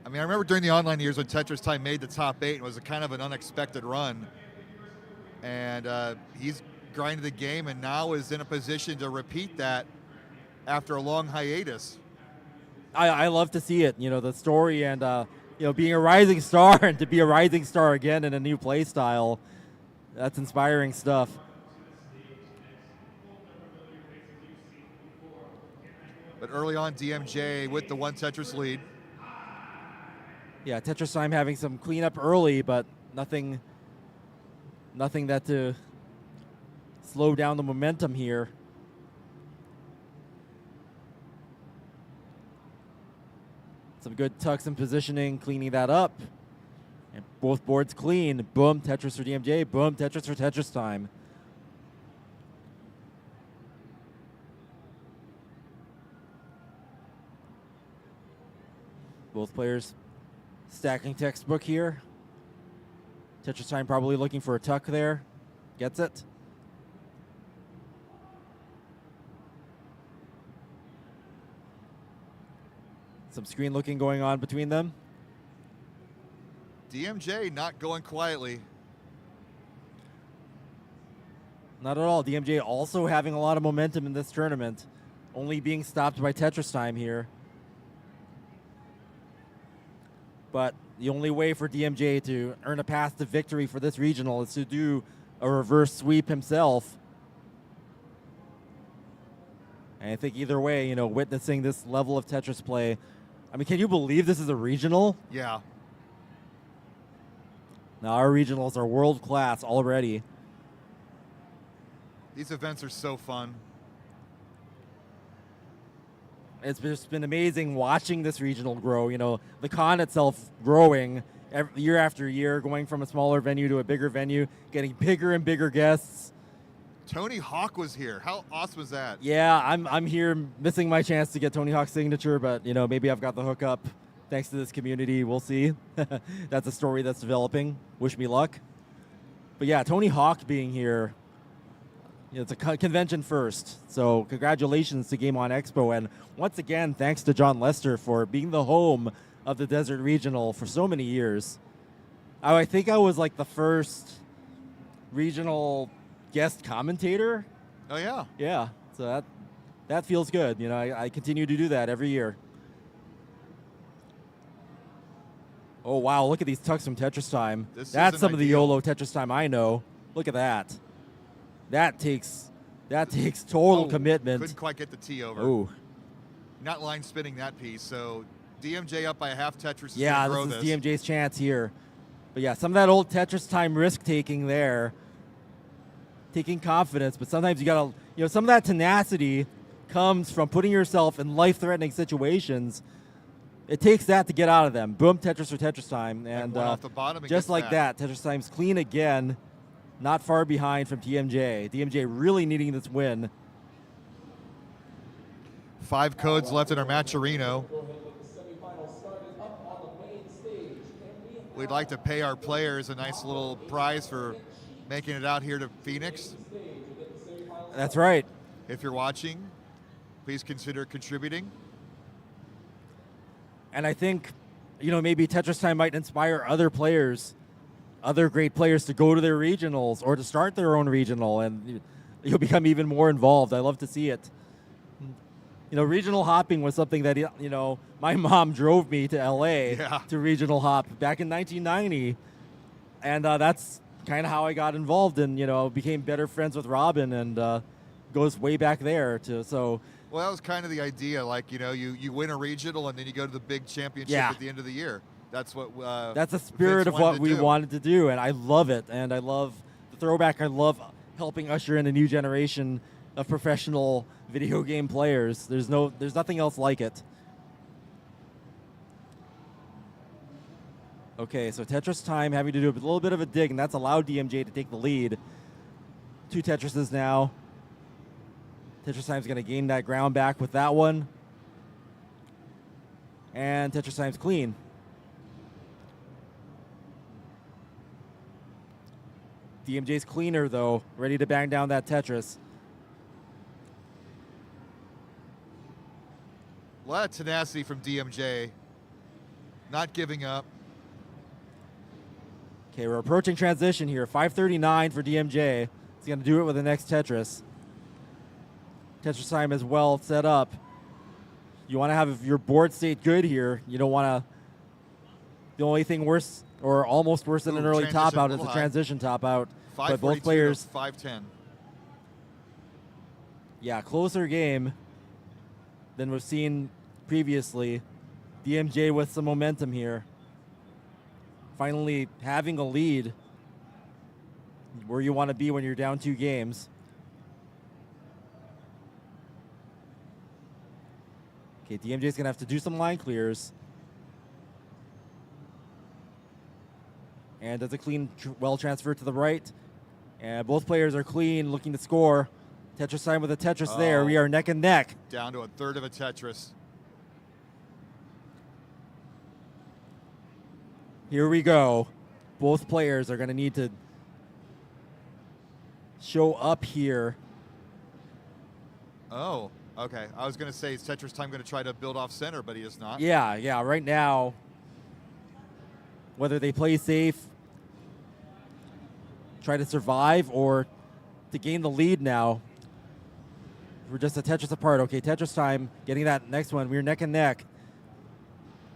I mean, I remember during the online years when Tetris Time made the top 8, it was a kind of an unexpected run. And he's grinded the game and now is in a position to repeat that after a long hiatus. I love to see it, the story and, being a rising star and to be a rising star again in a new play style. That's inspiring stuff. But early on, DMJ with the 1 Tetris lead. Yeah, Tetris Time having some cleanup early, but nothing that to slow down the momentum here. Some good tucks and positioning, cleaning that up. And both boards clean. Boom, Tetris for DMJ. Boom, Tetris for Tetris Time. Both players stacking textbook here. Tetris Time probably looking for a tuck there. Gets it. Some screen looking going on between them. DMJ not going quietly. Not at all. DMJ also having a lot of momentum in this tournament. Only being stopped by Tetris Time here. But the only way for DMJ to earn a path to victory for this regional is to do a reverse sweep himself. And I think either way, witnessing this level of Tetris play, I mean, can you believe this is a regional? Yeah. Now our regionals are world class already. These events are so fun. It's just been amazing watching this regional grow. You know, the con itself growing year after year, going from a smaller venue to a bigger venue, getting bigger and bigger guests. Tony Hawk was here. How awesome was that? Yeah, I'm here missing my chance to get Tony Hawk's signature, but you know, maybe I've got the hookup thanks to this community. We'll see. That's a story that's developing. Wish me luck. But yeah, Tony Hawk being here, you know, it's a convention first. So congratulations to Game On Expo, and once again, thanks to John Lester for being the home of the Desert Regional for so many years. I think I was like the first regional guest commentator. Oh yeah. Yeah, so that feels good. You know, I continue to do that every year. Oh wow, look at these tucks from Tetris Time. That's some of the YOLO Tetris Time I know. Look at that. That takes total commitment. Couldn't quite get the T over. Oh. Not line spinning that piece. So DMJ up by a half Tetris. Yeah, this is DMJ's chance here. But yeah, some of that old Tetris Time risk taking there. Taking confidence, but sometimes you gotta, you know, some of that tenacity comes from putting yourself in life-threatening situations. It takes that to get out of them. Boom, Tetris for Tetris Time. And one off the bottom and just gets like that, Tetris Time's clean again. Not far behind from DMJ. DMJ really needing this win. 5 codes left in our match-a-reno. We'd like to pay our players a nice little prize for making it out here to Phoenix. That's right. If you're watching, please consider contributing. And I think, you know, maybe Tetris Time might inspire other players, other great players to go to their regionals or to start their own regional, and you'll become even more involved. I love to see it. You know, regional hopping was something that, you know, my mom drove me to LA to regional hop back in 1990. And that's kind of how I got involved, and you know, became better friends with Robin, and goes way back there too. So well, that was kind of the idea. Like, you know, you win a regional and then you go to the big championship at the end of the year. That's what. That's the spirit of what we wanted to do, and I love it. And I love the throwback. I love helping usher in a new generation of professional video game players. There's nothing else like it. Okay, so Tetris Time having to do a little bit of a dig, and that's allowed DMJ to take the lead. 2 Tetrises now. Tetris Time's going to gain that ground back with that one. And Tetris Time's clean. DMJ's cleaner, though, ready to bang down that Tetris. A lot of tenacity from DMJ. Not giving up. Okay, we're approaching transition here. 5:39 for DMJ. He's going to do it with the next Tetris. Tetris Time is well set up. You want to have your board state good here. You don't want to... The only thing worse, or almost worse than an early top out, is a transition top out. But both players... 5-10. Yeah, closer game than we've seen previously. DMJ with some momentum here. Finally having a lead where you want to be when you're down 2 games. Okay, DMJ's going to have to do some line clears. And does a clean, well transfer to the right. And both players are clean, looking to score. Tetris Time with a Tetris there. We are neck and neck. Down to a third of a Tetris. Here we go. Both players are going to need to show up here. Oh, okay. I was going to say, is Tetris Time going to try to build off center, but he is not. Yeah. Right now, whether they play safe, try to survive, or to gain the lead now. We're just a Tetris apart. Okay, Tetris Time getting that next one. We're neck and neck.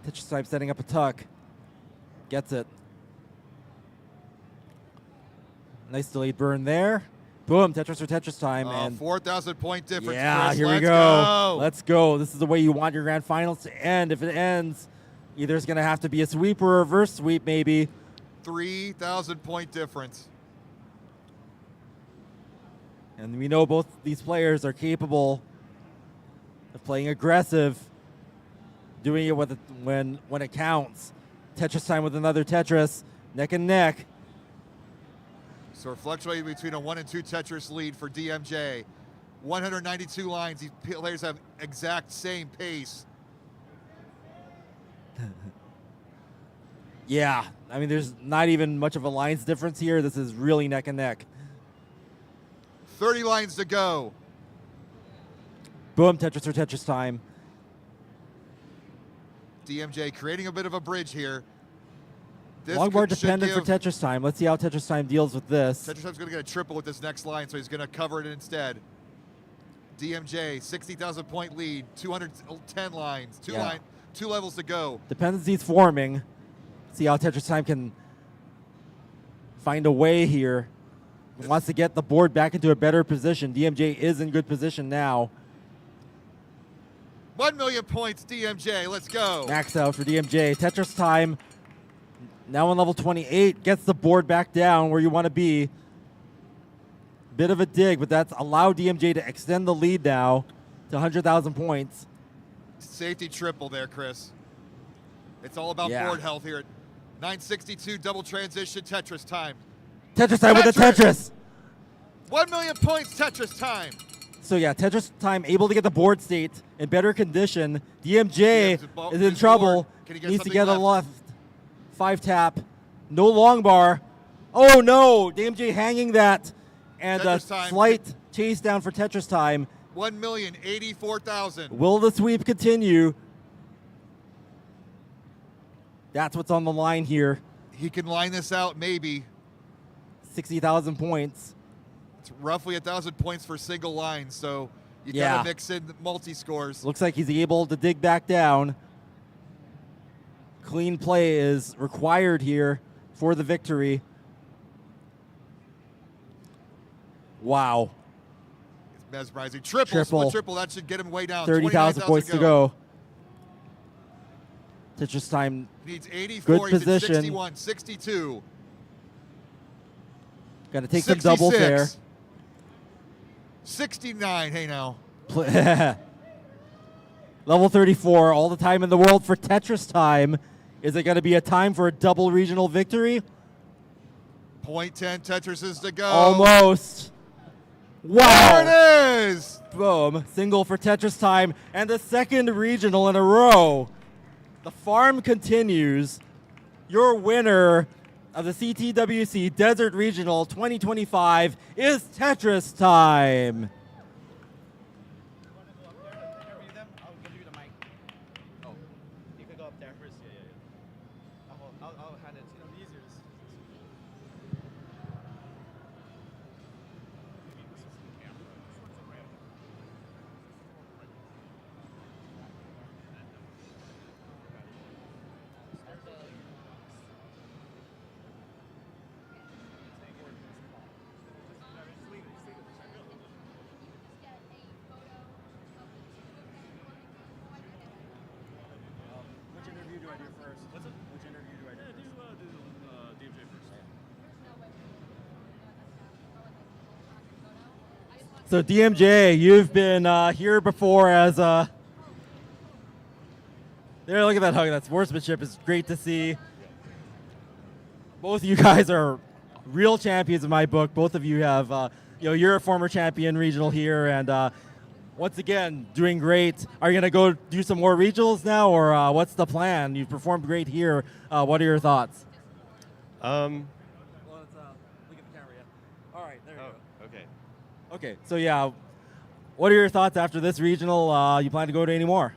Tetris Time setting up a tuck. Gets it. Nice delayed burn there. Boom, Tetris for Tetris Time. And 4,000 point difference. Yeah, Chris. here we go. Let's go. This is the way you want your grand finals to end. If it ends, either it's going to have to be a sweep or a reverse sweep maybe. 3,000 point difference. And we know both these players are capable of playing aggressive, doing it with when it counts. Tetris time with another Tetris, neck and neck. So we're fluctuating between a 1 and 2 Tetris lead for DMJ. 192 lines. These players have exact same pace. Yeah, I mean, there's not even much of a lines difference here. This is really neck and neck. 30 lines to go. Boom, Tetris for Tetris time. DMJ creating a bit of a bridge here. This Long bar should dependent for give- Tetris time. Let's see how Tetris time deals with this. Tetris Time's going to get a triple with this next line, so he's going to cover it instead. DMJ, 60,000 point lead, 210 lines, two levels to go. Dependencies forming. See how Tetris time can find a way here. He wants to get the board back into a better position. DMJ is in good position now. 1 million points, DMJ. Let's go. Max out for DMJ. Tetris time now on level 28. Gets the board back down where you want to be. Bit of a dig, but that's allowed DMJ to extend the lead now to 100,000 points. Safety triple there, Chris. It's all about board health here. 962 double transition Tetris time. Tetris time with the Tetris. 1 million points, Tetris time. So yeah, Tetris time able to get the board state in better condition. DMJ is in trouble. Needs to get a left 5 tap. No long bar. Oh no, DMJ hanging that. And a slight chase down for Tetris time. 1,084,000. Will the sweep continue? That's what's on the line here. He can line this out, maybe. 60,000 points. It's roughly 1,000 points for single line, so you gotta mix in multi-scores. Looks like he's able to dig back down. Clean play is required here for the victory. Wow. It's mesmerizing. Triple, split triple, that should get him way down. 30,000 points to go. Tetris time. Needs 84, good he's position. at 61, 62. Got to take some doubles there. 69, hey now. Level 34, all the time in the world for Tetris time. Is it going to be a time for a double regional victory? 0.10 Tetrises to go. Almost. Wow. There it is. Boom. Single for Tetris time and the second regional in a row. The farm continues. Your winner of the CTWC Desert Regional 2025 is Tetris time. You could go up there. I'll hand it to you. Easier. Which interview do I do first? Which interview do I do first? Do DMJ first. So DMJ, you've been here before as there. Look at that hug. That sportsmanship is great to see. Both of you guys are real champions in my book. Both of you have, you're a former champion regional here, and once again, doing great. Are you gonna go do some more regionals now, or what's the plan? You've performed great here. What are your thoughts? Well, let's look at the camera. Yeah. All right, there you go. Okay. Okay, so yeah, what are your thoughts after this regional? You plan to go to any more?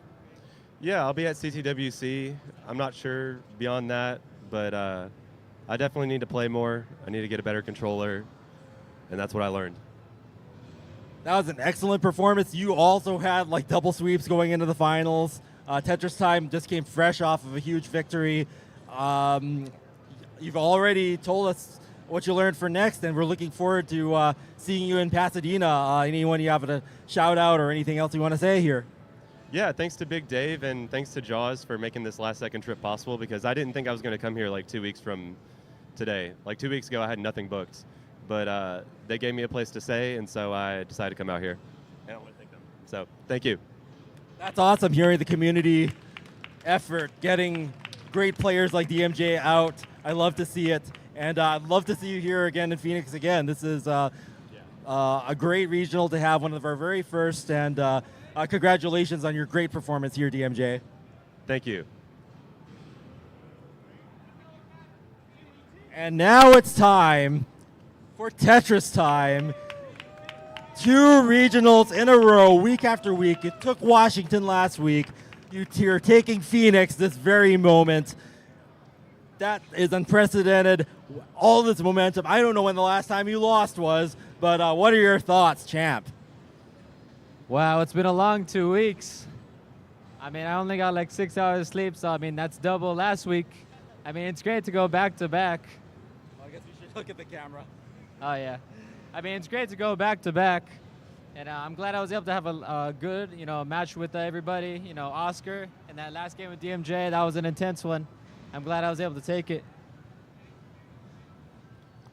Yeah, I'll be at CTWC. I'm not sure beyond that, but I definitely need to play more. I need to get a better controller, and that's what I learned. That was an excellent performance. You also had like double sweeps going into the finals. Tetris time just came fresh off of a huge victory. You've already told us what you learned for next, and we're looking forward to seeing you in Pasadena. Anyone you have a shout out or anything else you want to say here? Yeah, thanks to Big Dave and thanks to Jaws for making this last second trip possible, because I didn't think I was going to come here like 2 weeks from today. Like 2 weeks ago, I had nothing booked, but they gave me a place to stay, and so I decided to come out here. And I want to thank them. So thank you. That's awesome hearing the community effort, getting great players like DMJ out. I love to see it, and I'd love to see you here again in Phoenix again. This is a great regional to have, one of our very first, and congratulations on your great performance here, DMJ. Thank you. And now it's time for Tetris time. 2 regionals in a row, week after week. It took Washington last week. You're taking Phoenix this very moment. That is unprecedented. All this momentum. I don't know when the last time you lost was, but what are your thoughts, champ? Wow, it's been a long 2 weeks. I mean, I only got like 6 hours of sleep, so I mean, that's double last week. I mean, it's great to go back to back. I guess we should look at the camera. Oh, yeah. I mean, it's great to go back to back. And I'm glad I was able to have a good, match with everybody. Oscar in that last game with DMJ, that was an intense one. I'm glad I was able to take it.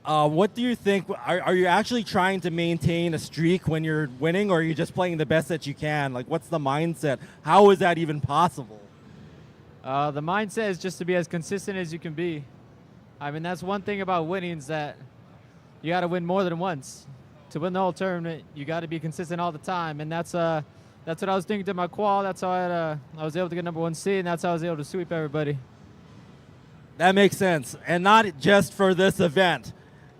What do you think? Are you actually trying to maintain a streak when you're winning, or are you just playing the best that you can? Like, what's the mindset? How is that even possible? The mindset is just to be as consistent as you can be. I mean, that's one thing about winning is that you got to win more than once. To win the whole tournament, you got to be consistent all the time, and that's what I was thinking to my qual. That's how I was able to get #1 seed, and that's how I was able to sweep everybody. That makes sense, and not just for this event.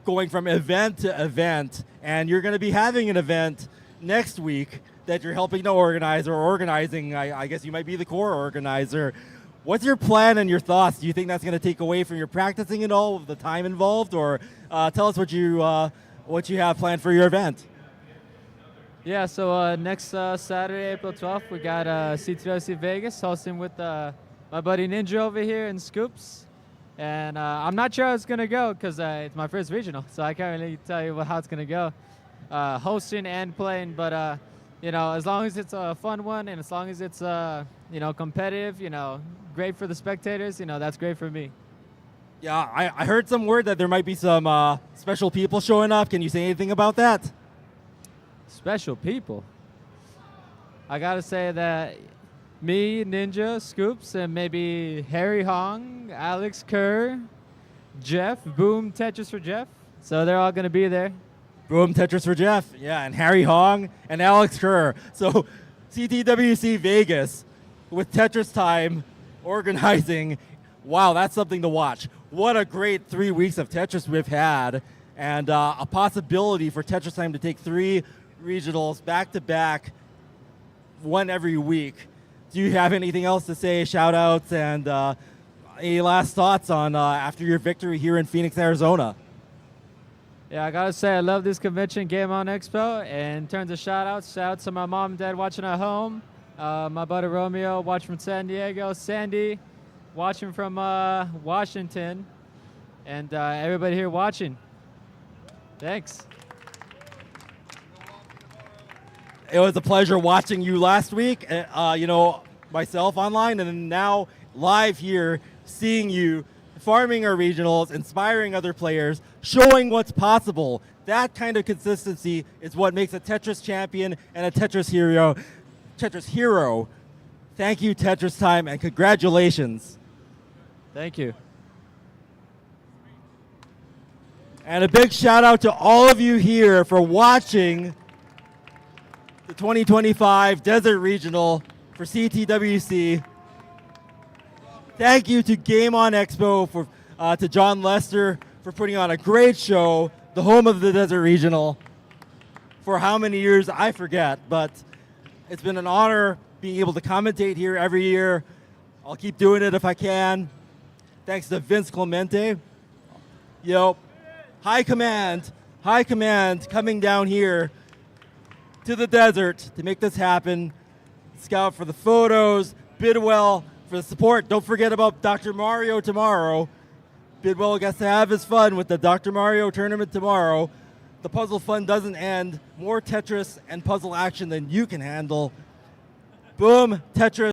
Going from event to event, and you're going to be having an event next week that you're helping to organize or organizing. I guess you might be the core organizer. What's your plan and your thoughts? Do you think that's going to take away from your practicing at all, of the time involved, or tell us what you have planned for your event? Yeah, so next Saturday, April 12th, we got CTWC Vegas hosting with my buddy Ninja over here in Scoops. And I'm not sure how it's going to go because it's my first regional, so I can't really tell you how it's going to go. Hosting and playing, but as long as it's a fun one and as long as it's competitive, great for the spectators, that's great for me. Yeah, I heard some word that there might be some special people showing up. Can you say anything about that? Special people? I got to say that me, Ninja, Scoops, and maybe Harry Hong, Alex Kerr, Jeff, Boom, Tetris for Jeff. So they're all going to be there. Boom, Tetris for Jeff. Yeah, and Harry Hong and Alex Kerr. So CTWC Vegas with Tetris Time organizing. Wow, that's something to watch. What a great 3 weeks of Tetris we've had, and a possibility for Tetris Time to take 3 regionals back-to-back, one every week. Do you have anything else to say, shout-outs, and any last thoughts on after your victory here in Phoenix, Arizona? Yeah, I got to say I love this convention, Game On Expo, and in terms of shout-outs, shout-outs to my mom and dad watching at home, my buddy Romeo watching from San Diego, Sandy watching from Washington, and everybody here watching. Thanks. It was a pleasure watching you last week, myself online, and then now live here, seeing you farming our regionals, inspiring other players, showing what's possible. That kind of consistency is what makes a Tetris champion and a Tetris hero. Thank you, Tetris Time, and congratulations. Thank you. And a big shout out to all of you here for watching the 2025 Desert Regional for CTWC. Thank you to Game On Expo, to John Lester for putting on a great show, the home of the Desert Regional. For how many years, I forget, but it's been an honor being able to commentate here every year. I'll keep doing it if I can. Thanks to Vince Clemente. High command coming down here to the desert to make this happen. Scout for the photos, Bidwell for the support. Don't forget about Dr. Mario tomorrow. Bidwell gets to have his fun with the Dr. Mario tournament tomorrow. The puzzle fun doesn't end. More Tetris and puzzle action than you can handle. Boom, Tetris.